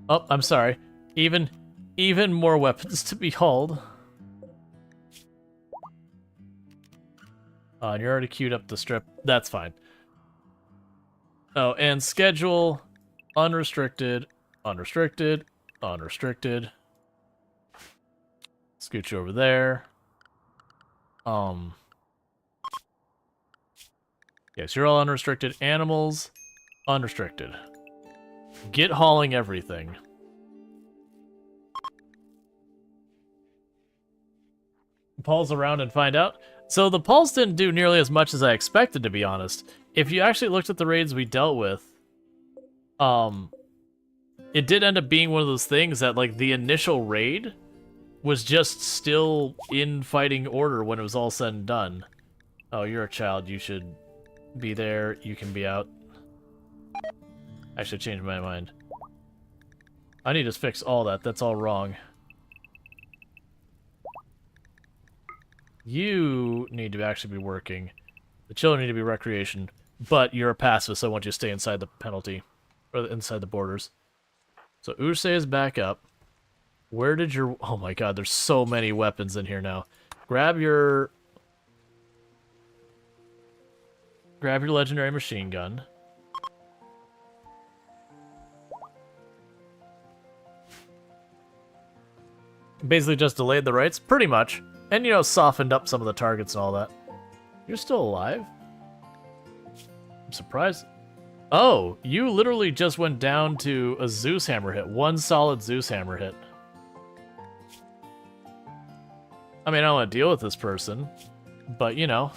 Oh, I'm sorry. Even more weapons to be hauled. And you're already queued up the strip. That's fine. Oh, and schedule unrestricted, unrestricted, unrestricted. Scoot you over there. Yes, you're all unrestricted. Animals, unrestricted. Get hauling everything. Pulse around and find out. So the pulse didn't do nearly as much as I expected, to be honest. If you actually looked at the raids we dealt with, it did end up being one of those things that, like, the initial raid was just still in fighting order when it was all said and done. Oh, you're a child. You should be there. You can be out. I should change my mind. I need to fix all that. That's all wrong. You need to actually be working. The children need to be recreation. But you're a pacifist, so I want you to stay inside the penalty. Or inside the borders. So Urse is back up. Where did your... Oh my god, there's so many weapons in here now. Grab your legendary machine gun. Basically just delayed the raids, pretty much. And, you know, softened up some of the targets and all that. You're still alive? I'm surprised. Oh, you literally just went down to a Zeus hammer hit. One solid Zeus hammer hit. I mean, I don't want to deal with this person. But, you know.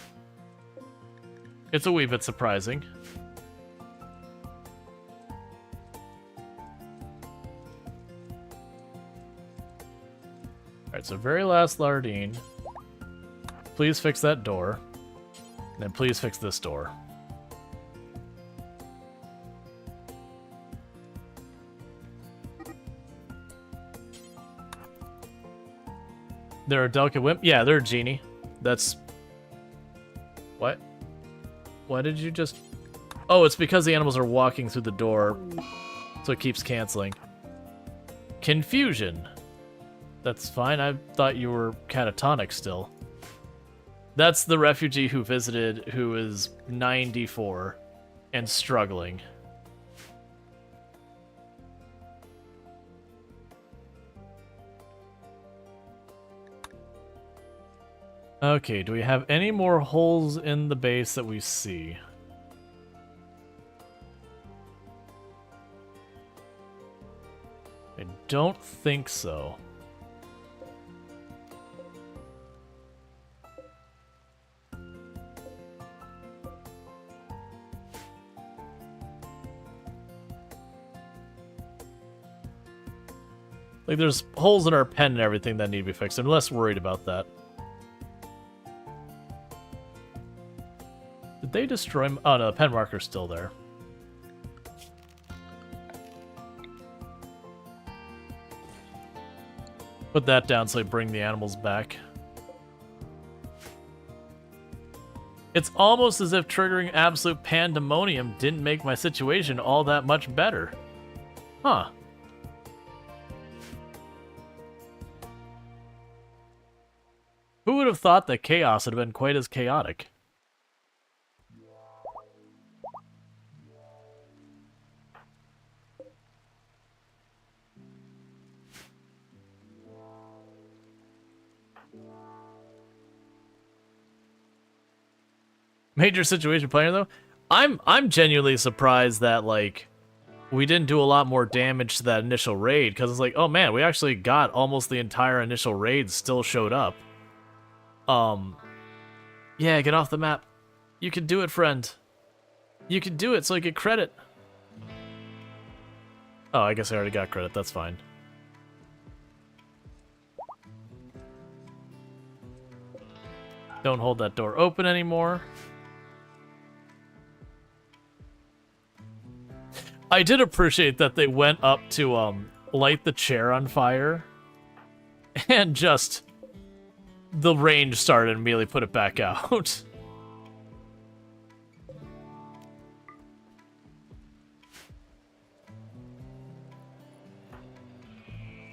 It's a wee bit surprising. Alright, so very last Lardine. Please fix that door. And then please fix this door. They're a delicate wimp? Yeah, they're a genie. That's... What? Why did you just... Oh, it's because the animals are walking through the door, so it keeps canceling. Confusion. That's fine. I thought you were catatonic still. That's the refugee who visited, who is 94 and struggling. Okay, do we have any more holes in the base that we see? I don't think so. Like, there's holes in our pen and everything that need to be fixed. I'm less worried about that. Did they destroy... Oh, no, the pen marker's still there. Put that down so I bring the animals back. It's almost as if triggering absolute pandemonium didn't make my situation all that much better. Huh. Who would have thought that chaos would have been quite as chaotic? Major situation player though, I'm genuinely surprised that like we didn't do a lot more damage to that initial raid, because it's like, oh man, we actually got almost the entire initial raid still showed up. Yeah, get off the map. You can do it, friend. You can do it so I get credit. Oh, I guess I already got credit, that's fine. Don't hold that door open anymore. I did appreciate that they went up to light the chair on fire and just the range started and immediately put it back out.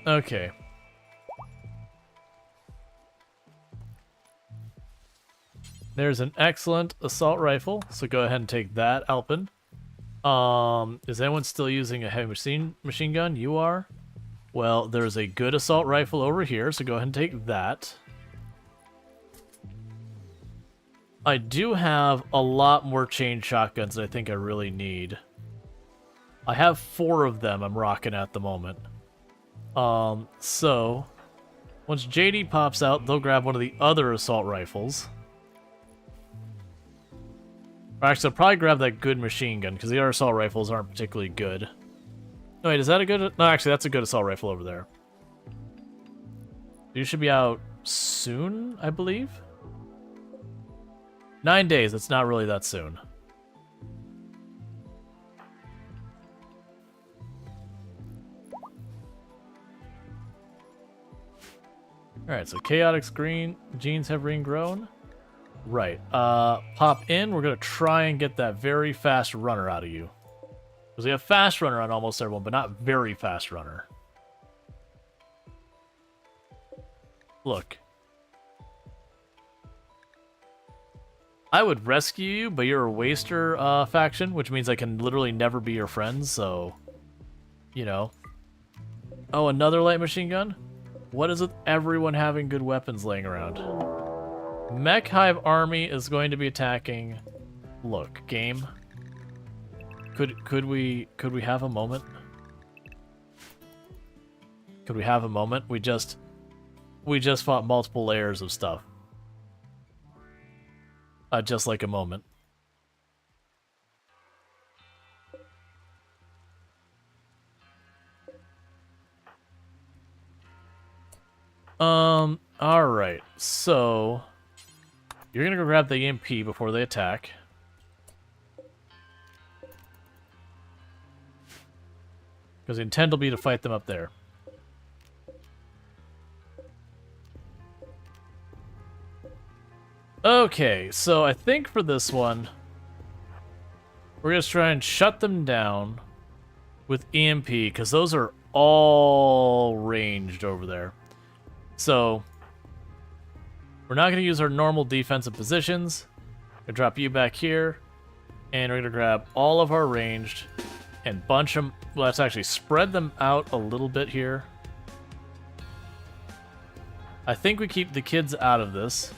Okay. There's an excellent assault rifle, so go ahead and take that, Alpin. Is anyone still using a heavy machine gun? You are? Well, there's a good assault rifle over here, so go ahead and take that. I do have a lot more chain shotguns than I think I really need. I have 4 of them I'm rocking at the moment. So once JD pops out, they'll grab one of the other assault rifles. Or actually, I'll probably grab that good machine gun, because the other assault rifles aren't particularly good. No, wait, is that a good... No, actually, that's a good assault rifle over there. You should be out soon, I believe? 9 days, that's not really that soon. Alright, so Chaotix green, genes have regrown. Right, pop in, we're gonna try and get that very fast runner out of you. Because we have fast runner on almost everyone, but not very fast runner. Look. I would rescue you, but you're a waster faction, which means I can literally never be your friend, so... You know. Oh, another light machine gun? What is with everyone having good weapons laying around? Mech Hive Army is going to be attacking... Look, game. Could we have a moment? Could we have a moment? We just fought multiple layers of stuff. Just like a moment. Alright, so you're gonna go grab the EMP before they attack. Because the intent will be to fight them up there. Okay, so I think for this one, we're going to try and shut them down with EMP, because those are all ranged over there. So, we're not going to use our normal defensive positions. We're going to drop you back here, and we're going to grab all of our ranged and bunch them. Well, let's actually spread them out a little bit here. I think we keep the kids out of this.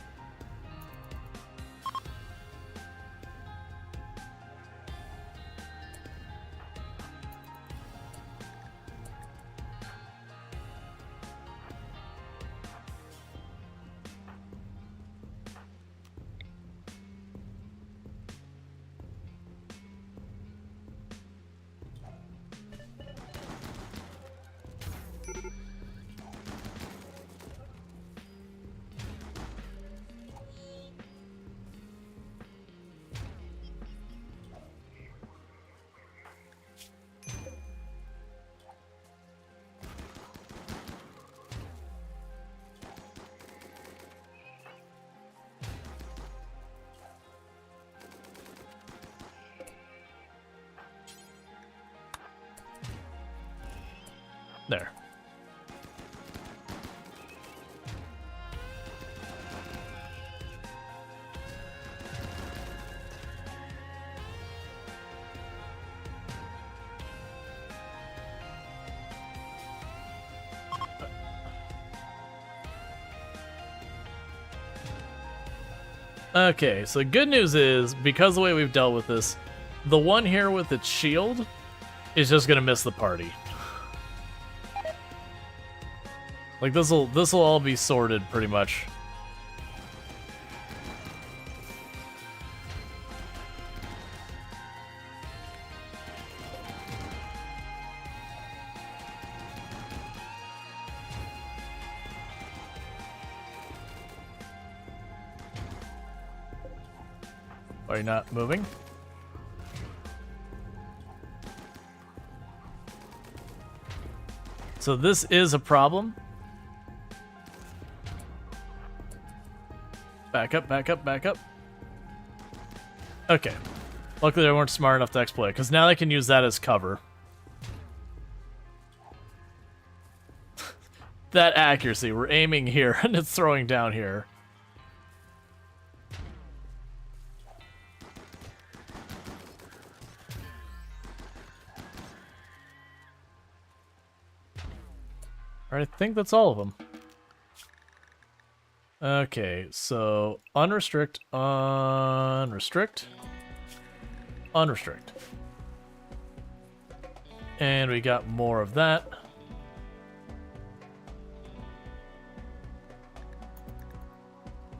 There. Okay, so good news is, because of the way we've dealt with this, the one here with its shield is just gonna miss the party. Like, this'll all be sorted, pretty much. Are you not moving? So this is a problem. Back up, back up, back up. Okay. Luckily they weren't smart enough to exploit, because now they can use that as cover. that accuracy. We're aiming here, and it's throwing down here. Alright, I think that's all of them. Okay, so unrestrict, unrestrict, unrestrict. And we got more of that.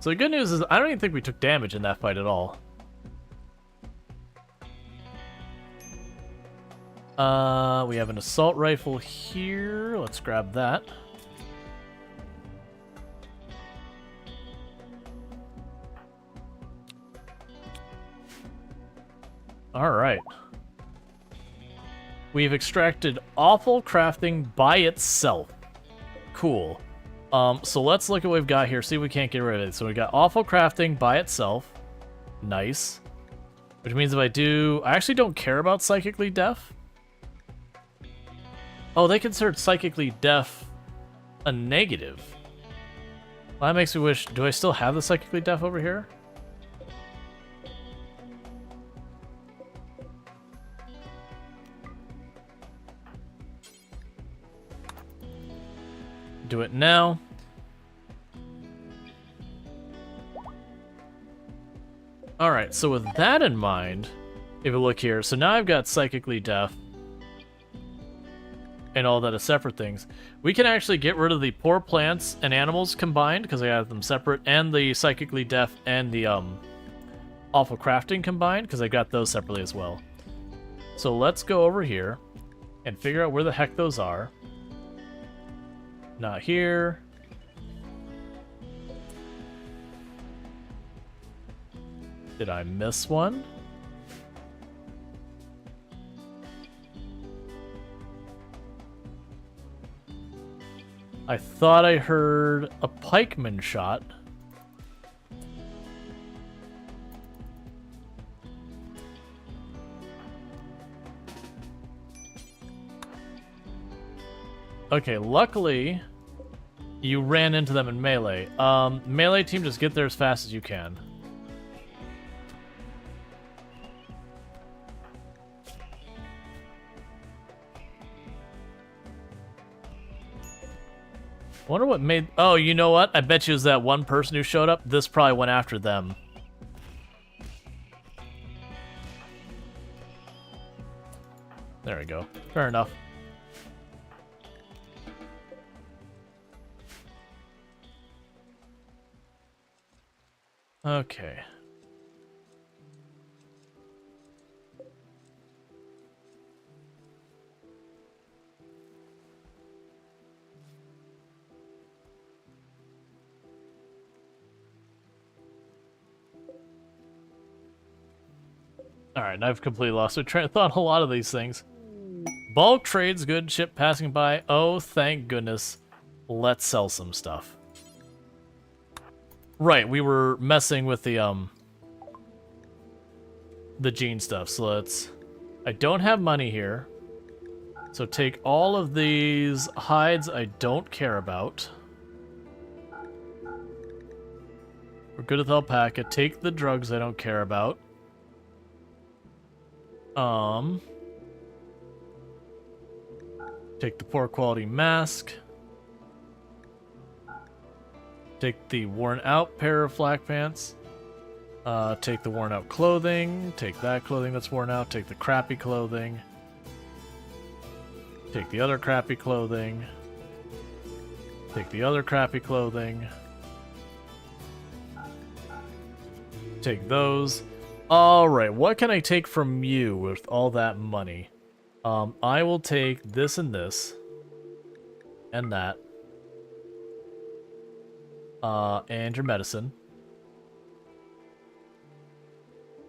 So the good news is I don't even think we took damage in that fight at all. We have an assault rifle here. Let's grab that. All right. We've extracted awful crafting by itself. Cool. So let's look at what we've got here. See if we can't get rid of it. So we got awful crafting by itself. Nice. Which means if I actually don't care about psychically deaf. Oh, they considered psychically deaf a negative. Well, that makes me wish... Do I still have the psychically deaf over here? Do it now. Alright, so with that in mind, if you look here, so now I've got psychically deaf and all that as separate things. We can actually get rid of the poor plants and animals combined, because I have them separate, and the psychically deaf and the awful crafting combined, because I got those separately as well. So let's go over here and figure out where the heck those are. Not here. Did I miss one? I thought I heard a pikeman shot. Okay, luckily, you ran into them in melee. Melee team, just get there as fast as you can. I wonder what made... Oh, you know what? I bet you it was that one person who showed up. This probably went after them. There we go. Fair enough. Okay. Alright, I've completely lost my train of thought on a lot of these things. Bulk trades, good ship passing by. Oh, thank goodness. Let's sell some stuff. Right, we were messing with the gene stuff, so let's... I don't have money here. So take all of these hides I don't care about. We're good with alpaca. Take the drugs I don't care about. Take the poor quality mask. Take the worn out pair of flak pants. Take the worn out clothing. Take that clothing that's worn out. Take the crappy clothing. Take the other crappy clothing. Take the other crappy clothing. Take those. Alright, what can I take from you with all that money? I will take this and this. And that. And your medicine.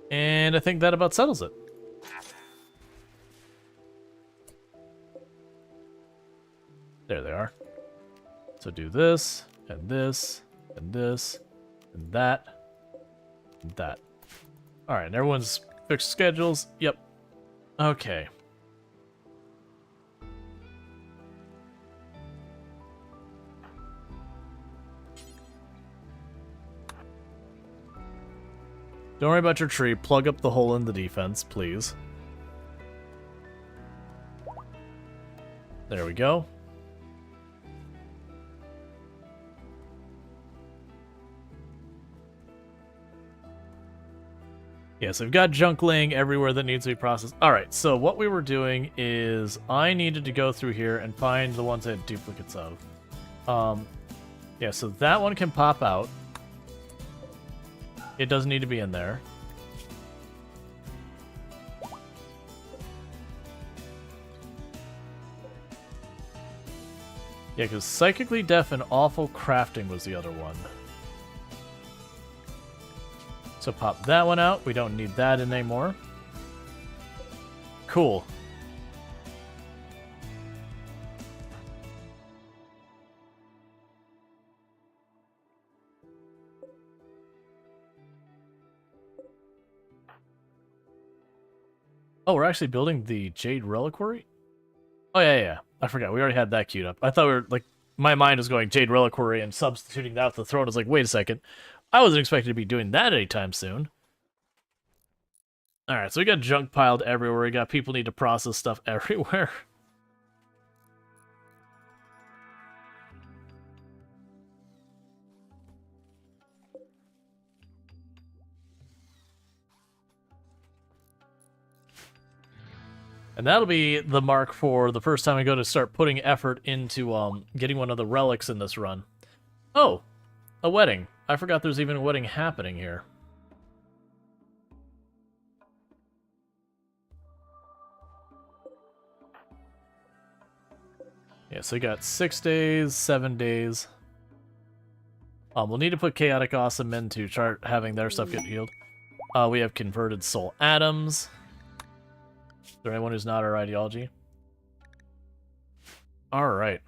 And I think that about settles it. There they are. So do this, and this, and this, and that, and that. Alright, everyone's fixed schedules. Yep. Okay. Don't worry about your tree. Plug up the hole in the defense, please. There we go. Yeah, so we've got junk laying everywhere that needs to be processed. Alright, so what we were doing is I needed to go through here and find the ones I had duplicates of. Yeah, so that one can pop out. It doesn't need to be in there. Yeah, because Psychically Deaf and Awful Crafting was the other one. So pop that one out. We don't need that in anymore. Cool. Oh, we're actually building the Jade Reliquary? Oh, yeah. I forgot. We already had that queued up. I thought we were, like, my mind was going Jade Reliquary and substituting that with the throne. I was like, wait a second. I wasn't expecting to be doing that anytime soon. Alright, so we got junk piled everywhere. We got people need to process stuff everywhere. And that'll be the mark for the first time I go to start putting effort into getting one of the relics in this run. Oh, a wedding. I forgot there's even a wedding happening here. Yeah, so we got 6 days, 7 days. We'll need to put Chaotic Awesome in to start having their stuff get healed. We have Converted Soul Atoms. Is there anyone who's not our ideology? Alright.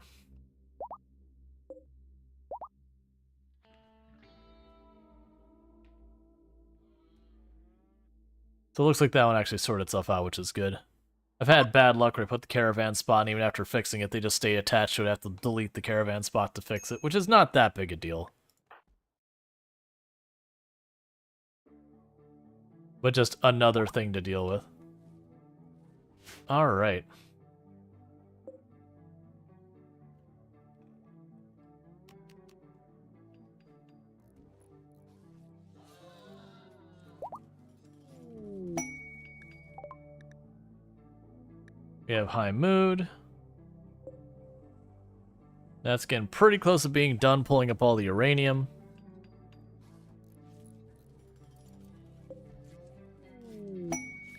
So it looks like that one actually sorted itself out, which is good. I've had bad luck where I put the caravan spot, and even after fixing it, they just stay attached to it. I have to delete the caravan spot to fix it, which is not that big a deal. But just another thing to deal with. Alright. We have High Mood. That's getting pretty close to being done pulling up all the uranium.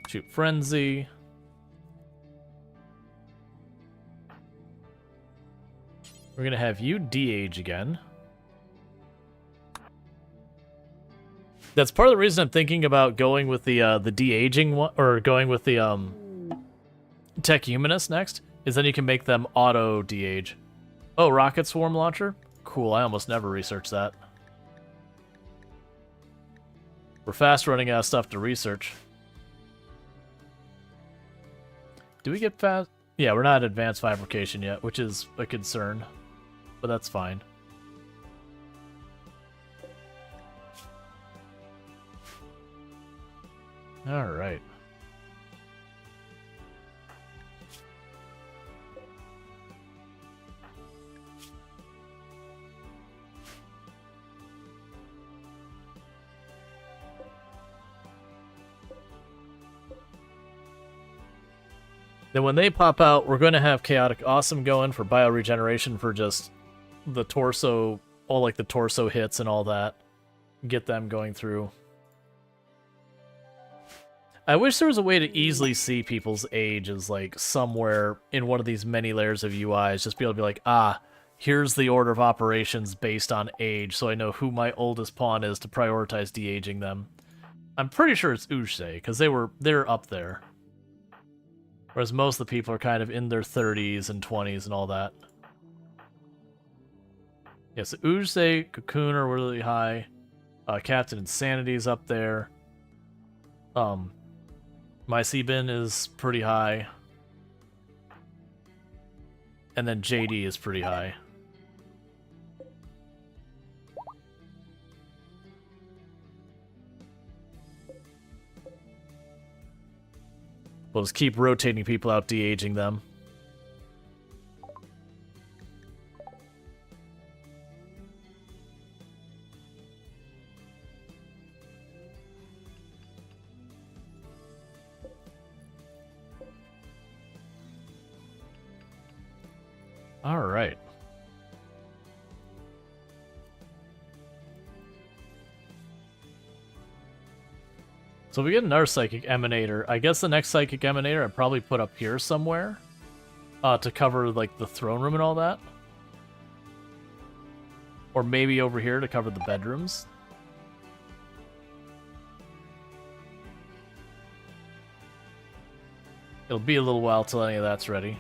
Shoot Frenzy. We're gonna have you de-age again. That's part of the reason I'm thinking about going with the de-aging one, or going with the Tech Humanist next, is then you can make them auto de-age. Oh, Rocket Swarm Launcher? Cool, I almost never researched that. We're fast running out of stuff to research. Do we get fast? Yeah, we're not at advanced fabrication yet, which is a concern. But that's fine. Alright. Then when they pop out, we're going to have Chaotic Awesome going for bioregeneration for just the torso, all like the torso hits and all that. Get them going through. I wish there was a way to easily see people's ages, like somewhere in one of these many layers of UIs, just be able to be like, ah, here's the order of operations based on age, so I know who my oldest pawn is to prioritize de-aging them. I'm pretty sure it's Ushse, because they're up there. Whereas most of the people are kind of in their 30s and 20s and all that. Yeah, so Ushse, Cocoon are really high. Captain Insanity's up there. My Sebin is pretty high. And then JD is pretty high. We'll just keep rotating people out, de-aging them. All right. So we get another Psychic Emanator. I guess the next Psychic Emanator I'd probably put up here somewhere. To cover, like, the throne room and all that. Or maybe over here to cover the bedrooms. It'll be a little while till any of that's ready.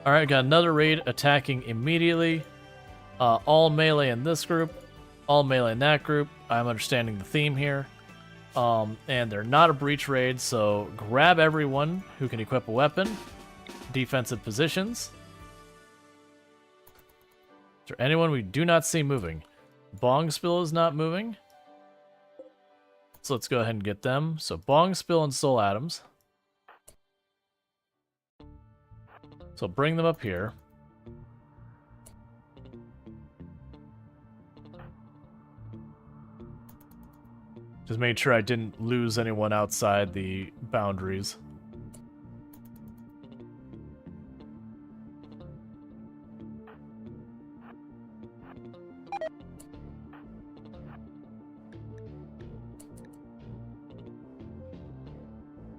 Alright, got another raid attacking immediately. All melee in this group. All melee in that group. I'm understanding the theme here. And they're not a breach raid, so grab everyone who can equip a weapon. Defensive positions. Is there anyone we do not see moving? Bong Spill is not moving. So let's go ahead and get them. So Bong Spill and Soul Atoms. So bring them up here. Just made sure I didn't lose anyone outside the boundaries.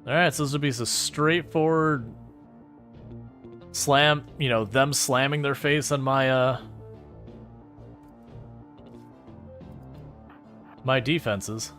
Alright, so this would be a straightforward slam, you know, them slamming their face on my, my defenses.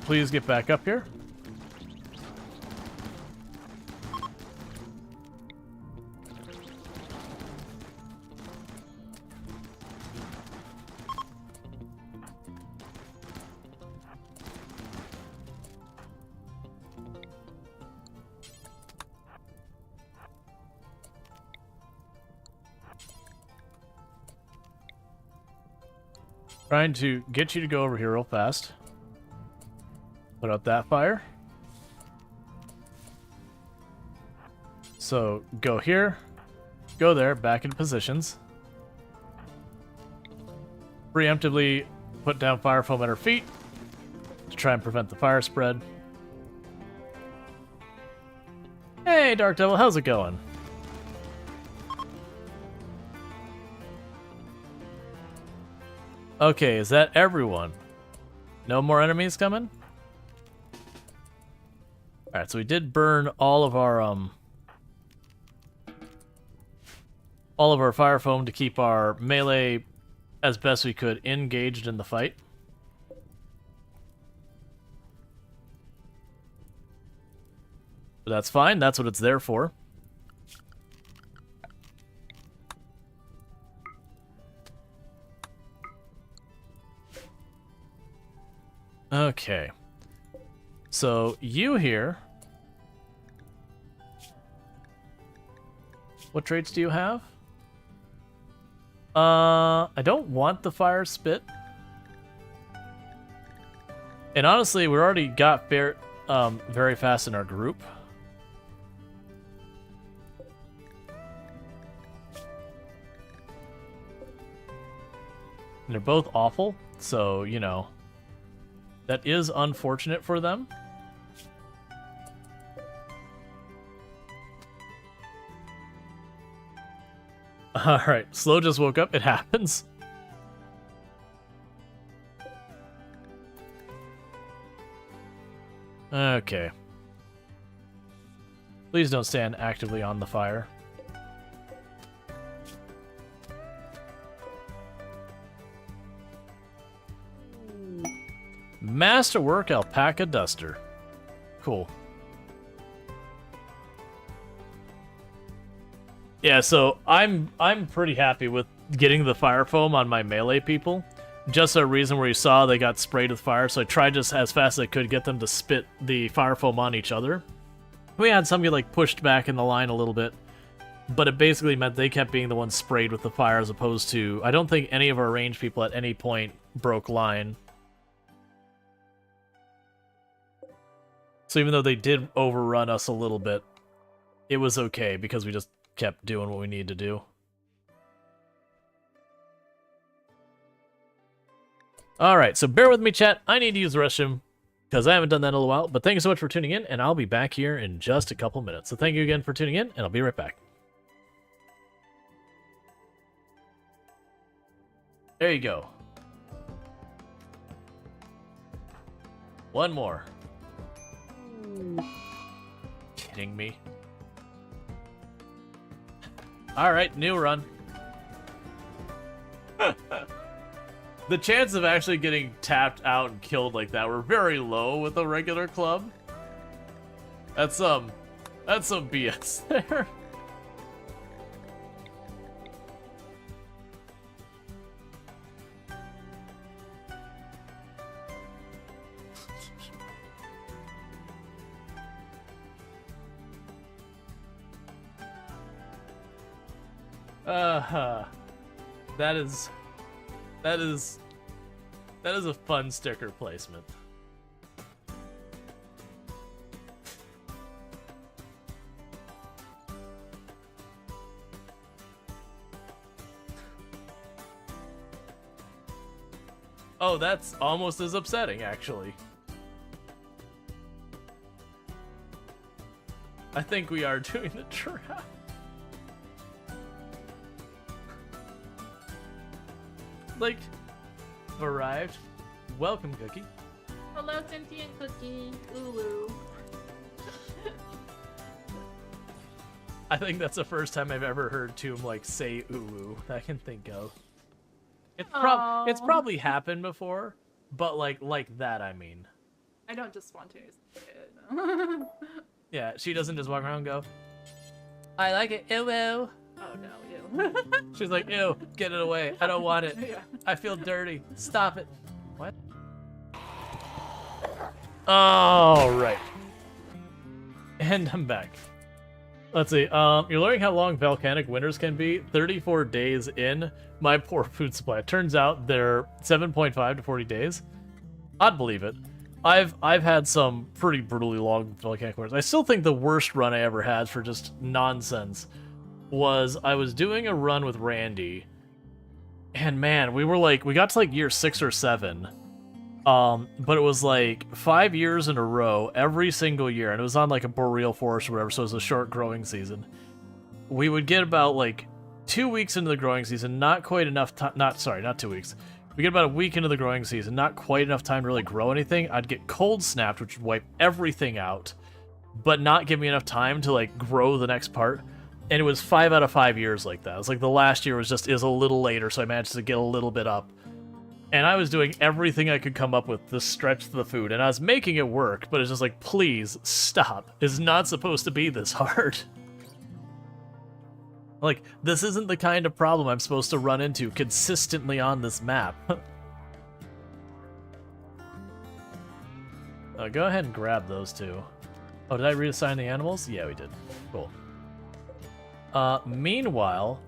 Please get back up here. Trying to get you to go over here real fast. Put out that fire. So go here, go there, back into positions. Preemptively put down fire foam at our feet to try and prevent the fire spread. Hey, Dark Devil, how's it going? Okay, is that everyone? No more enemies coming? Alright, so we did burn all of our fire foam to keep our melee as best we could engaged in the fight. But that's fine, that's what it's there for. Okay. So, you here. What traits do you have? I don't want the fire spit. And honestly, we already got very fast in our group. And they're both awful, so, you know, that is unfortunate for them. Alright, Slow just woke up. It happens. Okay. Please don't stand actively on the fire. Masterwork Alpaca Duster. Cool. Yeah, so I'm pretty happy with getting the fire foam on my melee people. Just a reason where you saw they got sprayed with fire, so I tried just as fast as I could get them to spit the fire foam on each other. We had some get like pushed back in the line a little bit, but it basically meant they kept being the ones sprayed with the fire as opposed to... I don't think any of our ranged people at any point broke line. So even though they did overrun us a little bit, it was okay because we just kept doing what we needed to do. Alright, so bear with me, chat. I need to use the restroom because I haven't done that in a while. But thank you so much for tuning in, and I'll be back here in just a couple minutes. So thank you again for tuning in, and I'll be right back. There you go. One more. Kidding me? Alright, new run. The chance of actually getting tapped out and killed like that were very low with a regular club. That's some BS there. That is a fun sticker placement. Oh, that's almost as upsetting, actually. I think we are doing the trap. Like, arrived. Welcome, Cookie. Hello, sentient Cookie. Ooh. I think that's the first time I've ever heard Tomb like say ooh that I can think of. It's probably happened before, but like that, I mean. I don't just spontaneously say it. Yeah, she doesn't just walk around and go, I like it, ew, ew. Oh no, ew. She's like, ew, get it away. I don't want it. Yeah. I feel dirty. Stop it. What? All right. And I'm back. Let's see. You're learning how long volcanic winters can be. 34 days in. My poor food supply. It turns out they're 7.5 to 40 days. I'd believe it. I've had some pretty brutally long volcanic winters. I still think the worst run I ever had for just nonsense was I was doing a run with Randy, and man, we got to like year 6 or 7, but it was like 5 years in a row every single year, and it was on like a boreal forest or whatever, so it was a short growing season. We would get about like 2 weeks into the growing season, not quite enough time, not 2 weeks. We get about a week into the growing season, not quite enough time to really grow anything. I'd get cold snapped, which would wipe everything out, but not give me enough time to like grow the next part. And it was 5 out of 5 years like that. It's like the last year was a little later, so I managed to get a little bit up. And I was doing everything I could come up with to stretch the food, and I was making it work, but it's just like, please, stop. It's not supposed to be this hard. Like, this isn't the kind of problem I'm supposed to run into consistently on this map. Go ahead and grab those two. Oh, did I reassign the animals? Yeah, we did. Cool. Meanwhile,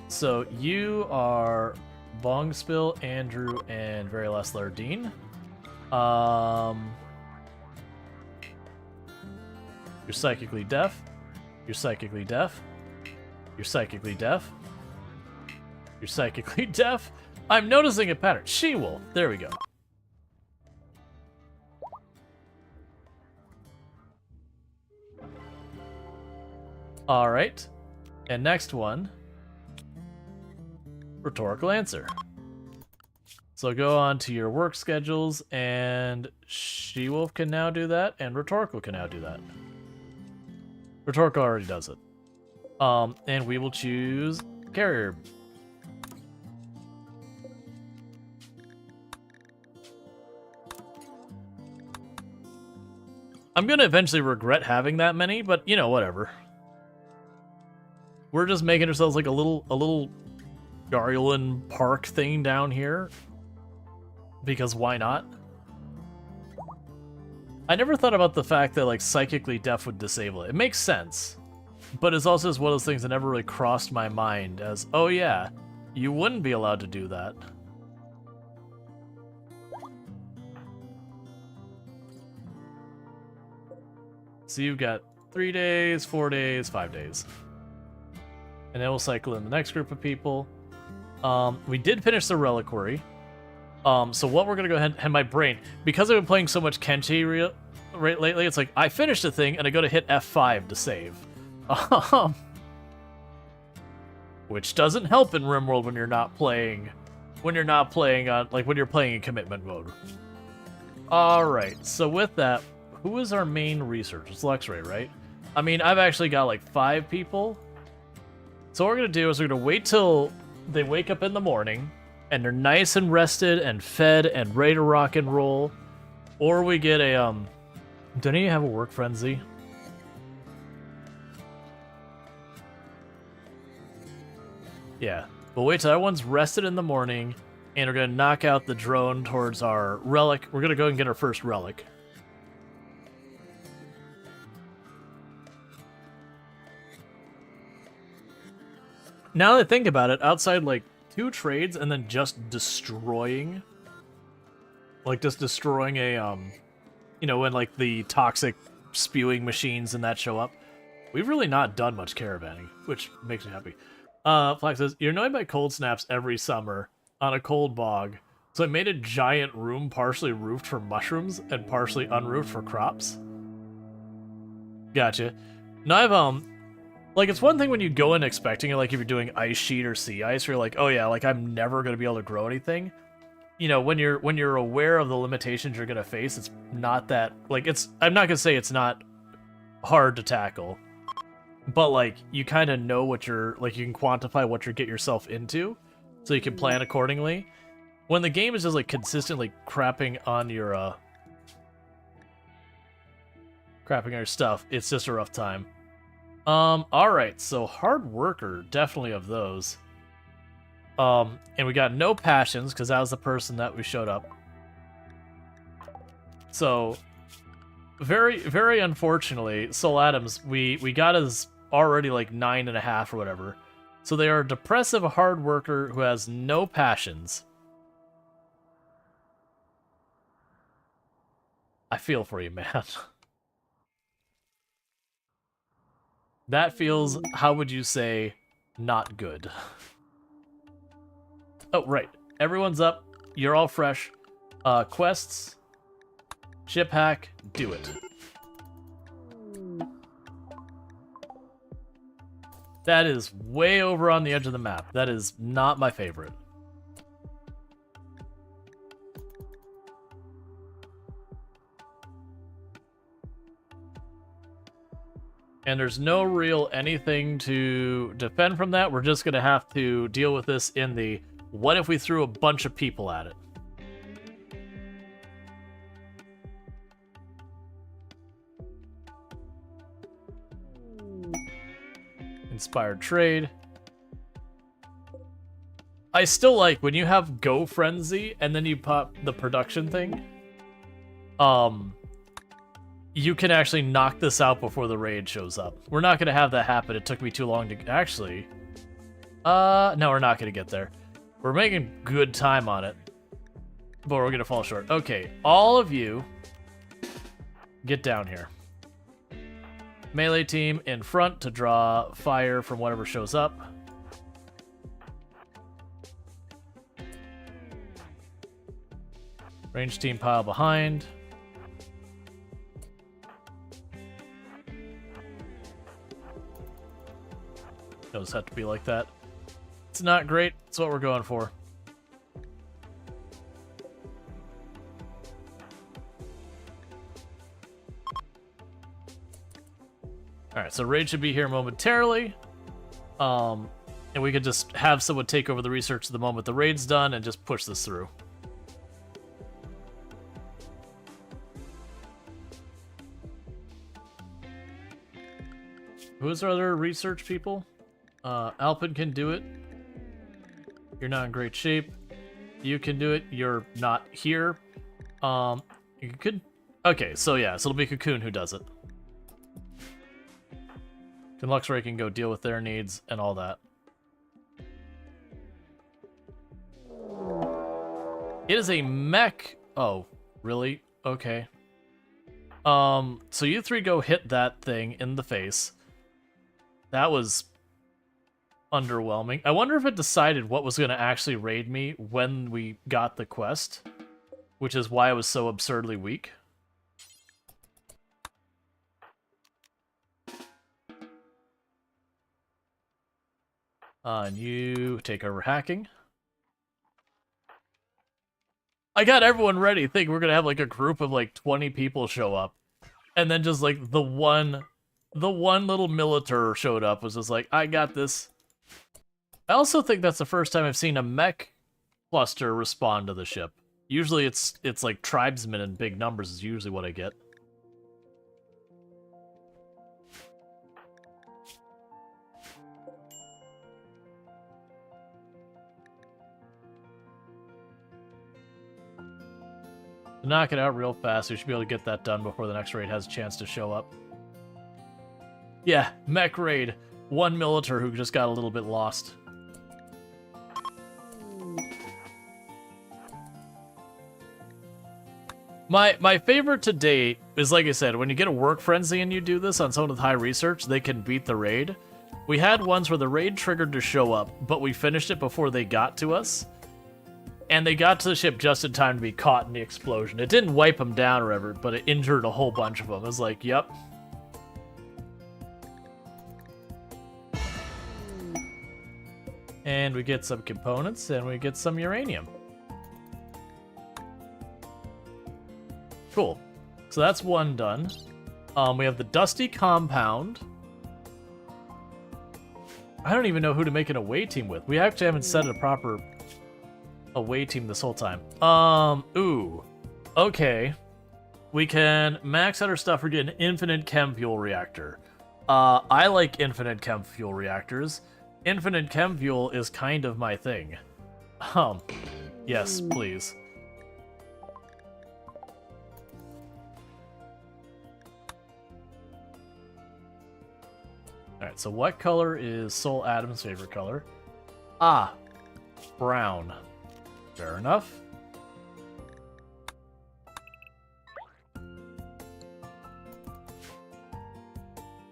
so you are Bongspill, Andrew, and very last Lardine. You're psychically deaf. You're psychically deaf. You're psychically deaf. You're psychically deaf. I'm noticing a pattern. She-wolf. There we go. All right, and next one, rhetorical answer. So go on to your work schedules, and She-wolf can now do that, and rhetorical can now do that. Rhetorical already does it. And we will choose carrier. I'm gonna eventually regret having that many, but you know, whatever. we're just making ourselves like a little Garland Park thing down here. Because why not? I never thought about the fact that like psychically deaf would disable it. It makes sense. But it's also just one of those things that never really crossed my mind as, oh yeah, you wouldn't be allowed to do that. So you've got 3 days, 4 days, 5 days. And then we'll cycle in the next group of people. We did finish the reliquary. So what we're gonna go ahead and my brain, because I've been playing so much Kenshi lately, it's like I finished the thing and I go to hit F5 to save. Which doesn't help in RimWorld when you're not playing on like when you're playing in commitment mode. Alright, so with that, who is our main researcher? It's Luxray, right? I mean, I've actually got like 5 people. So what we're gonna do is we're gonna wait till they wake up in the morning and they're nice and rested and fed and ready to rock and roll. Or we get a don't you have a work frenzy? Yeah. But wait till everyone's rested in the morning and we're gonna knock out the drone towards our relic. We're gonna go and get our first relic. Now that I think about it, outside like 2 trades and then just destroying, like just destroying a, you know, when like the toxic spewing machines and that show up, we've really not done much caravanning, which makes me happy. Flax says, you're annoyed by cold snaps every summer on a cold bog, so I made a giant room partially roofed for mushrooms and partially unroofed for crops. Gotcha. Now I've, like, it's one thing when you go in expecting it, like if you're doing ice sheet or sea ice, where you're like, oh yeah, like I'm never going to be able to grow anything. You know, when you're aware of the limitations you're going to face, it's not that, like, I'm not going to say it's not hard to tackle, but like, you kind of know what like, you can quantify what you get yourself into, so you can plan accordingly. When the game is just like consistently crapping on your stuff, it's just a rough time. Alright, so hard worker, definitely of those. And we got no passions, because that was the person that we showed up. So, very, very unfortunately, Soul Adams, we got his already like 9.5 or whatever. So they are a depressive hard worker who has no passions. I feel for you, man. That feels, how would you say, not good. Oh, right. Everyone's up. You're all fresh. Quests. Ship hack. Do it. That is way over on the edge of the map. That is not my favorite. And there's no real anything to defend from that. We're just going to have to deal with this in the, what if we threw a bunch of people at it? Inspired trade. I still like when you have Go Frenzy and then you pop the production thing. You can actually knock this out before the raid shows up. We're not going to have that happen. It took me too long to... Actually... no, we're not going to get there. We're making good time on it. But we're going to fall short. Okay, all of you... get down here. Melee team in front to draw fire from whatever shows up. Range team pile behind. Does have to be like that. It's not great. It's what we're going for. Alright, so raid should be here momentarily. And we could just have someone take over the research the moment the raid's done and just push this through. Who's our other research people? Alpin can do it. You're not in great shape. You can do it. You're not here. You could... Okay, so yeah, so it'll be Cocoon who does it. And Luxray can go deal with their needs and all that. It is a mech. Oh, really? Okay. So you three go hit that thing in the face. That was underwhelming. I wonder if it decided what was going to actually raid me when we got the quest, which is why it was so absurdly weak. And you take over hacking. I got everyone ready, thinking we're gonna have like a group of like 20 people show up. And then just like the one little militar showed up, was just like, I got this. I also think that's the first time I've seen a mech cluster respond to the ship. Usually it's like tribesmen in big numbers is usually what I get. To knock it out real fast, we should be able to get that done before the next raid has a chance to show up. Yeah, mech raid. One militar who just got a little bit lost. My favorite to date is, like I said, when you get a work frenzy and you do this on someone with high research, they can beat the raid. We had ones where the raid triggered to show up, but we finished it before they got to us. And they got to the ship just in time to be caught in the explosion. It didn't wipe them down or whatever, but it injured a whole bunch of them. It was like, yep. And we get some components, and we get some uranium. Cool. So that's one done. We have the Dusty Compound. I don't even know who to make an away team with. We actually haven't set a proper away team this whole time. Ooh. Okay. We can max out our stuff for getting an infinite chem fuel reactor. I like infinite chem fuel reactors. Infinite chem fuel is kind of my thing. Yes, please. Alright, so what color is Soul Adam's favorite color? Ah, brown. Fair enough.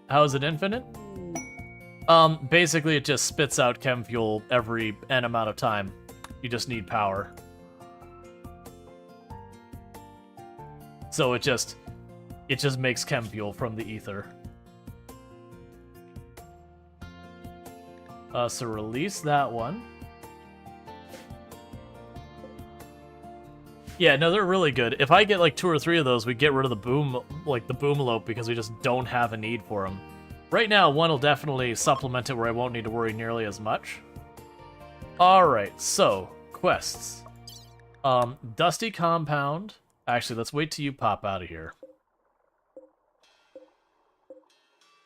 How is it infinite? Basically it just spits out chem fuel every n amount of time. You just need power. So it just makes chem fuel from the ether. So release that one. Yeah, no, they're really good. If I get like 2 or 3 of those, we get rid of the boomlope because we just don't have a need for them. Right now, one will definitely supplement it where I won't need to worry nearly as much. Alright, so, quests. Dusty Compound. Actually, let's wait till you pop out of here.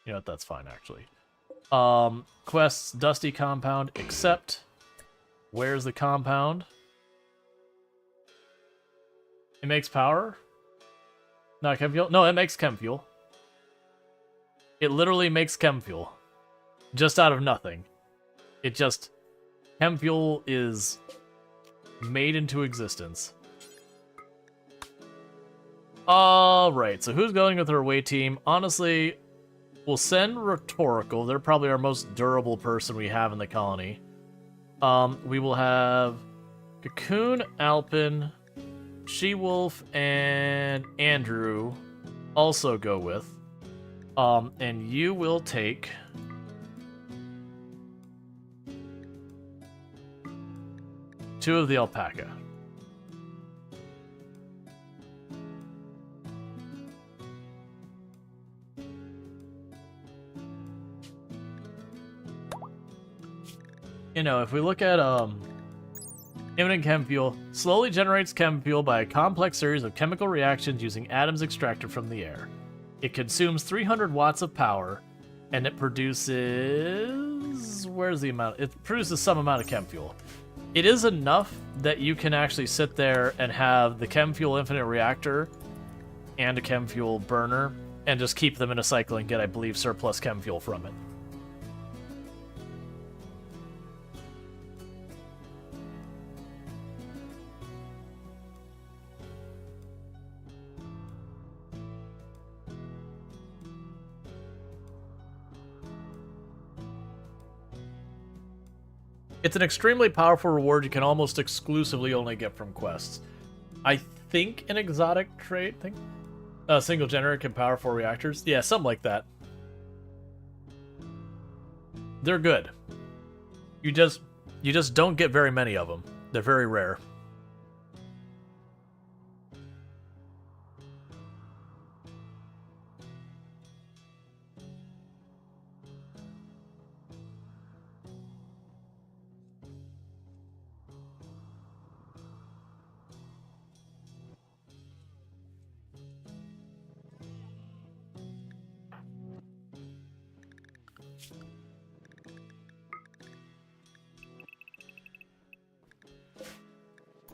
You know what, that's fine, actually. Quests, Dusty Compound, except... Where's the compound? It makes power? Not chem fuel? No, it makes chem fuel. It literally makes chem fuel. Just out of nothing. It just... Chem fuel is made into existence. Alright, so who's going with our away team? Honestly, we'll send Rhetorical. They're probably our most durable person we have in the colony. We will have Cocoon, Alpin, She-Wolf, and Andrew also go with. And you will take... two of the alpaca. You know, if we look at imminent chem fuel, slowly generates chem fuel by a complex series of chemical reactions using atoms extracted from the air. It consumes 300 watts of power, and it produces produces... Where's the amount? It produces some amount of chem fuel. It is enough that you can actually sit there and have the chem fuel infinite reactor and a chem fuel burner and just keep them in a cycle and get, I believe, surplus chem fuel from it. It's an extremely powerful reward you can almost exclusively only get from quests. I think an exotic trait thing? A single generator can power 4 reactors? Yeah, something like that. They're good. You just don't get very many of them. They're very rare.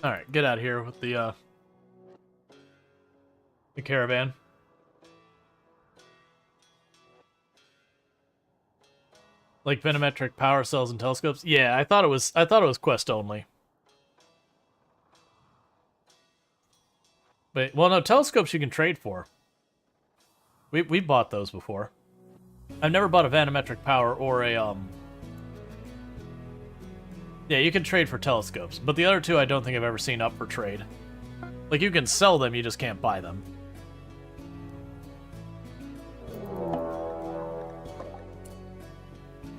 All right, get out of here with the caravan. Like venometric power cells and telescopes. Yeah, I thought it was quest only. But well, no, telescopes you can trade for. We bought those before. I've never bought a vanometric power or a Yeah, you can trade for telescopes, but the other two I don't think I've ever seen up for trade. Like, you can sell them, you just can't buy them.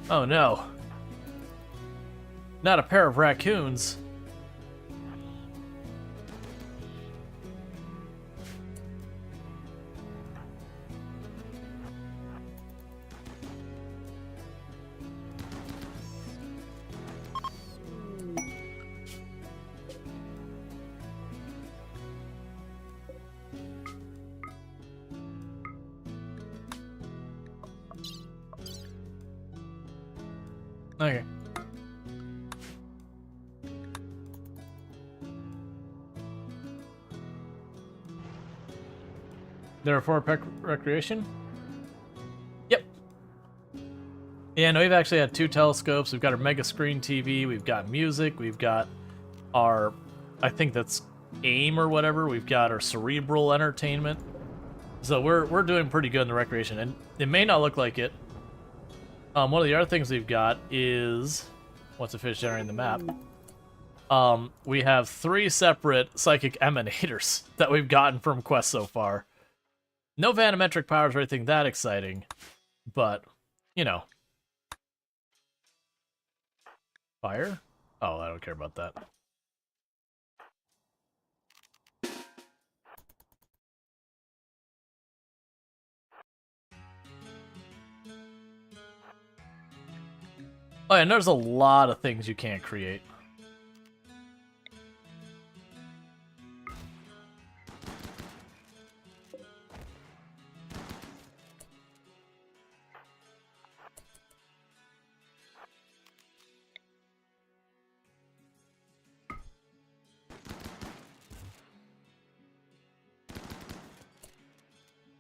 Oh no. Not a pair of raccoons. Okay. There are 4 recreation? Yep. Yeah, no, we've actually had 2 telescopes. We've got our mega screen TV. We've got music. We've got our, I think that's AIM or whatever. We've got our cerebral entertainment. So we're doing pretty good in the recreation, and it may not look like it. One of the other things we've got is, once it finishes generating the map, we have 3 separate psychic emanators that we've gotten from quests so far. No vanometric powers or anything that exciting, but, you know. Fire? Oh, I don't care about that. Oh, and there's a lot of things you can't create.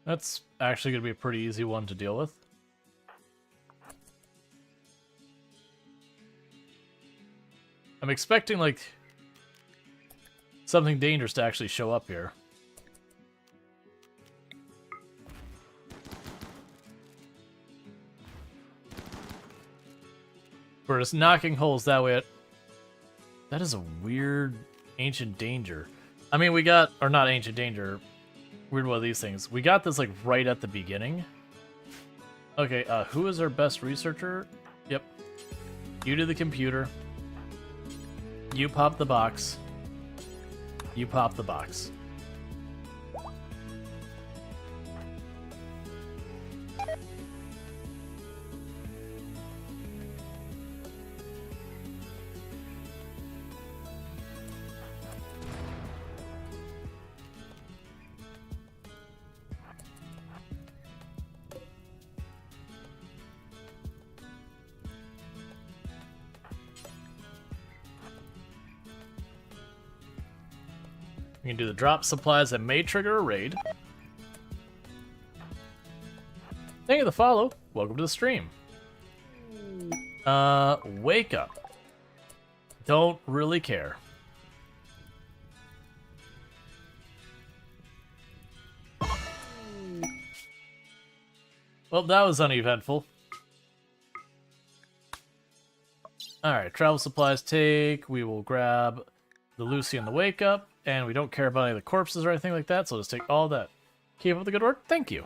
That's actually going to be a pretty easy one to deal with. I'm expecting, like, something dangerous to actually show up here. We're just knocking holes that way. That is a weird ancient danger. I mean, we got, or not ancient danger, weird one of these things. We got this, like, right at the beginning. Okay, who is our best researcher? Yep. You do the computer. You pop the box. You pop the box. We can do the drop supplies that may trigger a raid. Thank you for the follow. Welcome to the stream. Wake up. Don't really care. Well, that was uneventful. Alright, travel supplies take. We will grab the Lucy and the wake up. And we don't care about any of the corpses or anything like that, so let's take all that. Keep up the good work. Thank you.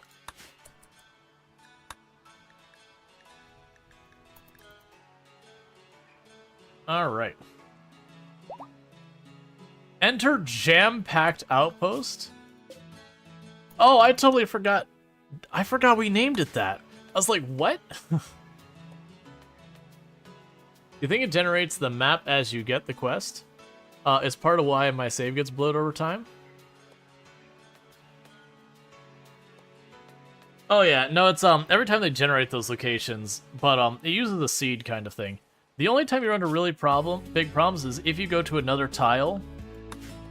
Alright. Enter jam-packed outpost? Oh, I totally forgot. I forgot we named it that. I was like, what? You think it generates the map as you get the quest? It's part of why my save gets blowed over time. Oh yeah, no, it's every time they generate those locations, but it uses a seed kind of thing. The only time you run into really big problems is if you go to another tile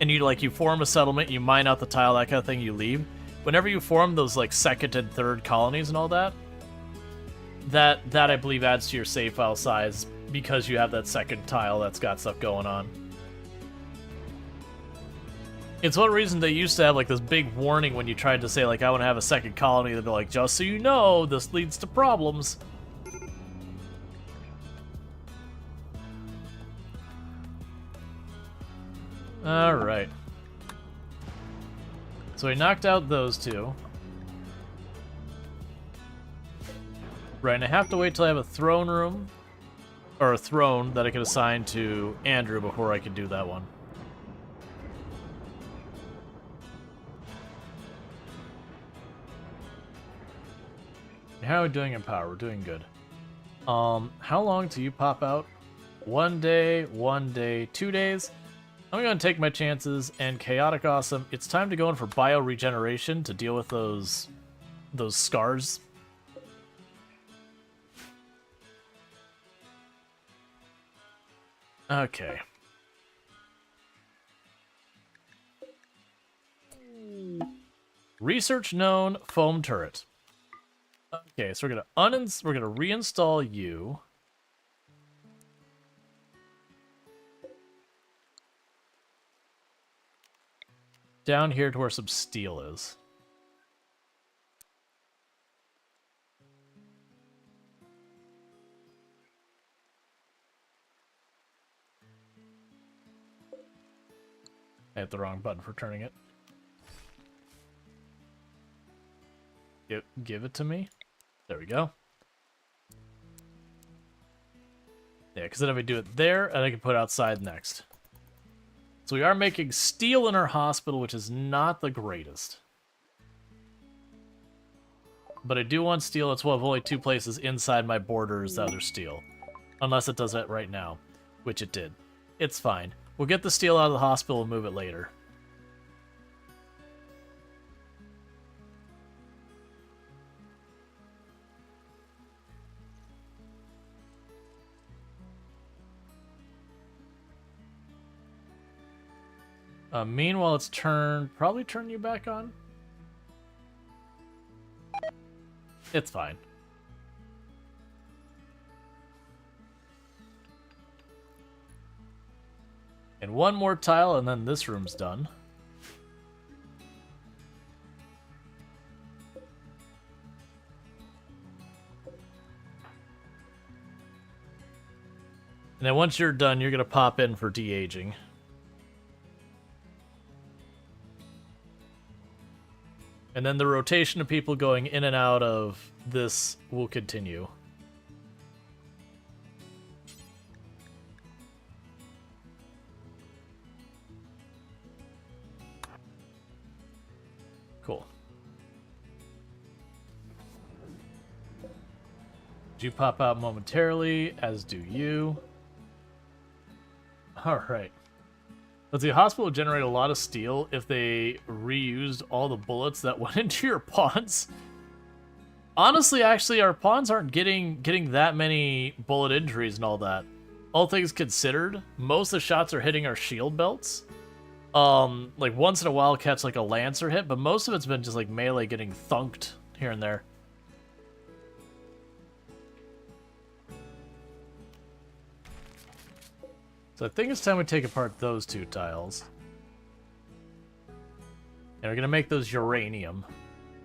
and you form a settlement, you mine out the tile, that kind of thing, you leave. Whenever you form those like second and third colonies and all that, that I believe adds to your save file size because you have that second tile that's got stuff going on. It's one reason they used to have like this big warning when you tried to say like I want to have a second colony. They'd be like, just so you know, this leads to problems. All right. So we knocked out those two. Right, and I have to wait till I have a throne room or a throne that I can assign to Andrew before I can do that one. How are we doing in power? We're doing good. How long till you pop out? 1 day, 1 day, 2 days? I'm gonna take my chances, and Chaotic Awesome, it's time to go in for bio-regeneration to deal with those scars. Okay. Research known foam turret. Okay, so we're gonna reinstall you. Down here to where some steel is. I hit the wrong button for turning it. Give it to me. There we go. Yeah, because then if I do it there, and I can put it outside next. So we are making steel in our hospital, which is not the greatest. But I do want steel. It's one of only 2 places inside my borders that are steel. Unless it does that right now, which it did. It's fine. We'll get the steel out of the hospital and move it later. Meanwhile, it's probably turn you back on. It's fine. And one more tile, and then this room's done. And then once you're done, you're going to pop in for de-aging. And then the rotation of people going in and out of this will continue. Cool. You pop out momentarily, as do you. Alright. Let's see, hospital would generate a lot of steel if they reused all the bullets that went into your pawns. Honestly, actually, our pawns aren't getting that many bullet injuries and all that. All things considered, most of the shots are hitting our shield belts. Like once in a while catch like a lancer hit, but most of it's been just like melee getting thunked here and there. So I think it's time we take apart those two tiles. And we're gonna make those uranium.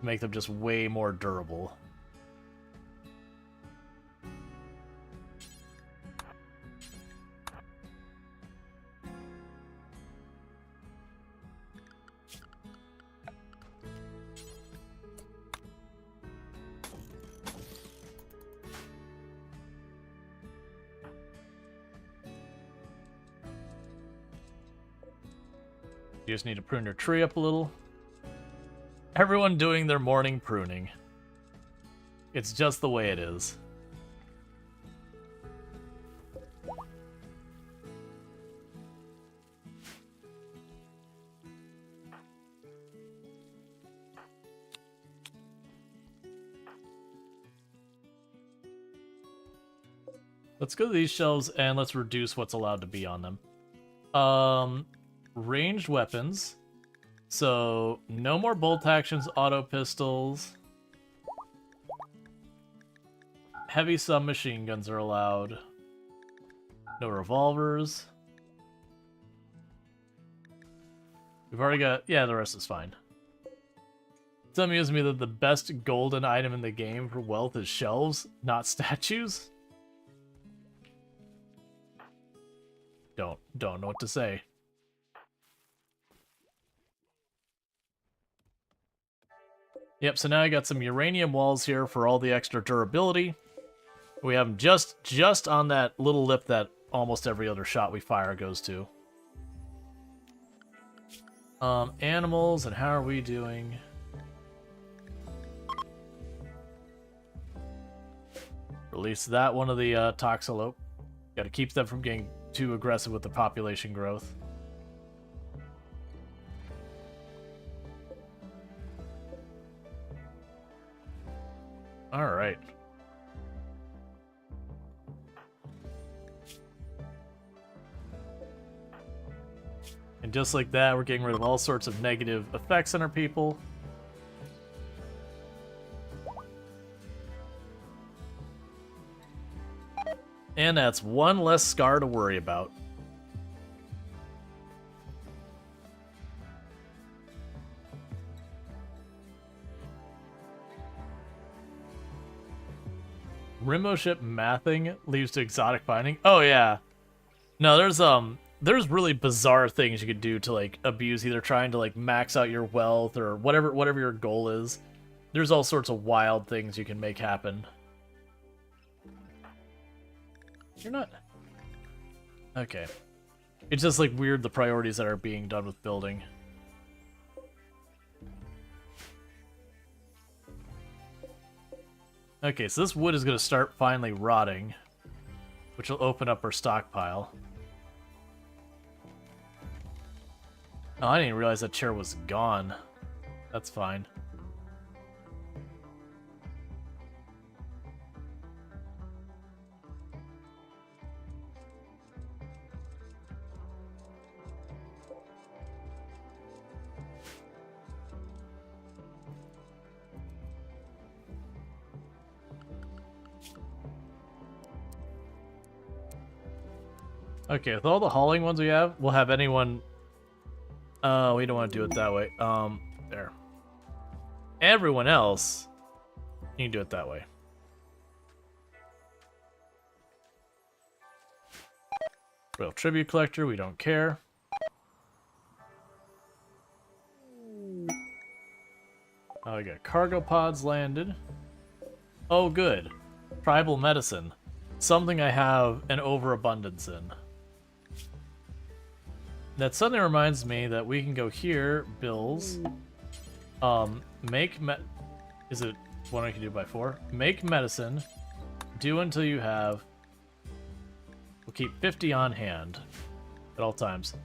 Make them just way more durable. You just need to prune your tree up a little. Everyone doing their morning pruning. It's just the way it is. Let's go to these shelves and let's reduce what's allowed to be on them. Ranged weapons. So, no more bolt actions, auto pistols. Heavy submachine guns are allowed. No revolvers. We've already got... Yeah, the rest is fine. It's amusing me that the best golden item in the game for wealth is shelves, not statues. Don't know what to say. Yep, so now I got some uranium walls here for all the extra durability. We have them just on that little lip that almost every other shot we fire goes to. Animals, and how are we doing? Release that one of the Toxalope. Gotta keep them from getting too aggressive with the population growth. Alright. And just like that, we're getting rid of all sorts of negative effects on our people. And that's one less scar to worry about. Rimbo ship mathing leads to exotic finding. Oh yeah. No, there's really bizarre things you could do to like abuse either trying to like max out your wealth or whatever your goal is. There's all sorts of wild things you can make happen. You're not... Okay. It's just like weird the priorities that are being done with building. Okay, so this wood is going to start finally rotting, which will open up our stockpile. Oh, I didn't realize that chair was gone. That's fine. Okay, with all the hauling ones we have, we'll have anyone... we don't want to do it that way. There. Everyone else, you can do it that way. Royal Tribute Collector, we don't care. Oh, we got cargo pods landed. Oh, good. Tribal Medicine. Something I have an overabundance in. That suddenly reminds me that we can go here, bills, is it one I can do by 4? Make medicine, do until you have, we'll keep 50 on hand at all times.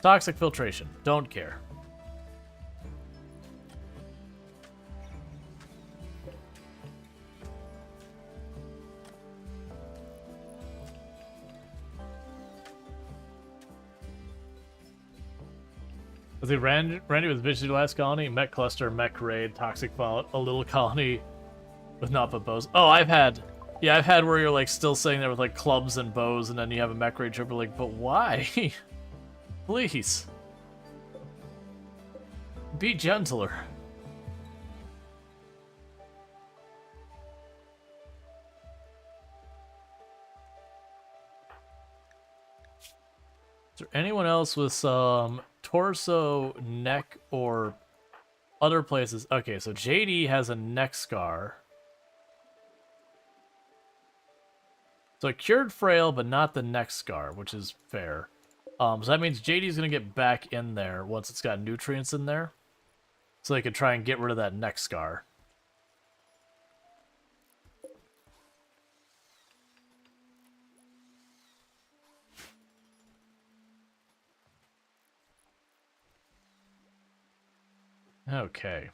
Toxic filtration, don't care. I think Randy was visiting the last colony, mech cluster, mech raid, toxic fallout, a little colony with not but bows. Oh, I've had where you're like still sitting there with like clubs and bows, and then you have a mech raid trip. You're like, but why? Please, be gentler. Is there anyone else with some torso, neck, or other places? Okay, so JD has a neck scar. So it cured frail, but not the neck scar, which is fair. So that means JD's gonna get back in there once it's got nutrients in there. So they could try and get rid of that neck scar. Okay.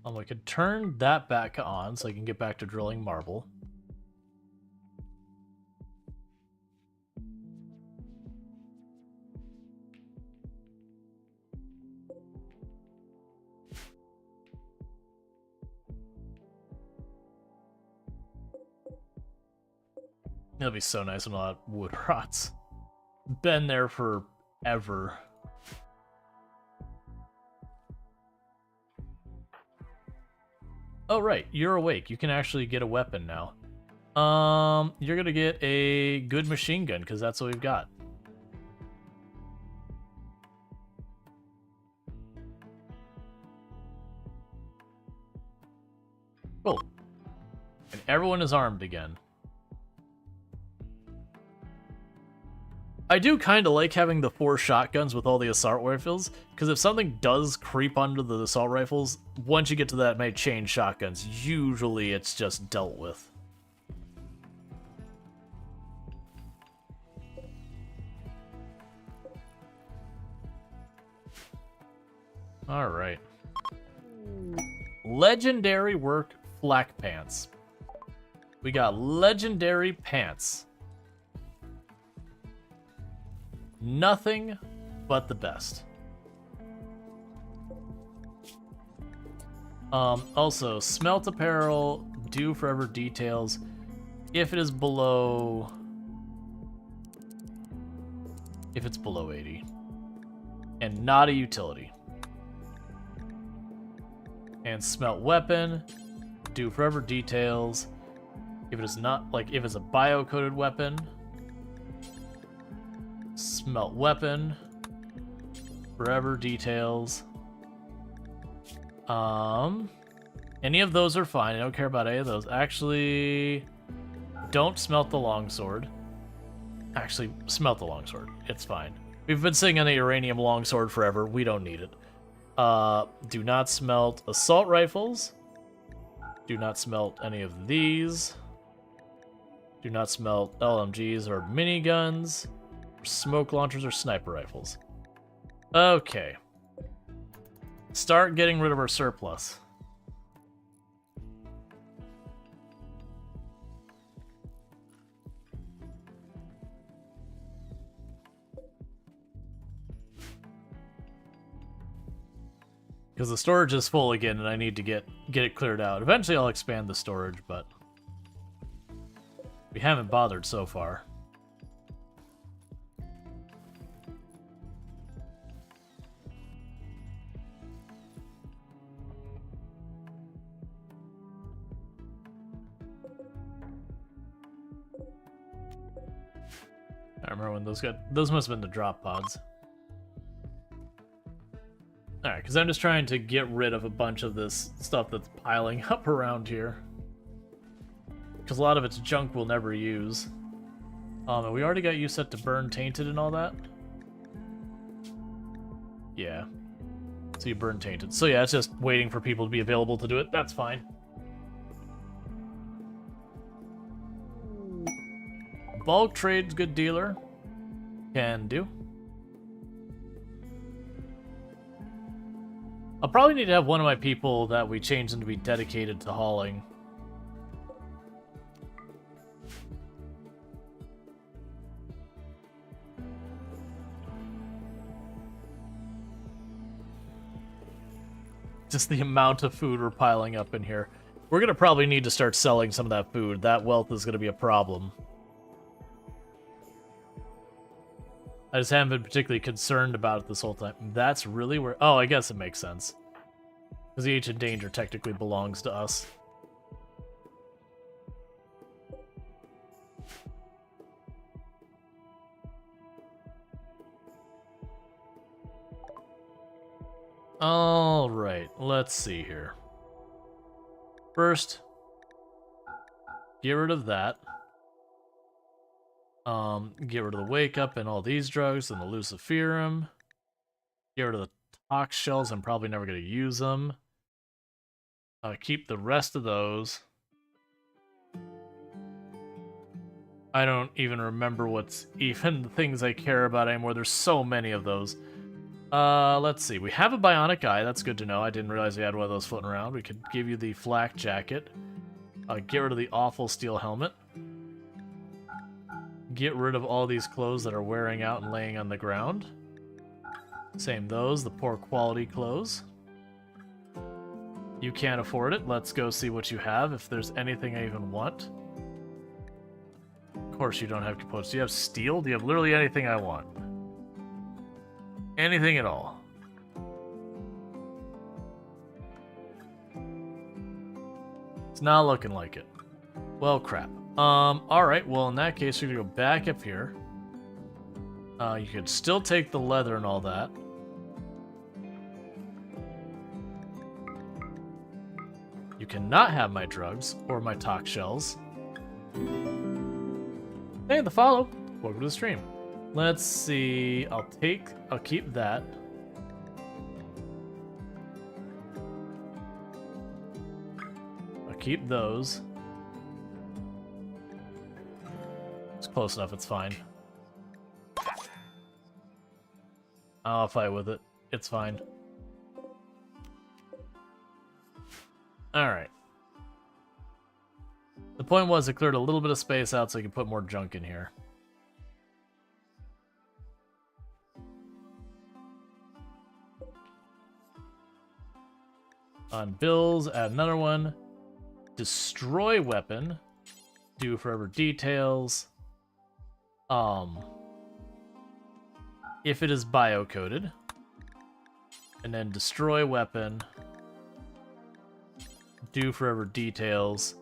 We could turn that back on so I can get back to drilling marble. It'll be so nice when all that wood rots. Been there forever. Oh, right. You're awake. You can actually get a weapon now. You're gonna get a good machine gun, because that's what we've got. Cool. And everyone is armed again. I do kind of like having the 4 shotguns with all the assault rifles, because if something does creep onto the assault rifles, once you get to that many chain shotguns, usually it's just dealt with. Alright. Legendary work flak pants. We got legendary pants. Nothing but the best. Also, smelt apparel, do forever details. If it is below... If it's below 80. And not a utility. And smelt weapon, do forever details. If it is not, like, if it's a bio-coated weapon... Smelt weapon. Forever details. Any of those are fine. I don't care about any of those. Actually, don't smelt the longsword. Actually, smelt the longsword. It's fine. We've been sitting on the uranium longsword forever. We don't need it. Do not smelt assault rifles. Do not smelt any of these. Do not smelt LMGs or miniguns. Smoke launchers or sniper rifles. Okay. Start getting rid of our surplus. Because the storage is full again and I need to get it cleared out. Eventually I'll expand the storage, but we haven't bothered so far. I remember when those must have been the drop pods. Alright, because I'm just trying to get rid of a bunch of this stuff that's piling up around here. Because a lot of it's junk we'll never use. And we already got you set to burn tainted and all that? Yeah. So you burn tainted. So yeah, it's just waiting for people to be available to do it. That's fine. Bulk trade's good dealer. Can do. I'll probably need to have one of my people that we change them to be dedicated to hauling. Just the amount of food we're piling up in here. We're going to probably need to start selling some of that food. That wealth is going to be a problem. I just haven't been particularly concerned about it this whole time. That's really where... Oh, I guess it makes sense. Because the Ancient Danger technically belongs to us. Alright, let's see here. First, get rid of that. Get rid of the Wake Up and all these drugs and the Luciferum. Get rid of the Tox Shells, I'm probably never going to use them. Keep the rest of those. I don't even remember what's even the things I care about anymore. There's so many of those. Let's see. We have a bionic eye. That's good to know. I didn't realize we had one of those floating around. We could give you the flak jacket. Get rid of the awful steel helmet. Get rid of all these clothes that are wearing out and laying on the ground. Same those, the poor quality clothes. You can't afford it. Let's go see what you have, if there's anything I even want. Of course you don't have components. Do you have steel? Do you have literally anything I want? Anything at all. It's not looking like it. Well, crap. Alright, well, in that case, we're gonna go back up here. You could still take the leather and all that. You cannot have my drugs or my Tox Shells. Hey, the follow. Welcome to the stream. Let's see. I'll keep that. I'll keep those. It's close enough, it's fine. I'll fight with it. It's fine. Alright. The point was it cleared a little bit of space out so I could put more junk in here. On bills, add another one. Destroy weapon. Do forever details. If it is bio-coded. And then destroy weapon. Do forever details.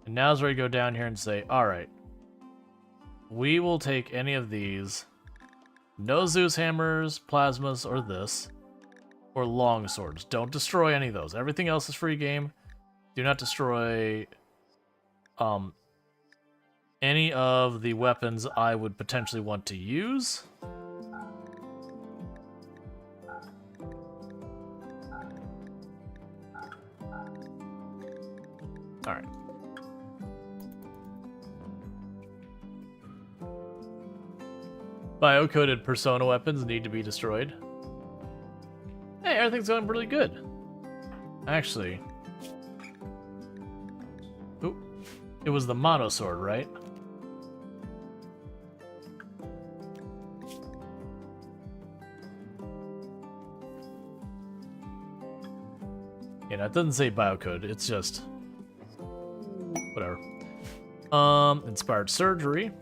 And now's where you go down here and say, alright. We will take any of these. No Zeus hammers, plasmas, or this. Or long swords. Don't destroy any of those. Everything else is free game. Do not destroy any of the weapons I would potentially want to use. Alright. Bio-coded persona weapons need to be destroyed. Hey, everything's going really good. Actually. Ooh. It was the mono sword, right? Yeah, it doesn't say biocode, it's just whatever. Inspired surgery.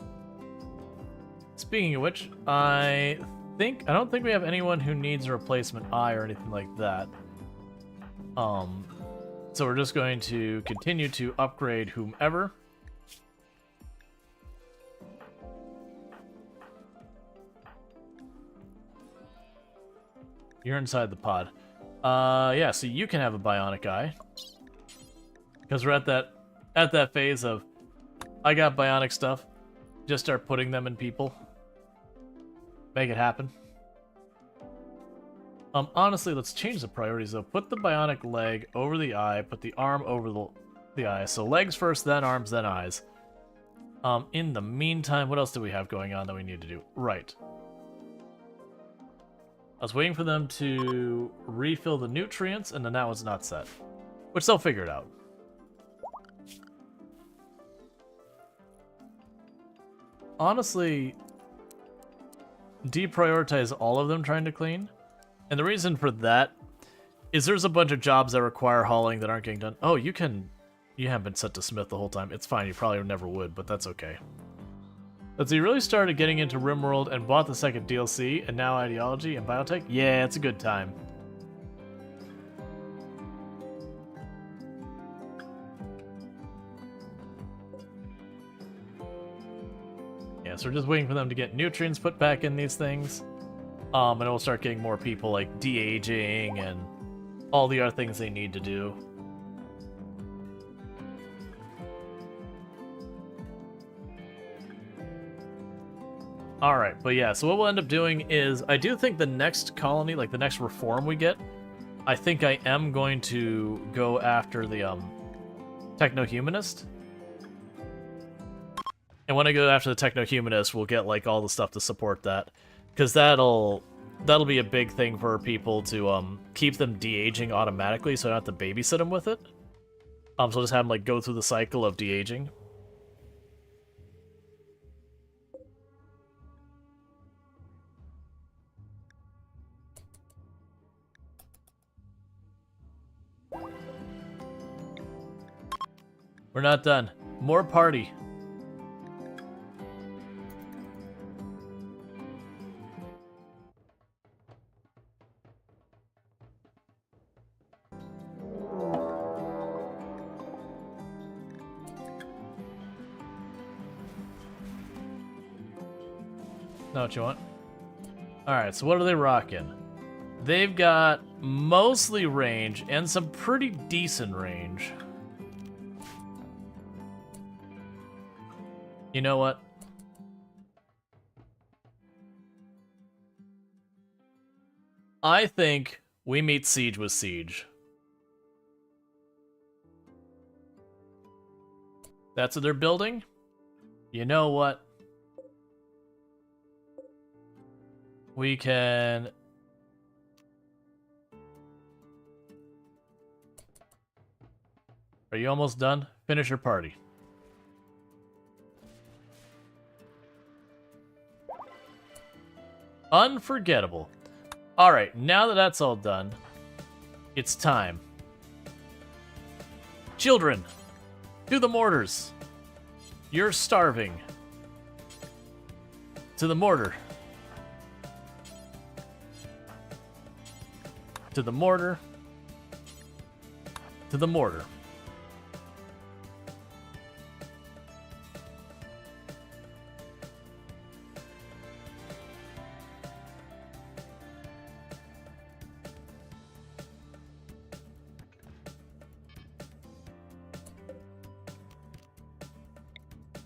Speaking of which, I don't think we have anyone who needs a replacement eye or anything like that. So we're just going to continue to upgrade whomever. You're inside the pod. Yeah, so you can have a bionic eye. Because we're at that phase of, I got bionic stuff, just start putting them in people. Make it happen. Honestly, let's change the priorities though. Put the bionic leg over the eye, put the arm over the eye. So legs first, then arms, then eyes. In the meantime, what else do we have going on that we need to do? Right. I was waiting for them to refill the nutrients, and then that was not set. Which they'll figure it out. Honestly, deprioritize all of them trying to clean. And the reason for that is there's a bunch of jobs that require hauling that aren't getting done. Oh, you haven't been set to Smith the whole time. It's fine, you probably never would, but that's okay. Let's see, you really started getting into RimWorld and bought the second DLC, and now Ideology and Biotech? Yeah, it's a good time. Yeah, so we're just waiting for them to get nutrients put back in these things. And we'll start getting more people like de-aging and all the other things they need to do. Alright, but yeah, so what we'll end up doing is, I do think the next colony, like the next reform we get, I think I am going to go after the Techno-Humanist. And when I go after the Techno-Humanist, we'll get like all the stuff to support that. Because that'll be a big thing for people to keep them de-aging automatically, so I don't have to babysit them with it. So I'll just have them like go through the cycle of de-aging. We're not done. More party. Know what you want? Alright, so what are they rocking? They've got mostly range and some pretty decent range. You know what? I think we meet Siege with Siege. That's what they're building? You know what? We can... Are you almost done? Finish your party. Unforgettable. Alright, now that that's all done, it's time. Children, to the mortars. You're starving. To the mortar. To the mortar. To the mortar.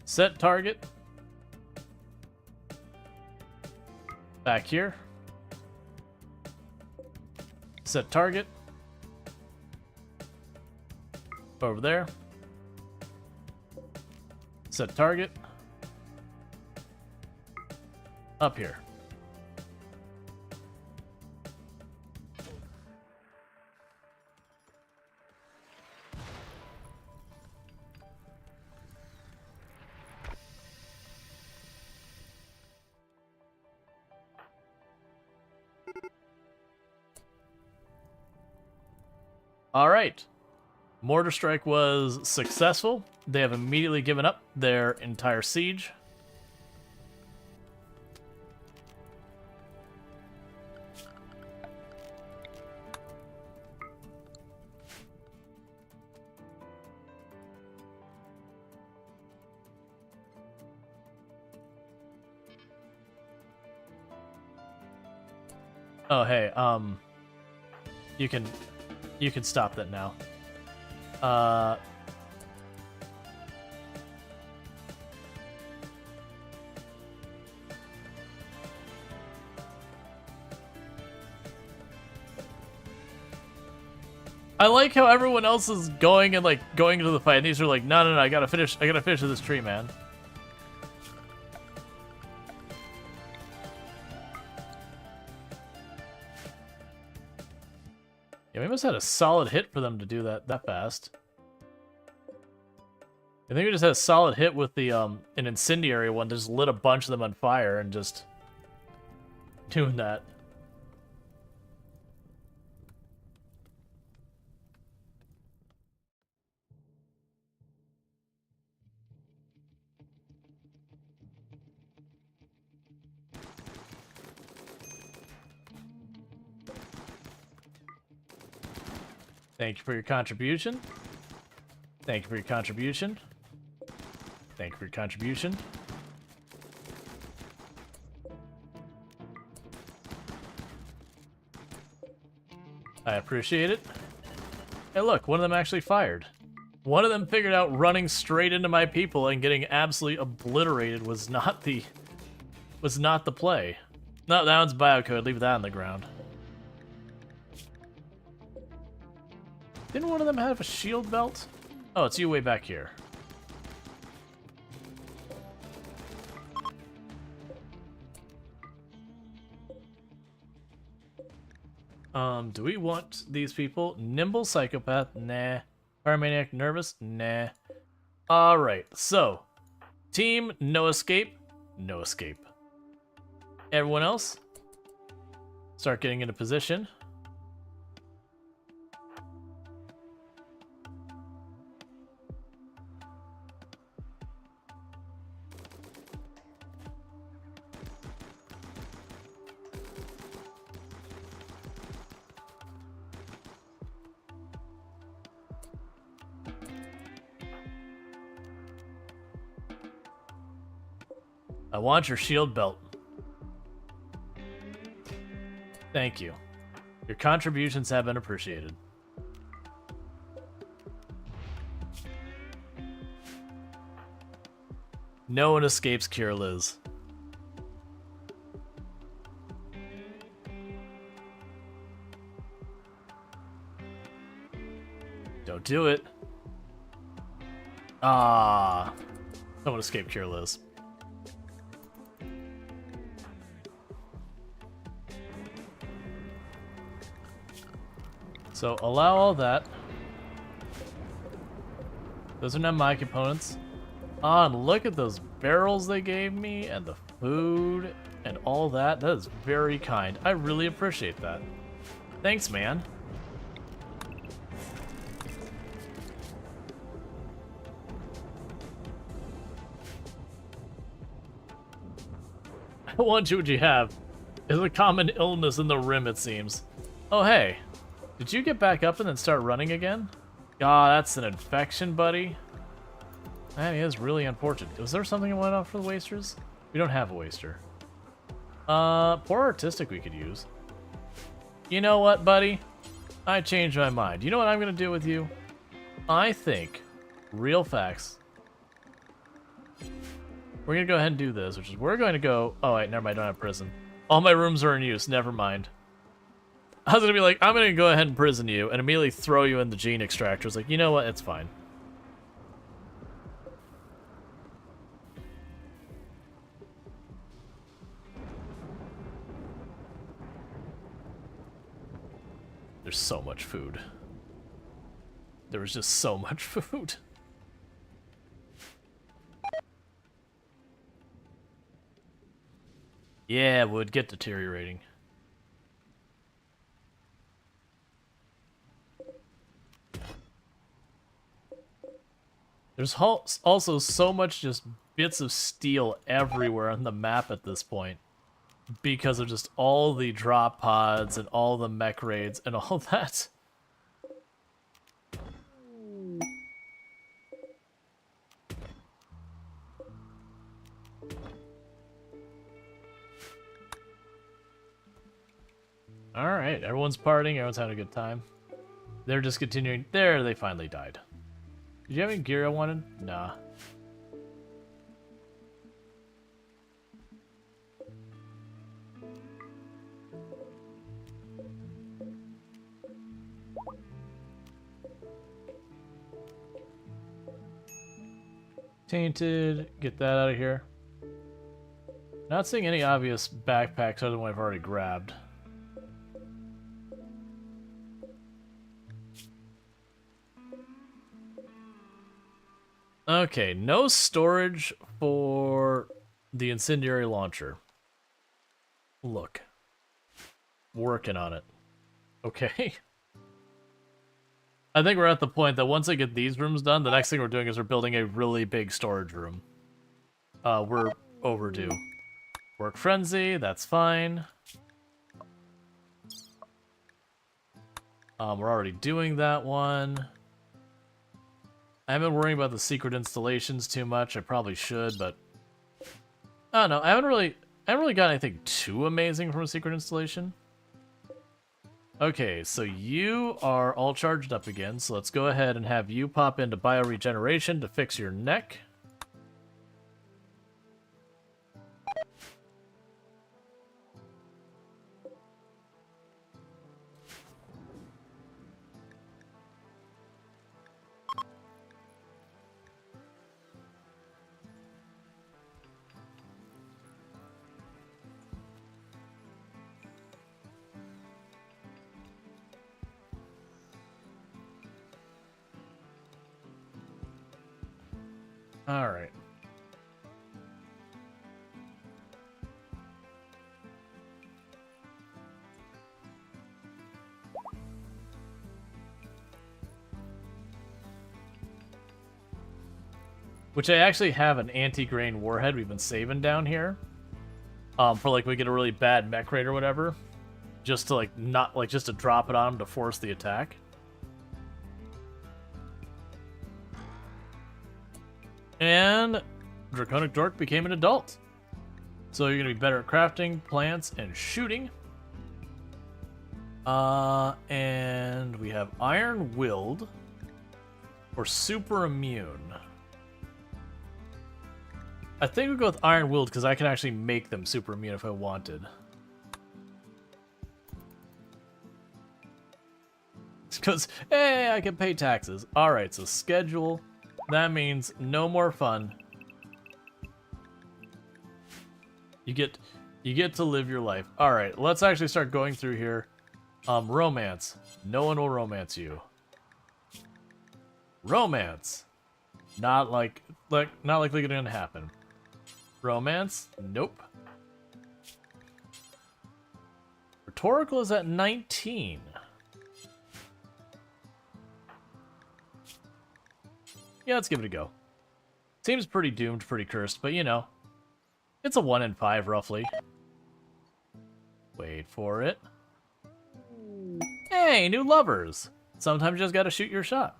Set target. Back here. Set target. Over there. Set target. Up here. Alright. Mortar strike was successful. They have immediately given up their entire siege. Oh, hey, you can stop that now. I like how everyone else is going and like going into the fight, and these are like, no, I gotta finish this tree, man. Yeah, we must have had a solid hit for them to do that fast. I think we just had a solid hit with the an incendiary one, just lit a bunch of them on fire and just doing that. Thank you for your contribution. Thank you for your contribution. Thank you for your contribution. I appreciate it. Hey look, one of them actually fired. One of them figured out running straight into my people and getting absolutely obliterated was not the play. No, that one's biocode, leave that on the ground. Didn't one of them have a shield belt? Oh, it's you way back here. Do we want these people? Nimble psychopath? Nah. Pyromaniac nervous? Nah. Alright, so. Team, no escape. No escape. Everyone else? Start getting into position. I want your shield belt. Thank you. Your contributions have been appreciated. No one escapes Cure Liz. Don't do it. Ah. No one escaped Cure Liz. So allow all that. Those are not my components. Ah, and look at those barrels they gave me and the food and all that. That is very kind. I really appreciate that. Thanks, man. I want you what you have. It's a common illness in the Rim, it seems. Oh, hey. Did you get back up and then start running again? God, that's an infection, buddy. That is really unfortunate. Was there something that went off for the wasters? We don't have a waster. Poor artistic we could use. You know what, buddy? I changed my mind. You know what I'm gonna do with you? I think, real facts, we're gonna go ahead and do this, which is we're going to go... Oh, wait, never mind, I don't have prison. All my rooms are in use, never mind. I was gonna be like, I'm gonna go ahead and prison you and immediately throw you in the gene extractor. It's like, you know what? It's fine. There's so much food. There was just so much food. Yeah, it would get deteriorating. There's also so much just bits of steel everywhere on the map at this point. Because of just all the drop pods and all the mech raids and all that. Alright, everyone's partying, everyone's having a good time. They're just continuing. There, they finally died. Did you have any gear I wanted? Nah. Tainted, get that out of here. Not seeing any obvious backpacks other than what I've already grabbed. Okay, no storage for the incendiary launcher. Look. Working on it. Okay. I think we're at the point that once I get these rooms done, the next thing we're doing is we're building a really big storage room. We're overdue. Work frenzy, that's fine. We're already doing that one. I haven't been worrying about the secret installations too much. I probably should, but I don't know. I haven't really got anything too amazing from a secret installation. Okay, so you are all charged up again, so let's go ahead and have you pop into bioregeneration to fix your neck. Alright. Which I actually have an anti-grain warhead we've been saving down here. For like we get a really bad mech raid or whatever. Just to like not like just to drop it on him to force the attack. And Draconic Dork became an adult. So you're gonna be better at crafting, plants, and shooting. And we have Iron Willed or Super Immune. I think we'll go with Iron Willed because I can actually make them super immune if I wanted. Because, hey, I can pay taxes. Alright, so schedule. That means no more fun. You get to live your life. Alright, let's actually start going through here. Romance. No one will romance you. Romance. Not likely gonna happen. Romance? Nope. Rhetorical is at 19. Yeah, let's give it a go. Seems pretty doomed, pretty cursed, but you know. It's a 1 in 5, roughly. Wait for it. Hey, new lovers! Sometimes you just gotta shoot your shot.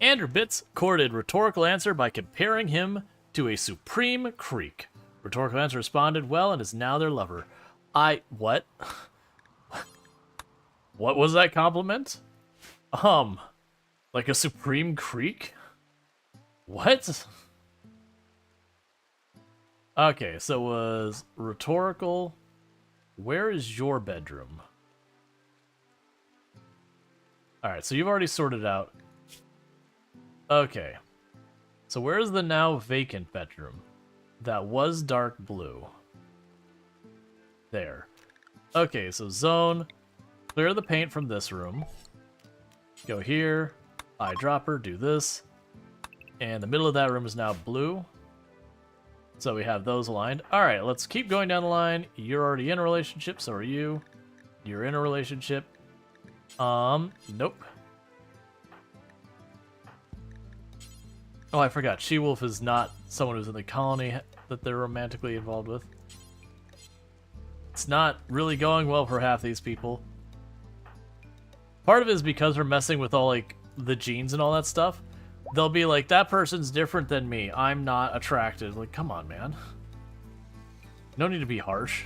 Andrew Bitz courted Rhetorical Answer by comparing him to a supreme creek. Rhetorical Answer responded well and is now their lover. What? What was that compliment? Like a supreme creek? What? Okay, so was Rhetorical... Where is your bedroom? Alright, so you've already sorted out. Okay. So where's the now vacant bedroom? That was dark blue. There. Okay, so zone. Clear the paint from this room. Go here. Eyedropper, do this. And the middle of that room is now blue. So we have those aligned. Alright, let's keep going down the line. You're already in a relationship, so are you. You're in a relationship. Nope. Oh, I forgot. She-Wolf is not someone who's in the colony that they're romantically involved with. It's not really going well for half these people. Part of it is because we're messing with all, like, the genes and all that stuff. They'll be like, that person's different than me. I'm not attracted. Like, come on, man. No need to be harsh.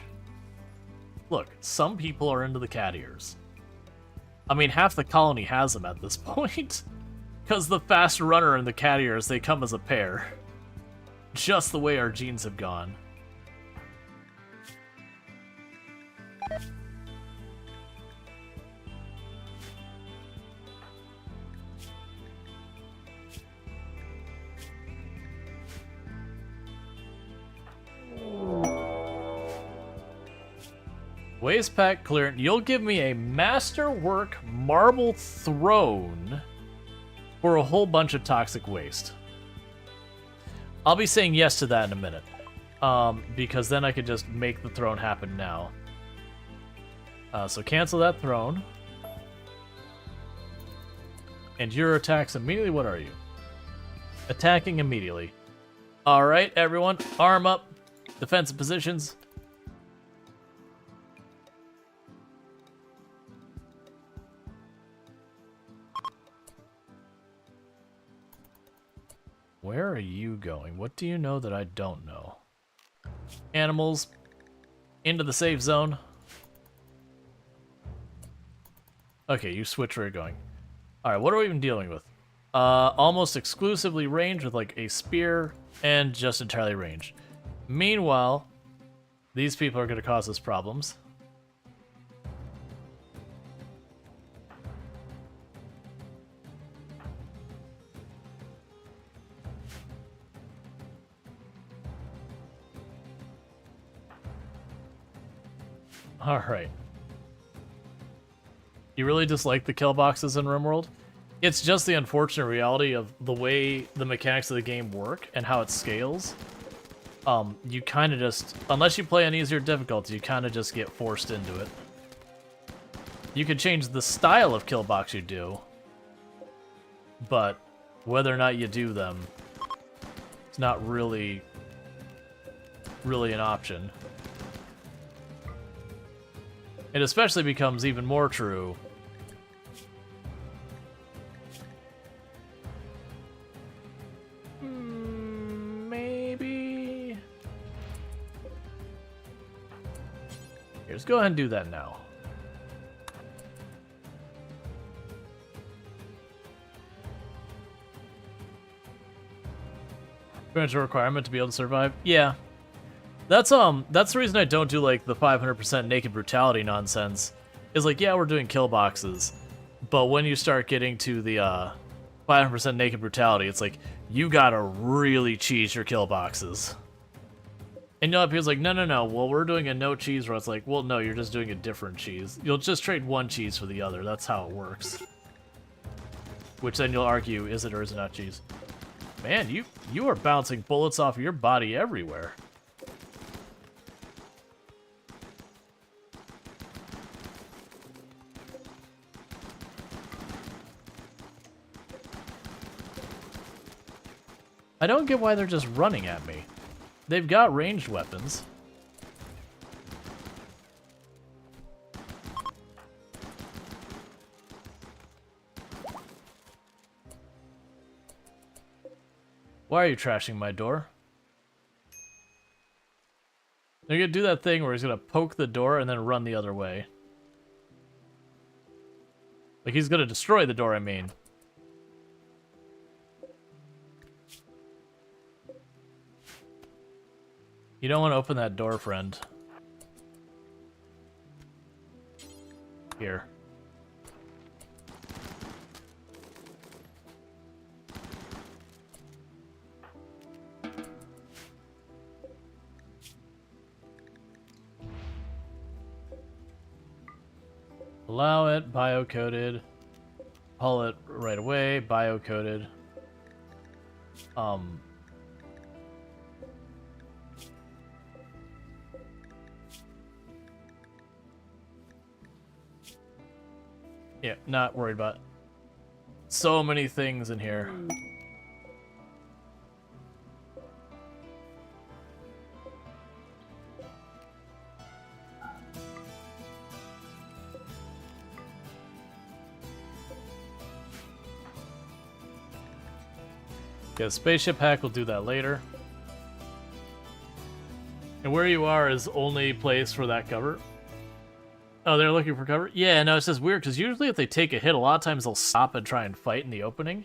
Look, some people are into the cat ears. I mean, half the colony has them at this point. Because the fast runner and the cat ears, they come as a pair. Just the way our genes have gone. Waste pack clearance. You'll give me a masterwork marble throne for a whole bunch of toxic waste. I'll be saying yes to that in a minute. Because then I could just make the throne happen now. So cancel that throne. And your attacks immediately, what are you? Attacking immediately. Alright, everyone, arm up. Defensive positions. Where are you going? What do you know that I don't know? Animals. Into the safe zone. Okay, you switch where you're going. Alright, what are we even dealing with? Almost exclusively range with like a spear and just entirely range. Meanwhile, these people are going to cause us problems. Alright. You really dislike the kill boxes in RimWorld? It's just the unfortunate reality of the way the mechanics of the game work and how it scales. You kind of just, unless you play on easier difficulty, you kind of just get forced into it. You can change the style of kill box you do, but whether or not you do them, it's not really an option. It especially becomes even more true maybe. Here, let's go ahead and do that now. Pretty much a requirement to be able to survive. Yeah. That's the reason I don't do like the 500% naked brutality nonsense. Is like, yeah, we're doing kill boxes, but when you start getting to the 500% naked brutality, it's like you gotta really cheese your kill boxes. And you'll have people like, no, well, we're doing a no cheese where it's like, well, no, you're just doing a different cheese. You'll just trade one cheese for the other. That's how it works. Which then you'll argue, is it or is it not cheese? Man, you are bouncing bullets off your body everywhere. I don't get why they're just running at me. They've got ranged weapons. Why are you trashing my door? They're gonna do that thing where he's gonna poke the door and then run the other way. Like he's gonna destroy the door, I mean. You don't want to open that door, friend. Here. Allow it, bio-coded. Pull it right away, bio-coded. Yeah, not worried about it. So many things in here. Yeah, spaceship hack will do that later. And where you are is only place for that cover. Oh, they're looking for cover? Yeah, no, it's just weird, because usually if they take a hit, a lot of times they'll stop and try and fight in the opening.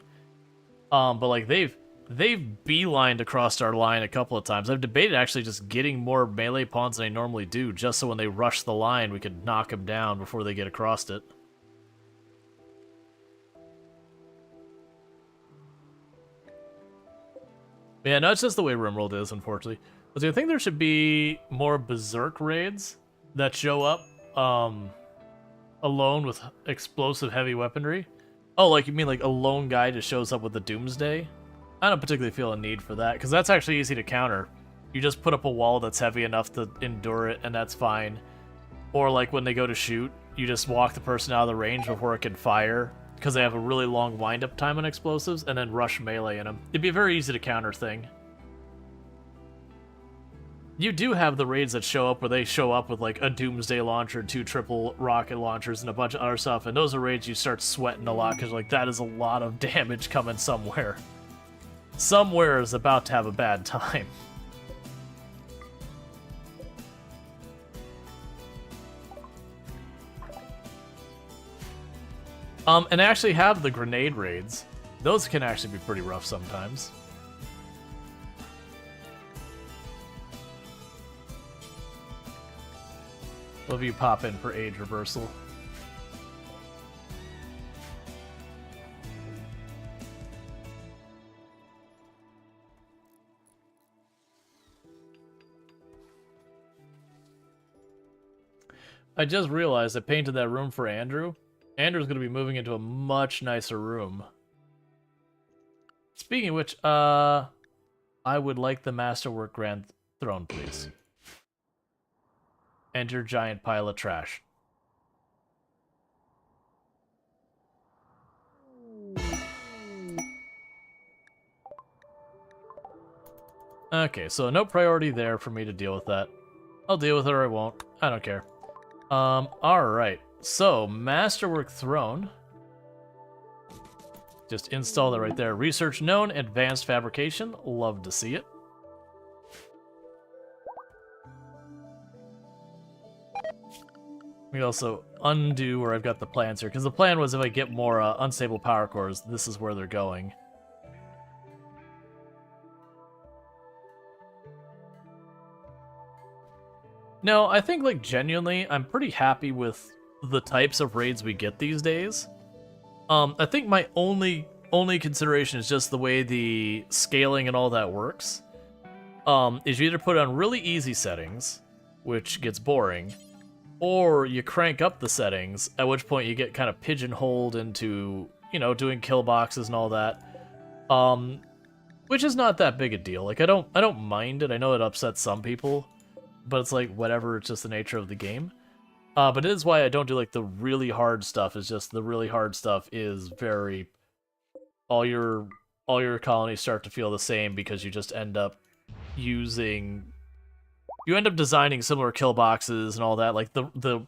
But like they've beelined across our line a couple of times. I've debated actually just getting more melee pawns than I normally do, just so when they rush the line, we could knock them down before they get across it. Yeah, no, it's just the way RimWorld is, unfortunately. But I think there should be more Berserk raids that show up alone with explosive heavy weaponry. Oh, like you mean like a lone guy just shows up with the Doomsday? I don't particularly feel a need for that, because that's actually easy to counter. You just put up a wall that's heavy enough to endure it, and that's fine. Or like when they go to shoot, you just walk the person out of the range before it can fire, because they have a really long wind-up time on explosives, and then rush melee in them. It'd be a very easy to counter thing. You do have the raids that show up where they show up with like a Doomsday launcher, 2 triple rocket launchers, and a bunch of other stuff, and those are raids you start sweating a lot, because like that is a lot of damage coming somewhere. Somewhere is about to have a bad time. And I actually have the grenade raids. Those can actually be pretty rough sometimes. Love you pop in for age reversal. I just realized I painted that room for Andrew. Andrew's going to be moving into a much nicer room. Speaking of which, I would like the Masterwork Grand Throne, please. Enter giant pile of trash. Okay, so no priority there for me to deal with that. I'll deal with it or I won't. I don't care. Alright. So, Masterwork Throne. Just install that right there. Research known, advanced fabrication. Love to see it. We also undo where I've got the plans here, because the plan was if I get more unstable power cores, this is where they're going. No, I think, like, genuinely, I'm pretty happy with the types of raids we get these days. I think my only consideration is just the way the scaling and all that works. Is you either put it on really easy settings, which gets boring, or you crank up the settings, at which point you get kind of pigeonholed into, you know, doing kill boxes and all that. Which is not that big a deal. Like, I don't mind it. I know it upsets some people, but it's like, whatever, it's just the nature of the game. But it is why I don't do, like, the really hard stuff. It's just the really hard stuff is very... All your colonies start to feel the same because you just end up using... You end up designing similar kill boxes and all that. Like, the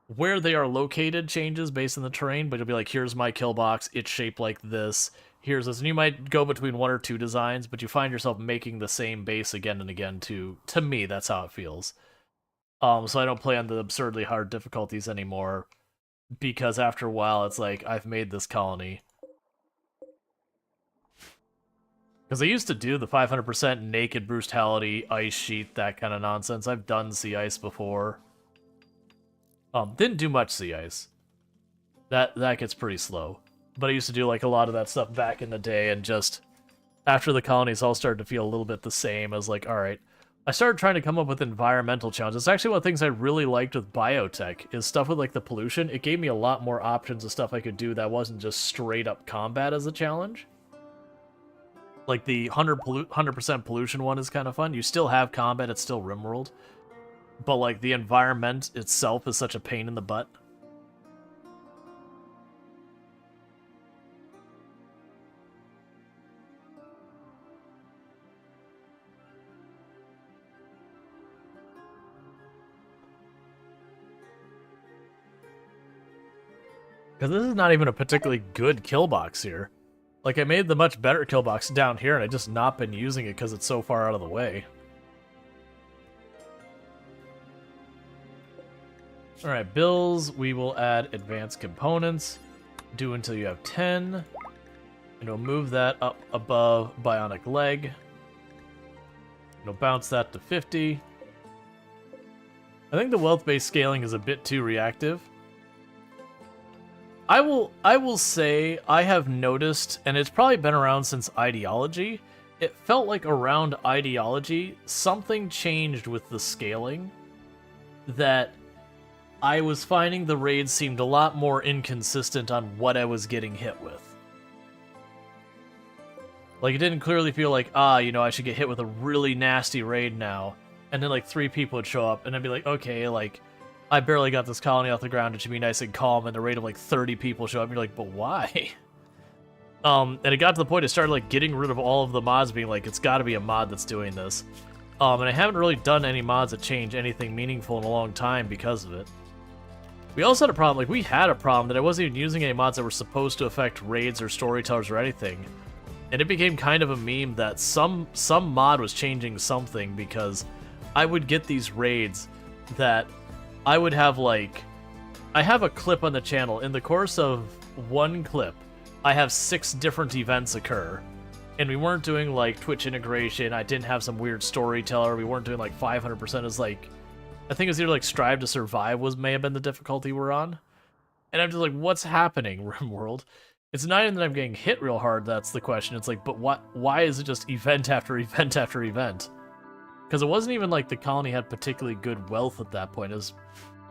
where they are located changes based on the terrain, but you'll be like, here's my kill box, it's shaped like this, here's this. And you might go between 1 or 2 designs, but you find yourself making the same base again and again, to me, that's how it feels. So I don't play on the absurdly hard difficulties anymore, because after a while, it's like, I've made this colony. Because I used to do the 500% naked brutality, ice sheet, that kind of nonsense. I've done sea ice before. Didn't do much sea ice. That gets pretty slow. But I used to do like a lot of that stuff back in the day, and just after the colonies all started to feel a little bit the same, I was like, alright. I started trying to come up with environmental challenges. It's actually one of the things I really liked with biotech, is stuff with like the pollution. It gave me a lot more options of stuff I could do that wasn't just straight up combat as a challenge. Like the 100% pollution one is kind of fun. You still have combat, it's still RimWorld. But like the environment itself is such a pain in the butt. Because this is not even a particularly good kill box here. Like, I made the much better kill box down here, and I just not been using it because it's so far out of the way. Alright, bills. We will add advanced components. Do until you have 10. And we'll move that up above bionic leg. And we'll bounce that to 50. I think the wealth-based scaling is a bit too reactive. I will say I have noticed, and it's probably been around since Ideology, it felt like around Ideology, something changed with the scaling that I was finding the raids seemed a lot more inconsistent on what I was getting hit with. Like, it didn't clearly feel like, you know, I should get hit with a really nasty raid now. And then, like, 3 people would show up, and I'd be like, okay, like, I barely got this colony off the ground, it should be nice and calm, and the raid of, like, 30 people show up, and you're like, but why? And it got to the point it started, like, getting rid of all of the mods, being like, it's gotta be a mod that's doing this. And I haven't really done any mods that change anything meaningful in a long time because of it. We also had a problem, like, we had a problem that I wasn't even using any mods that were supposed to affect raids or storytellers or anything. And it became kind of a meme that some mod was changing something, because I would get these raids that I would have, like... I have a clip on the channel. In the course of one clip, I have 6 different events occur. And we weren't doing, like, Twitch integration. I didn't have some weird storyteller. We weren't doing, like, 500% as, like... I think it was either, like, Strive to Survive may have been the difficulty we're on. And I'm just like, what's happening, RimWorld? It's not even that I'm getting hit real hard, that's the question. It's like, but why is it just event after event after event? Because it wasn't even like the colony had particularly good wealth at that point. It was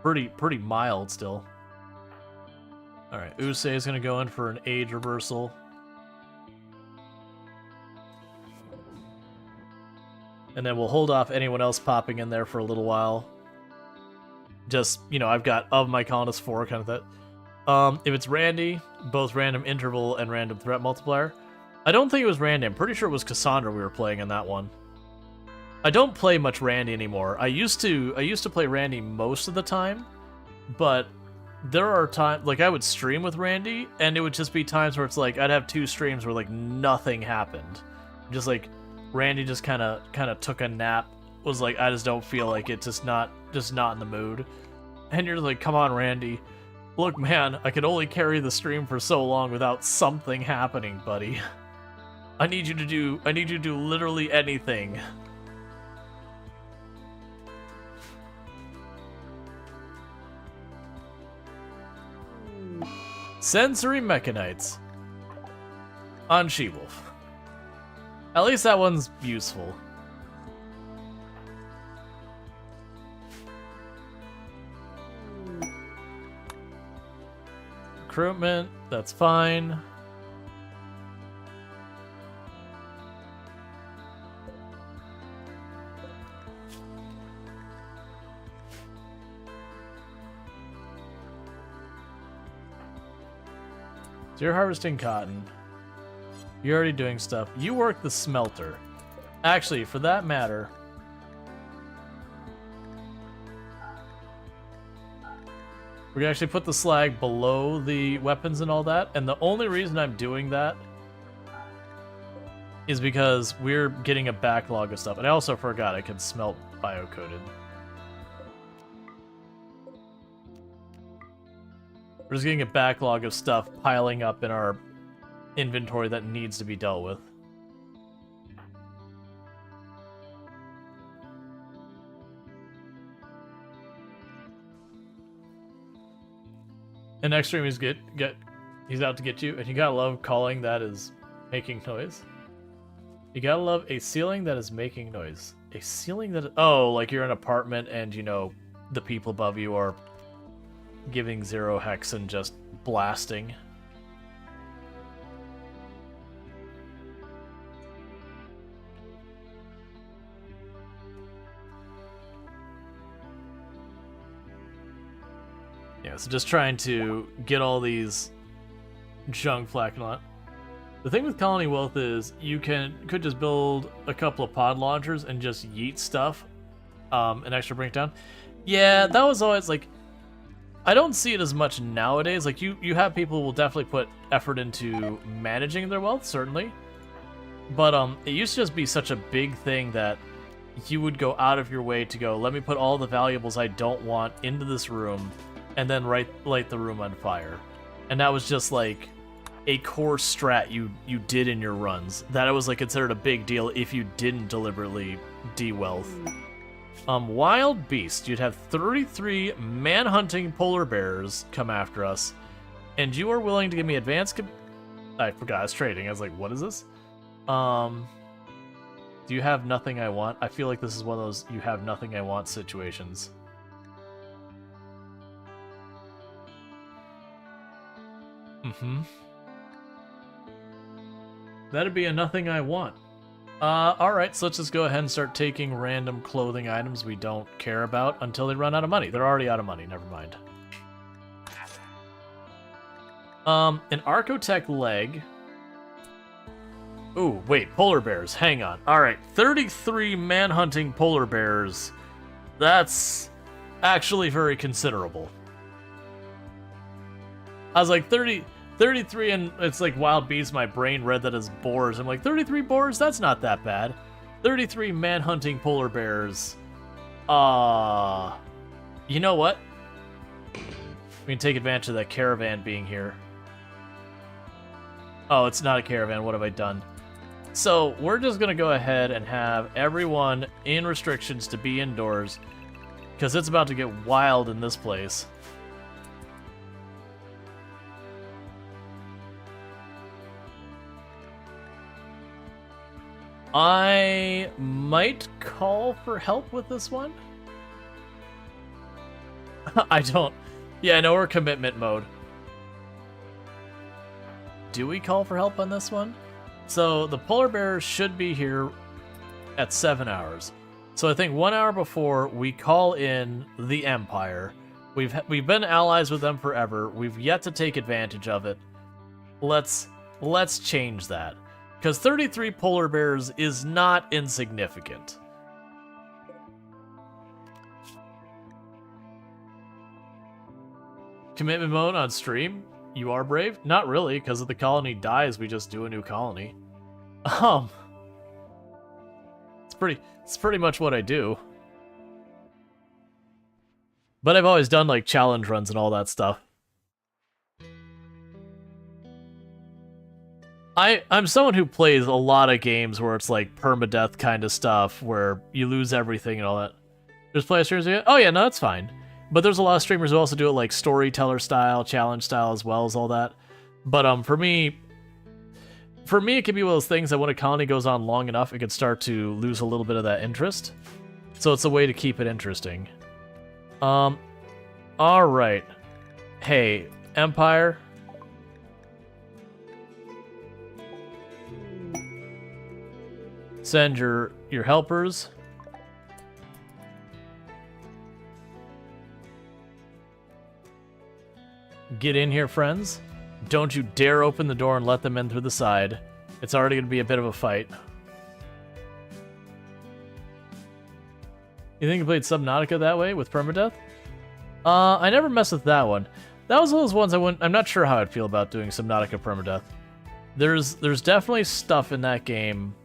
pretty mild still. Alright, Usei is going to go in for an age reversal. And then we'll hold off anyone else popping in there for a little while. Just, you know, I've got of my colonists 4, kind of that. If it's Randy, both random interval and random threat multiplier. I don't think it was Randy. I'm pretty sure it was Cassandra we were playing in that one. I don't play much Randy anymore. I used to play Randy most of the time, but there are times, like, I would stream with Randy, and it would just be times where it's like, I'd have 2 streams where, like, nothing happened. Just, like, Randy just kind of took a nap, was like, I just don't feel like it, just not in the mood. And you're like, come on, Randy. Look, man, I could only carry the stream for so long without something happening, buddy. I need you to do literally anything. Sensory Mechanites on She-Wolf. At least that one's useful. Recruitment, that's fine. So you're harvesting cotton. You're already doing stuff. You work the smelter. Actually, for that matter, we're gonna actually put the slag below the weapons and all that, and the only reason I'm doing that is because we're getting a backlog of stuff. And I also forgot I could smelt biocoded. We're just getting a backlog of stuff piling up in our inventory that needs to be dealt with. And next stream he's he's out to get you, and you gotta love calling that is making noise. You gotta love a ceiling that is making noise. A ceiling that oh, like you're in an apartment and you know the people above you are giving 0 hex and just blasting. Yeah, so just trying to get all these junk flak and all that. The thing with Colony Wealth is you could just build a couple of pod launchers and just yeet stuff, and extra bring it down. Yeah, that was always like, I don't see it as much nowadays. Like you have people who will definitely put effort into managing their wealth, certainly. But it used to just be such a big thing that you would go out of your way to go, let me put all the valuables I don't want into this room, and then light the room on fire. And that was just like a core strat you did in your runs. That it was like considered a big deal if you didn't deliberately de-wealth. Wild Beast, you'd have 33 man-hunting polar bears come after us, and you are willing to give me advanced I forgot, I was trading. I was like, what is this? Do you have nothing I want? I feel like this is one of those you have nothing I want situations. That'd be a nothing I want. Alright, so let's just go ahead and start taking random clothing items we don't care about until they run out of money. They're already out of money, never mind. An Archotech leg. Ooh, wait, polar bears, hang on. Alright, 33 man-hunting polar bears. That's actually very considerable. I was like, 33, and it's like wild beasts. My brain read that as boars. I'm like, 33 boars? That's not that bad. 33 man-hunting polar bears. You know what? We can take advantage of that caravan being here. Oh, it's not a caravan. What have I done? So, we're just gonna go ahead and have everyone in restrictions to be indoors, because it's about to get wild in this place. I might call for help with this one. I don't. Yeah, I know we're commitment mode. Do we call for help on this one? So the polar bears should be here at 7 hours. So I think 1 hour before we call in the Empire. We've been allies with them forever. We've yet to take advantage of it. Let's change that. Because 33 polar bears is not insignificant. Commitment mode on stream? You are brave? Not really, because if the colony dies, we just do a new colony. It's pretty much what I do. But I've always done like challenge runs and all that stuff. I'm someone who plays a lot of games where it's like permadeath kind of stuff, where you lose everything and all that. There's play streamers who, oh yeah, no, that's fine. But there's a lot of streamers who also do it like storyteller style, challenge style, as well as all that. But for me, it can be one of those things that when a colony goes on long enough, it could start to lose a little bit of that interest. So it's a way to keep it interesting. All right. Hey, Empire. Send your helpers. Get in here, friends. Don't you dare open the door and let them in through the side. It's already going to be a bit of a fight. You think you played Subnautica that way with permadeath? I never messed with that one. That was one of those ones I'm not sure how I'd feel about doing Subnautica permadeath. There's definitely stuff in that game.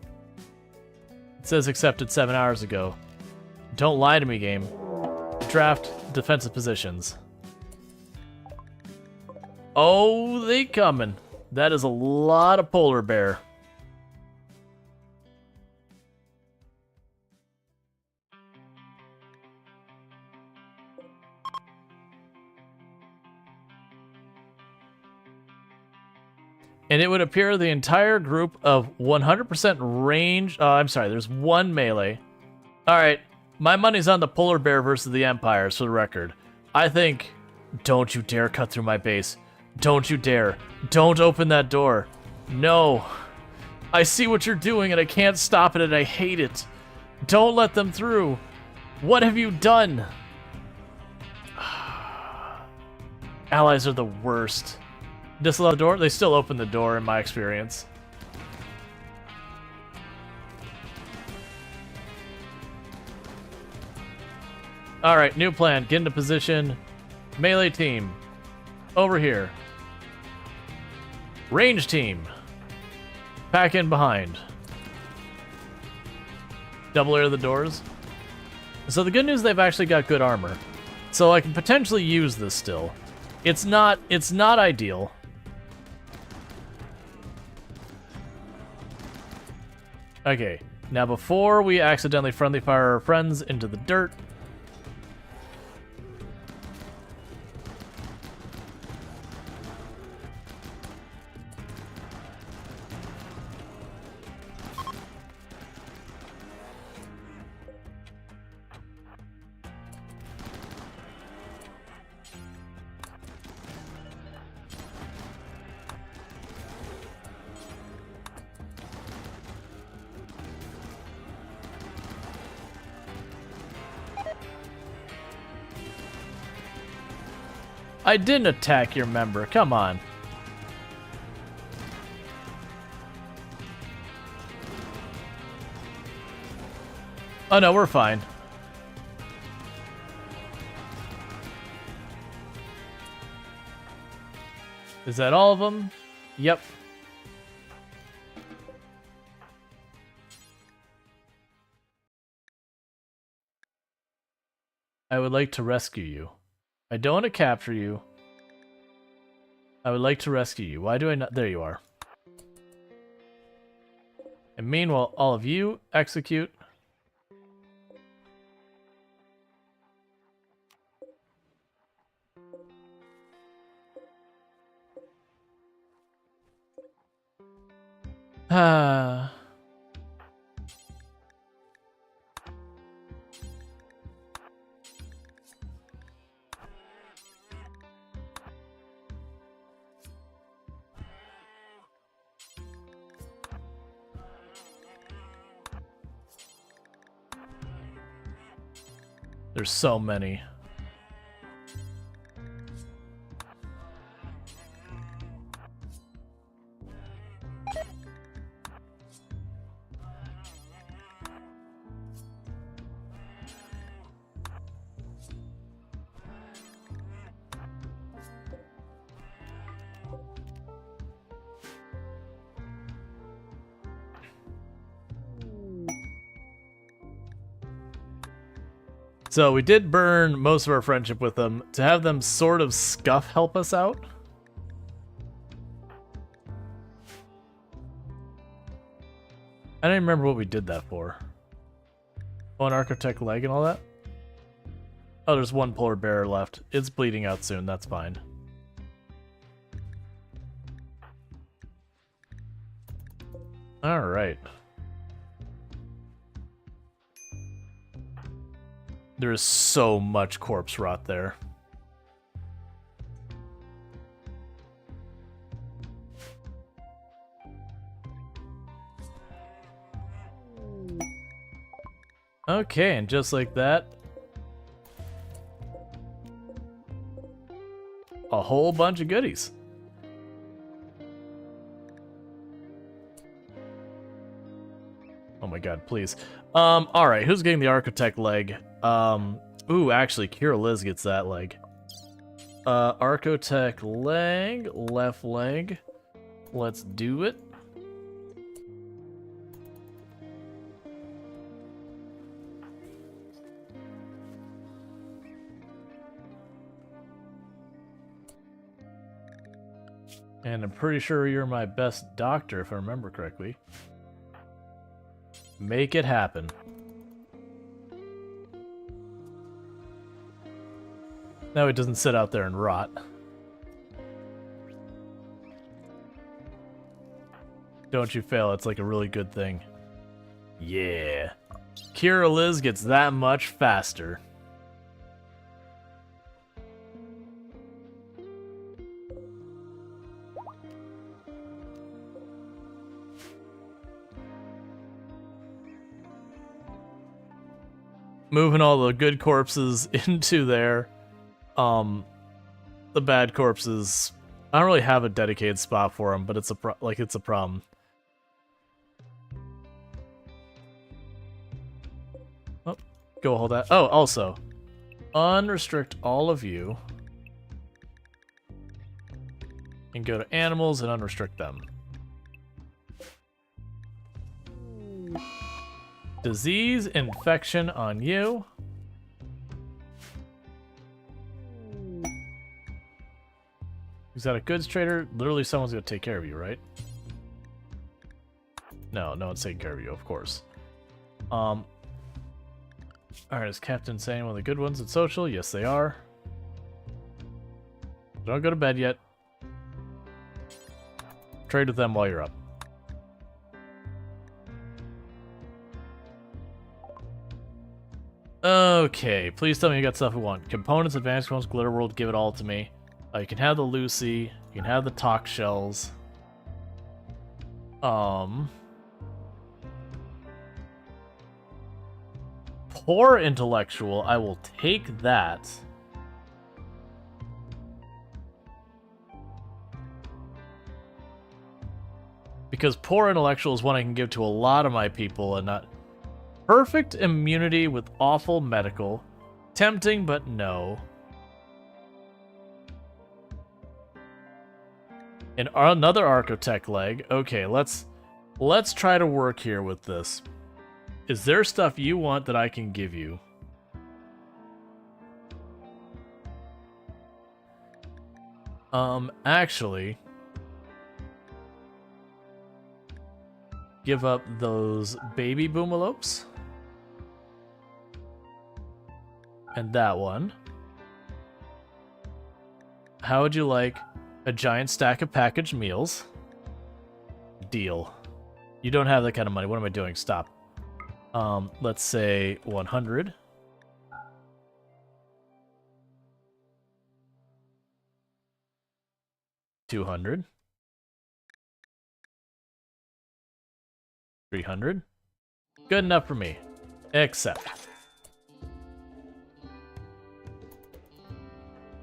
It says accepted 7 hours ago. Don't lie to me, game. Draft defensive positions. Oh, they coming. That is a lot of polar bear. And it would appear the entire group of 100% range... I'm sorry, there's one melee. Alright, my money's on the polar bear versus the Empire, for the record. I think... Don't you dare cut through my base. Don't you dare. Don't open that door. No. I see what you're doing and I can't stop it and I hate it. Don't let them through. What have you done? Allies are the worst. Disallow the door? They still open the door in my experience. Alright, new plan. Get into position. Melee team. Over here. Range team. Pack in behind. Double air the doors. So the good news, they've actually got good armor. So I can potentially use this still. It's not ideal. Okay, now before we accidentally friendly fire our friends into the dirt, I didn't attack your member. Come on. Oh no, we're fine. Is that all of them? Yep. I would like to rescue you. I don't want to capture you. I would like to rescue you. Why do I not? There you are. And meanwhile, all of you execute. Ah. There's so many. So we did burn most of our friendship with them to have them sort of scuff help us out. I don't even remember what we did that for. Oh, an architect leg and all that? Oh, there's one polar bear left. It's bleeding out soon, that's fine. Alright. There is so much corpse rot there. Okay, and just like that, a whole bunch of goodies. Oh my god, please. Alright, who's getting the architect leg? Ooh, actually, Kira Liz gets that leg. Architect leg, left leg. Let's do it. And I'm pretty sure you're my best doctor, if I remember correctly. Make it happen. Now it doesn't sit out there and rot. Don't you fail, it's like a really good thing. Yeah. Kira Liz gets that much faster. Moving all the good corpses into there. The bad corpses, I don't really have a dedicated spot for them, but it's a problem. Oh, go hold that. Oh, also, unrestrict all of you, and go to animals and unrestrict them. Disease infection on you. Is that a goods trader? Literally someone's gonna take care of you, right? No, no one's taking care of you, of course. Alright, is Captain saying one of the good ones at social? Yes, they are. Don't go to bed yet. Trade with them while you're up. Okay, please tell me you got stuff we want. Components, advanced components, glitter world, give it all to me. You can have the Lucy, you can have the talk shells. Poor intellectual, I will take that. Because poor intellectual is one I can give to a lot of my people and not... Perfect immunity with awful medical. Tempting, but no. And another architect leg. Okay, let's try to work here with this. Is there stuff you want that I can give you? Actually, give up those baby boomalopes. And that one. How would you like a giant stack of packaged meals? Deal. You don't have that kind of money. What am I doing? Stop. Let's say 100. $200. 300. Good enough for me. Except.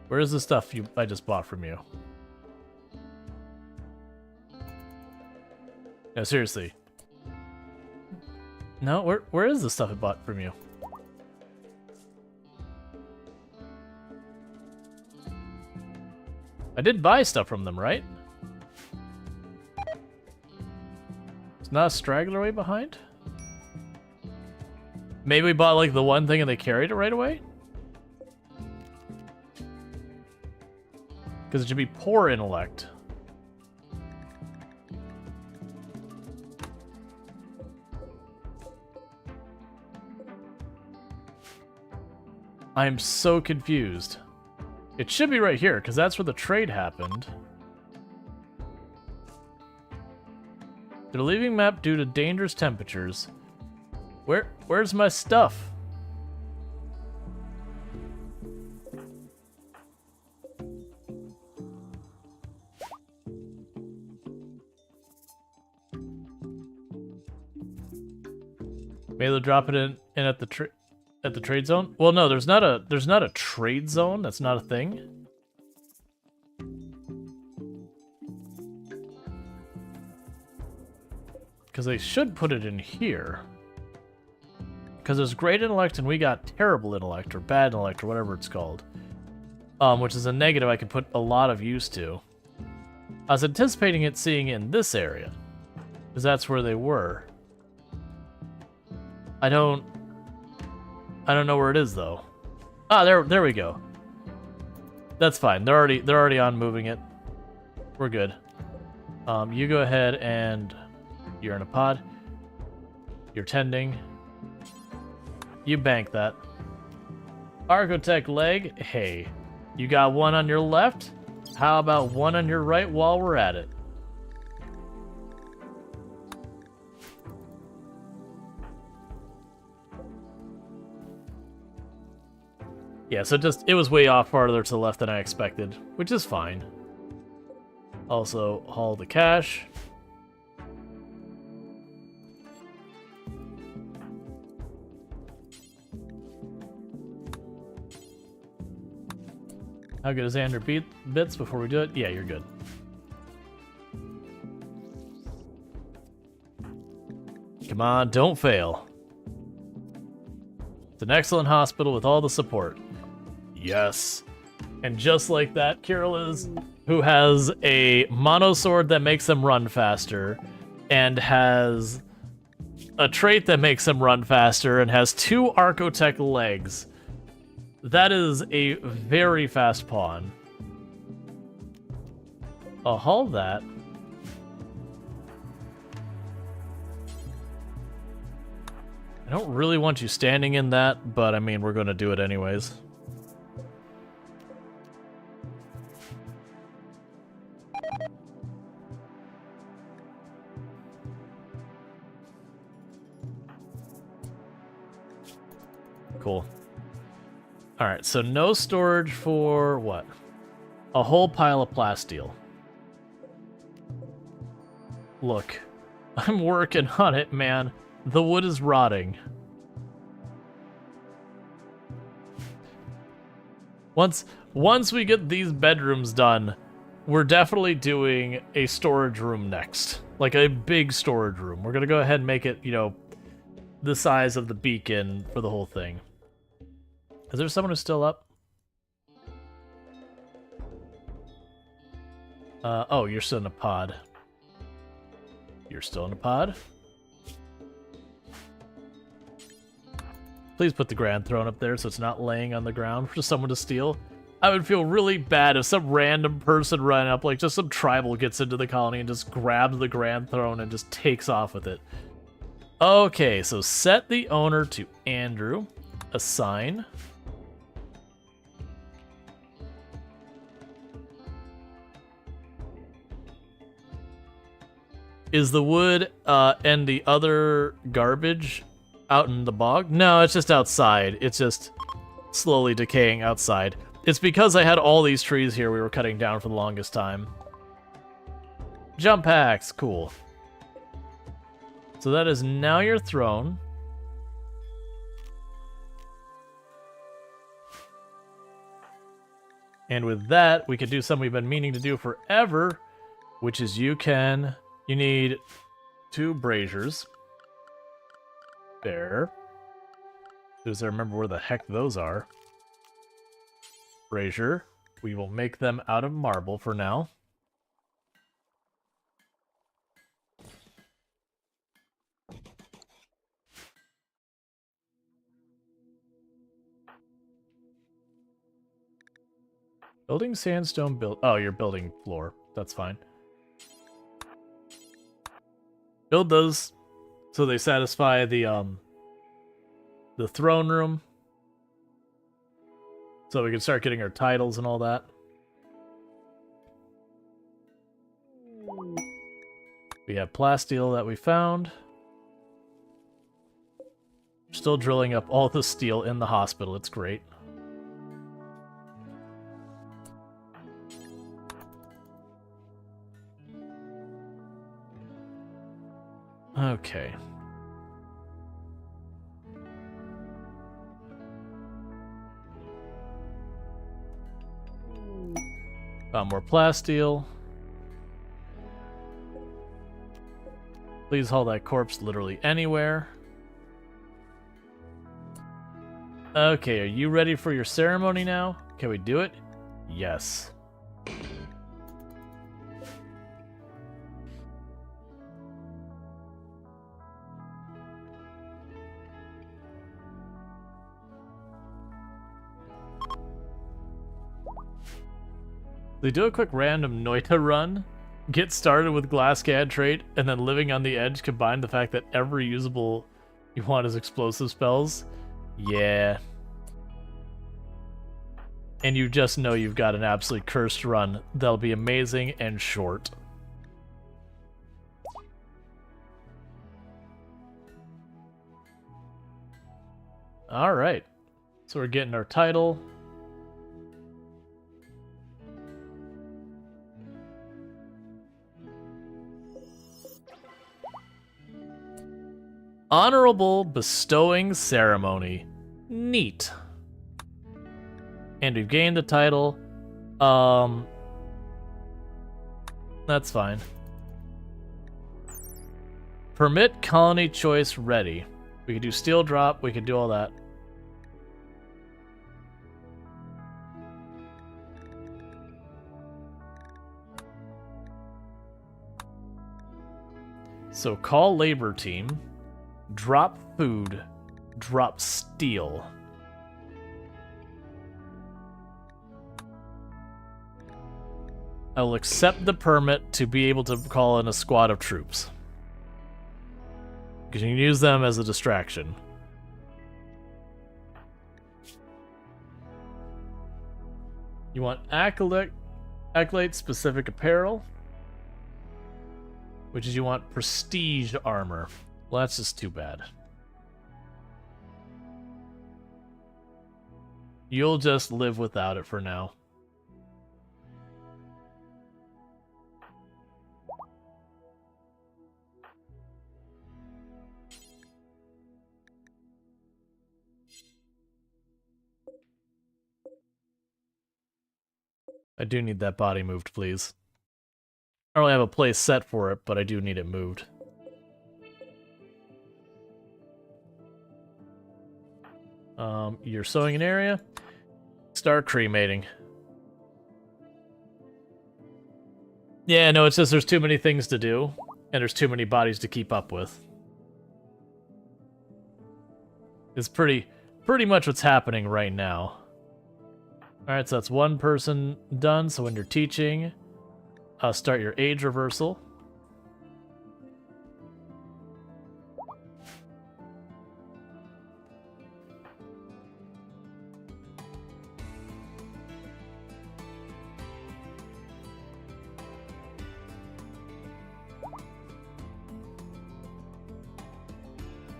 Where's the stuff I just bought from you? No, seriously. No, where is the stuff I bought from you? I did buy stuff from them, right? It's not a straggler way behind? Maybe we bought like the one thing and they carried it right away? Because it should be poor intellect. I am so confused. It should be right here, because that's where the trade happened. They're leaving map due to dangerous temperatures. Where's my stuff? Maybe they'll drop it in at the trade zone? Well, no, there's not a trade zone. That's not a thing. Because they should put it in here. Because there's great intellect and we got terrible intellect or bad intellect or whatever it's called. Which is a negative I could put a lot of use to. I was anticipating it seeing it in this area. Because that's where they were. I don't know where it is though. Ah, there we go. That's fine. They're already on moving it. We're good. You go ahead and you're in a pod. You're tending. You bank that. Architect leg. Hey, you got one on your left? How about one on your right while we're at it? Yeah, so it was way off farther to the left than I expected, which is fine. Also, haul the cash. How good is Andrew bits before we do it? Yeah, you're good. Come on, don't fail. It's an excellent hospital with all the support. Yes. And just like that, Kirill is, who has a mono sword that makes them run faster, and has a trait that makes them run faster, and has 2 Archotech legs. That is a very fast pawn. I'll haul that. I don't really want you standing in that, but I mean, we're going to do it anyways. Cool. Alright, so no storage for what? A whole pile of plasteel. Look, I'm working on it, man. The wood is rotting. Once we get these bedrooms done, we're definitely doing a storage room next. Like a big storage room. We're gonna go ahead and make it, you know, the size of the beacon for the whole thing. Is there someone who's still up? Oh, you're still in a pod. You're still in a pod? Please put the Grand Throne up there so it's not laying on the ground for someone to steal. I would feel really bad if some random person ran up, like just some tribal gets into the colony and just grabs the Grand Throne and just takes off with it. Okay, so set the owner to Andrew. Assign. Is the wood and the other garbage out in the bog? No, it's just outside. It's just slowly decaying outside. It's because I had all these trees here we were cutting down for the longest time. Jump axe, cool. So that is now your throne. And with that, we could do something we've been meaning to do forever, which is you need 2 braziers. There. Does I remember where the heck those are? Brazier. We will make them out of marble for now. Building sandstone build. Oh, you're building floor. That's fine. Build those so they satisfy the throne room. So we can start getting our titles and all that. We have plasteel that we found. Still drilling up all the steel in the hospital. It's great. Okay. Found more plasteel. Please haul that corpse literally anywhere. Okay, are you ready for your ceremony now? Can we do it? Yes. They do a quick random Noita run, get started with Glasscad trait, and then living on the edge combine the fact that every usable you want is explosive spells. Yeah. And you just know you've got an absolutely cursed run that'll be amazing and short. Alright. So we're getting our title. Honorable bestowing ceremony. Neat. And we've gained the title. That's fine. Permit colony choice ready. We could do steel drop, we could do all that. So call labor team. Drop food. Drop steel. I will accept the permit to be able to call in a squad of troops. Because you can use them as a distraction. You want acolyte specific apparel. Which is you want prestige armor. Well, that's just too bad. You'll just live without it for now. I do need that body moved, please. I don't really have a place set for it, but I do need it moved. You're sowing an area. Start cremating. Yeah, no, it's just there's too many things to do, and there's too many bodies to keep up with. It's pretty much what's happening right now. Alright, so that's one person done, so when you're teaching, start your age reversal.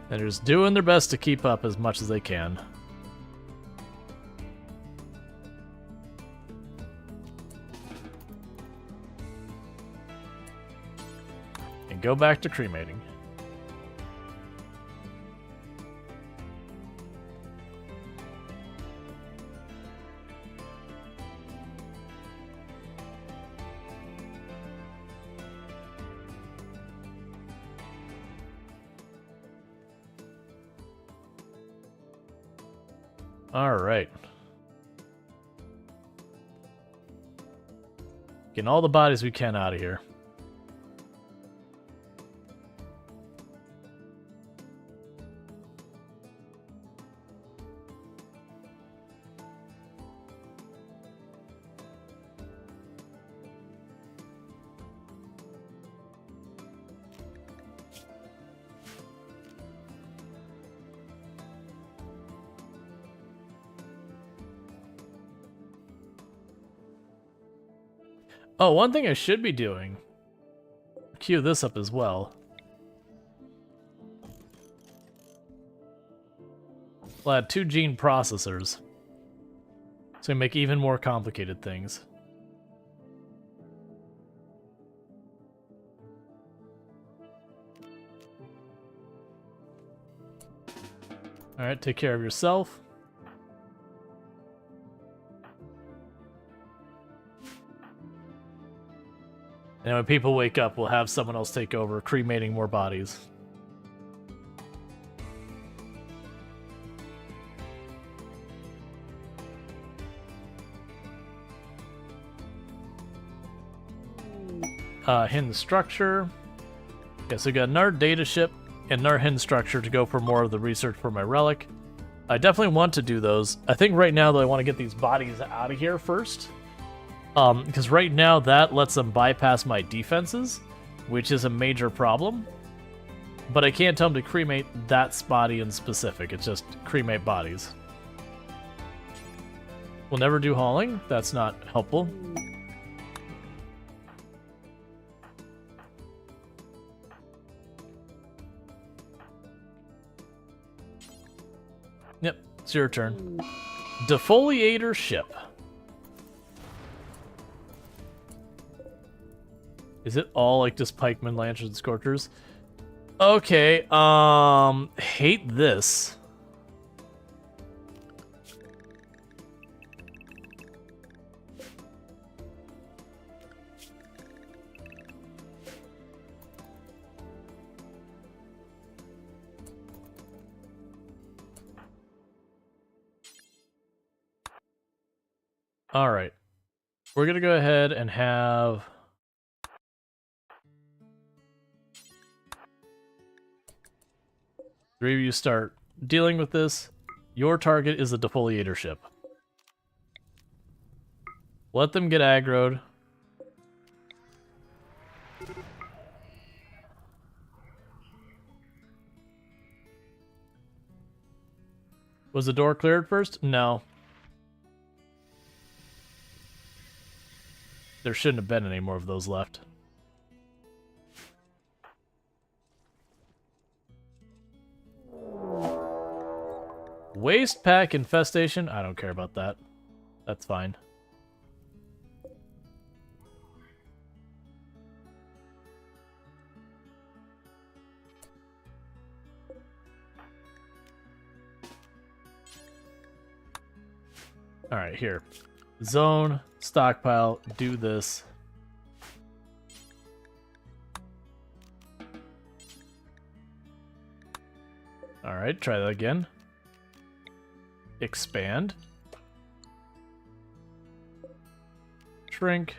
And they're just doing their best to keep up as much as they can. And go back to cremating. Alright. Getting all the bodies we can out of here. Oh, one thing I should be doing. Queue this up as well. We'll add 2 gene processors. So we make even more complicated things. Alright, take care of yourself. And when people wake up, we'll have someone else take over, cremating more bodies. Hidden structure. Okay, so we got another data ship and another hidden structure to go for more of the research for my relic. I definitely want to do those. I think right now, though, I want to get these bodies out of here first. Because right now that lets them bypass my defenses, which is a major problem. But I can't tell them to cremate that body in specific. It's just cremate bodies. We'll never do hauling. That's not helpful. Yep, it's your turn. Defoliator ship. Is it all like just pikemen, lancers, and scorchers? Okay, hate this. All right, we're gonna go ahead and have. Three of you start dealing with this. Your target is the defoliator ship. Let them get aggroed. Was the door cleared first? No. There shouldn't have been any more of those left. Waste pack infestation? I don't care about that. That's fine. Alright, here. Zone, stockpile, do this. Alright, try that again. Expand. Shrink.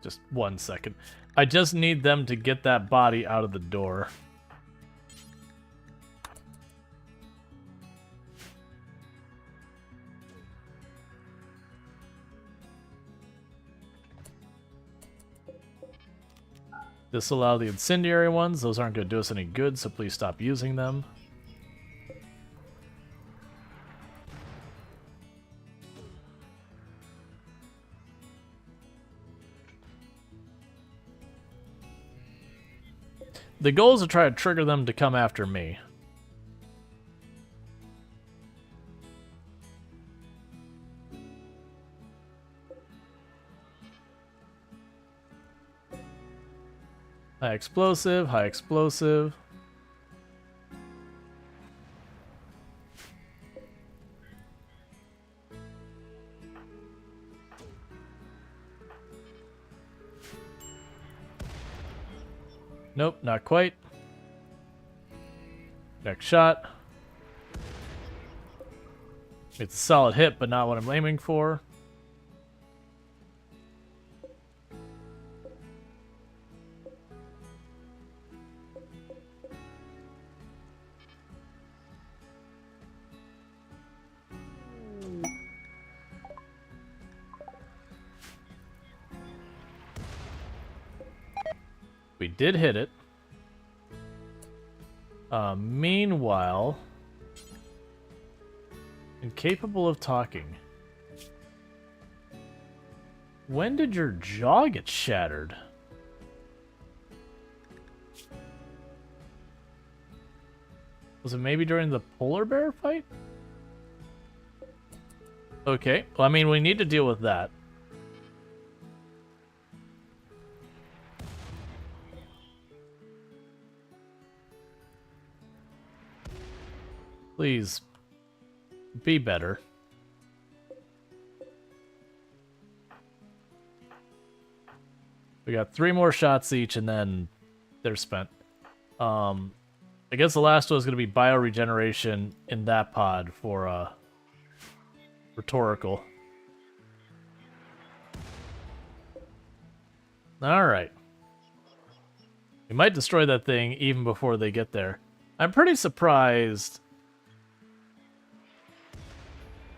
Just 1 second. I just need them to get that body out of the door. This will allow the incendiary ones. Those aren't going to do us any good, so please stop using them. The goal is to try to trigger them to come after me. High explosive, high explosive. Nope, not quite. Next shot. It's a solid hit, but not what I'm aiming for. We did hit it. Meanwhile, incapable of talking. When did your jaw get shattered? Was it maybe during the polar bear fight? Okay, well, I mean, we need to deal with that. Please, be better. We got 3 more shots each, and then they're spent. I guess the last one is going to be bioregeneration in that pod for rhetorical. Alright. We might destroy that thing even before they get there. I'm pretty surprised,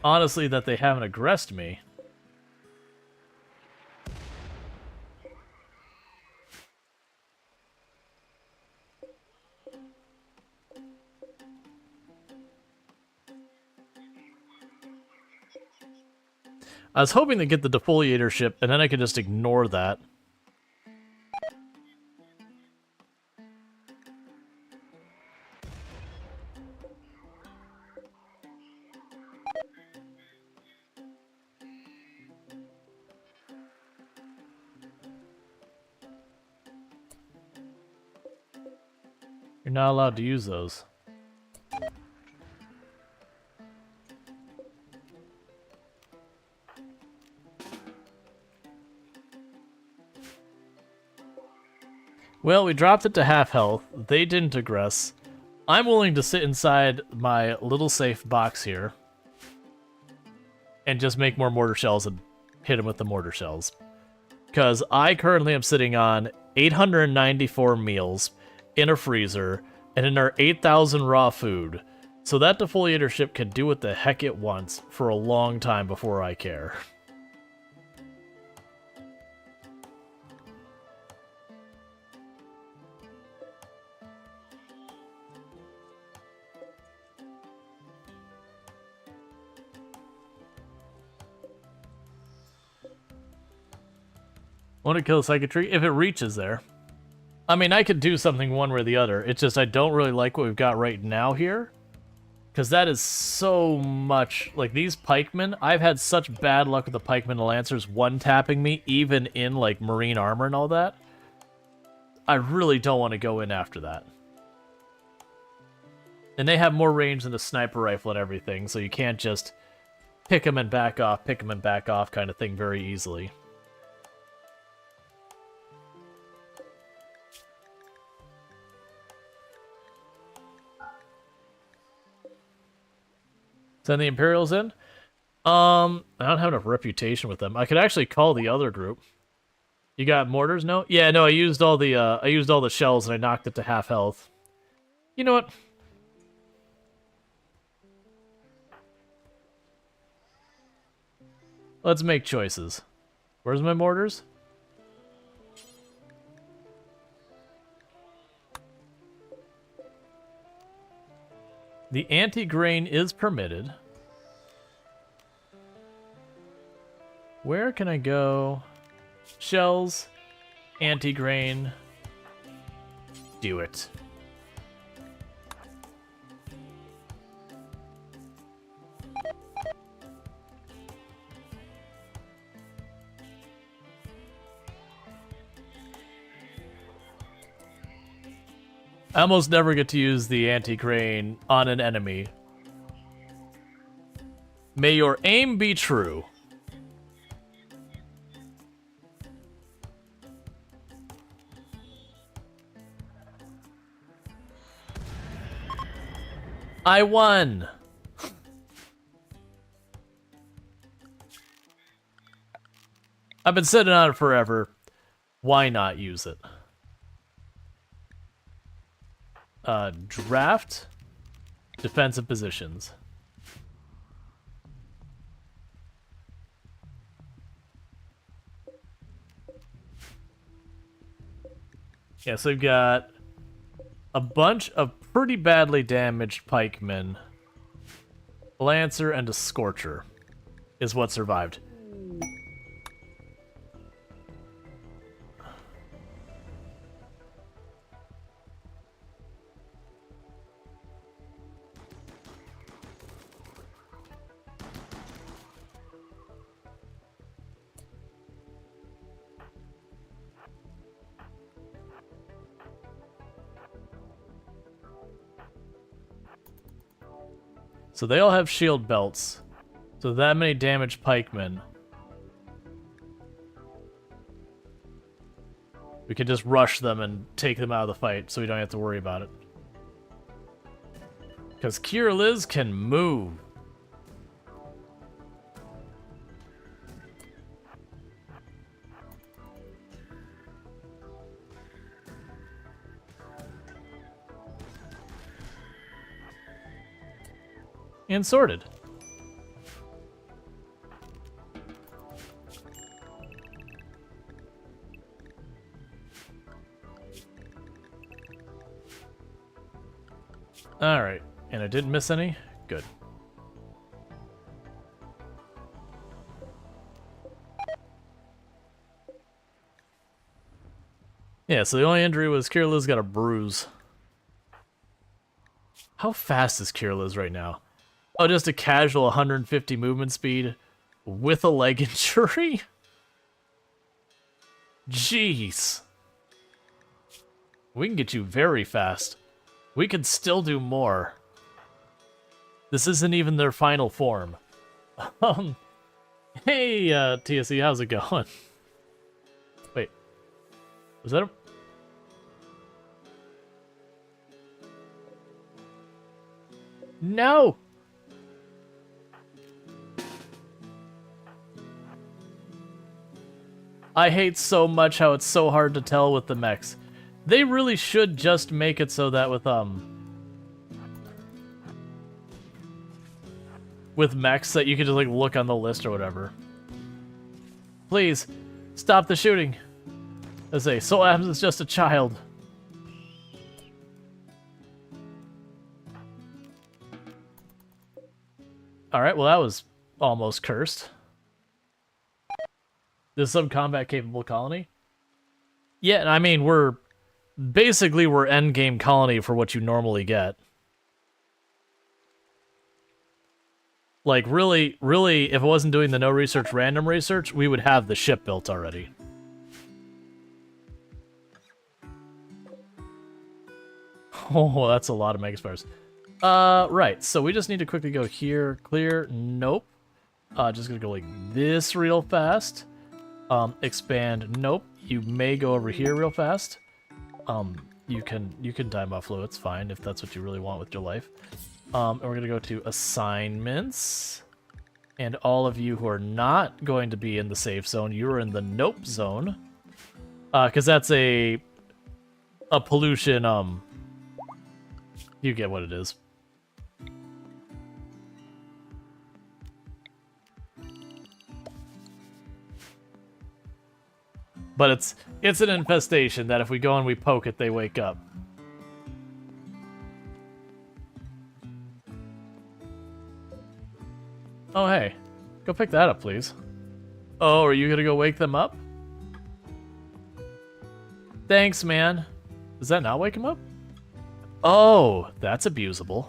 honestly, that they haven't aggressed me. I was hoping to get the defoliator ship, and then I could just ignore that. You're not allowed to use those. Well, we dropped it to half health. They didn't aggress. I'm willing to sit inside my little safe box here and just make more mortar shells and hit him with the mortar shells. Because I currently am sitting on 894 meals in a freezer and in our 8,000 raw food. So that defoliator ship can do what the heck it wants for a long time before I care. Want to kill a psychic tree? If it reaches there. I mean, I could do something one way or the other. It's just I don't really like what we've got right now here. Because that is so much... Like, these pikemen, I've had such bad luck with the pikemen and lancers one-tapping me, even in, like, marine armor and all that. I really don't want to go in after that. And they have more range than a sniper rifle and everything, so you can't just pick them and back off kind of thing very easily. Send the Imperials in. I don't have enough reputation with them. I could actually call the other group. You got mortars? No? Yeah, no, I used all the shells and I knocked it to half health. You know what? Let's make choices. Where's my mortars? The anti-grain is permitted. Where can I go? Shells, anti-grain. Do it. I almost never get to use the anti-grain on an enemy. May your aim be true. I won! I've been sitting on it forever. Why not use it? Draft. Defensive positions. Yeah, so we've got a bunch of pretty badly damaged pikemen. A lancer and a scorcher is what survived. So they all have shield belts. So that many damaged pikemen. We could just rush them and take them out of the fight so we don't have to worry about it. Because Kier Liz can move. And sorted. Alright, and I didn't miss any? Good. Yeah, so the only injury was Kirla's got a bruise. How fast is Kirla's right now? Oh, just a casual 150 movement speed with a leg injury? Jeez. We can get you very fast. We can still do more. This isn't even their final form. Hey, TSE, how's it going? Wait. Was that a... No! I hate so much how it's so hard to tell with the mechs. They really should just make it so that with mechs that you can just like look on the list or whatever. Please, stop the shooting. I say, Soul Adams is just a child. Alright, well that was almost cursed. This sub-combat capable colony? Yeah, I mean, we're endgame colony for what you normally get. Like, really, if it wasn't doing the no research, random research, we would have the ship built already. Oh, that's a lot of megaspires. Right, so we just need to quickly go here, clear, nope. Just gonna go like this real fast. Expand, nope. You may go over here real fast. You can time buffalo, it's fine if that's what you really want with your life. And we're gonna go to assignments. And all of you who are not going to be in the safe zone, you're in the nope zone. Because that's a pollution, you get what it is. But it's an infestation that if we go and we poke it, they wake up. Oh, hey. Go pick that up, please. Oh, are you gonna go wake them up? Thanks, man. Does that not wake him up? Oh, that's abusable.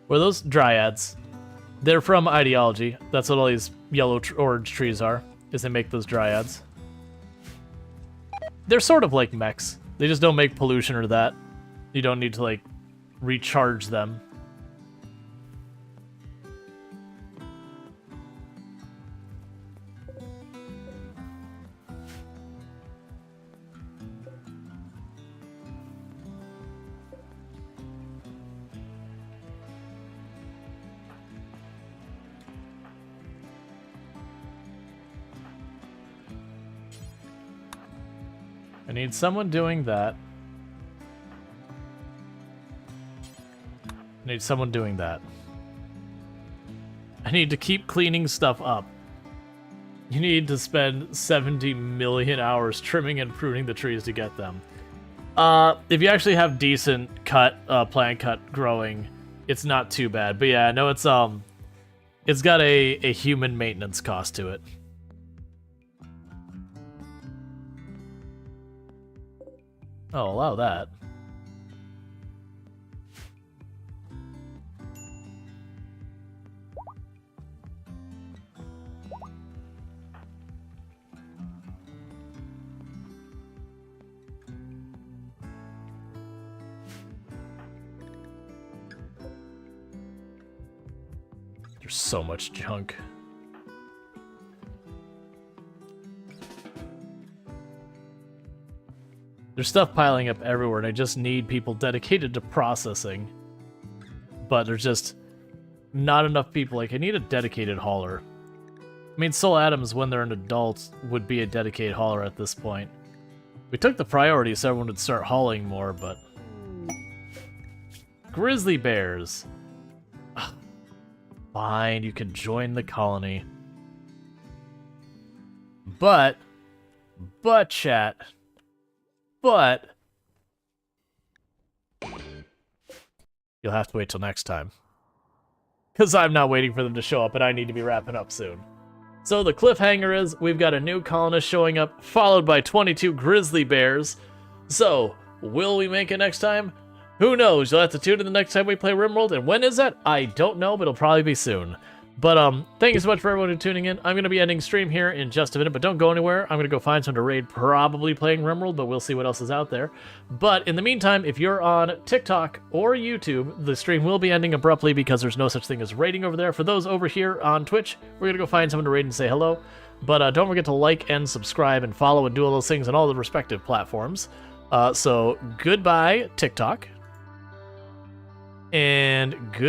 Were those dryads? They're from ideology. That's what all these yellow orange trees are, is they make those dryads. They're sort of like mechs. They just don't make pollution or that. You don't need to, like, recharge them. I need someone doing that. I need someone doing that. I need to keep cleaning stuff up. You need to spend 70 million hours trimming and pruning the trees to get them. If you actually have decent plant cut growing, it's not too bad. But yeah, no, it's got a human maintenance cost to it. Oh, allow that. There's so much junk. There's stuff piling up everywhere, and I just need people dedicated to processing. But there's just not enough people. Like, I need a dedicated hauler. I mean, Soul Atoms, when they're an adult, would be a dedicated hauler at this point. We took the priority so everyone would start hauling more, but... Grizzly bears. Ugh. Fine, you can join the colony. But, chat... But you'll have to wait till next time. Because I'm not waiting for them to show up and I need to be wrapping up soon. So the cliffhanger is we've got a new colonist showing up, followed by 22 grizzly bears. So, will we make it next time? Who knows? You'll have to tune in the next time we play RimWorld. And when is that? I don't know, but it'll probably be soon. But thank you so much for everyone who's tuning in. I'm going to be ending stream here in just a minute, but don't go anywhere. I'm going to go find some to raid, probably playing RimWorld, but we'll see what else is out there. But in the meantime, if you're on TikTok or YouTube, the stream will be ending abruptly because there's no such thing as raiding over there. For those over here on Twitch, we're going to go find someone to raid and say hello. But don't forget to like and subscribe and follow and do all those things on all the respective platforms. So goodbye, TikTok. And good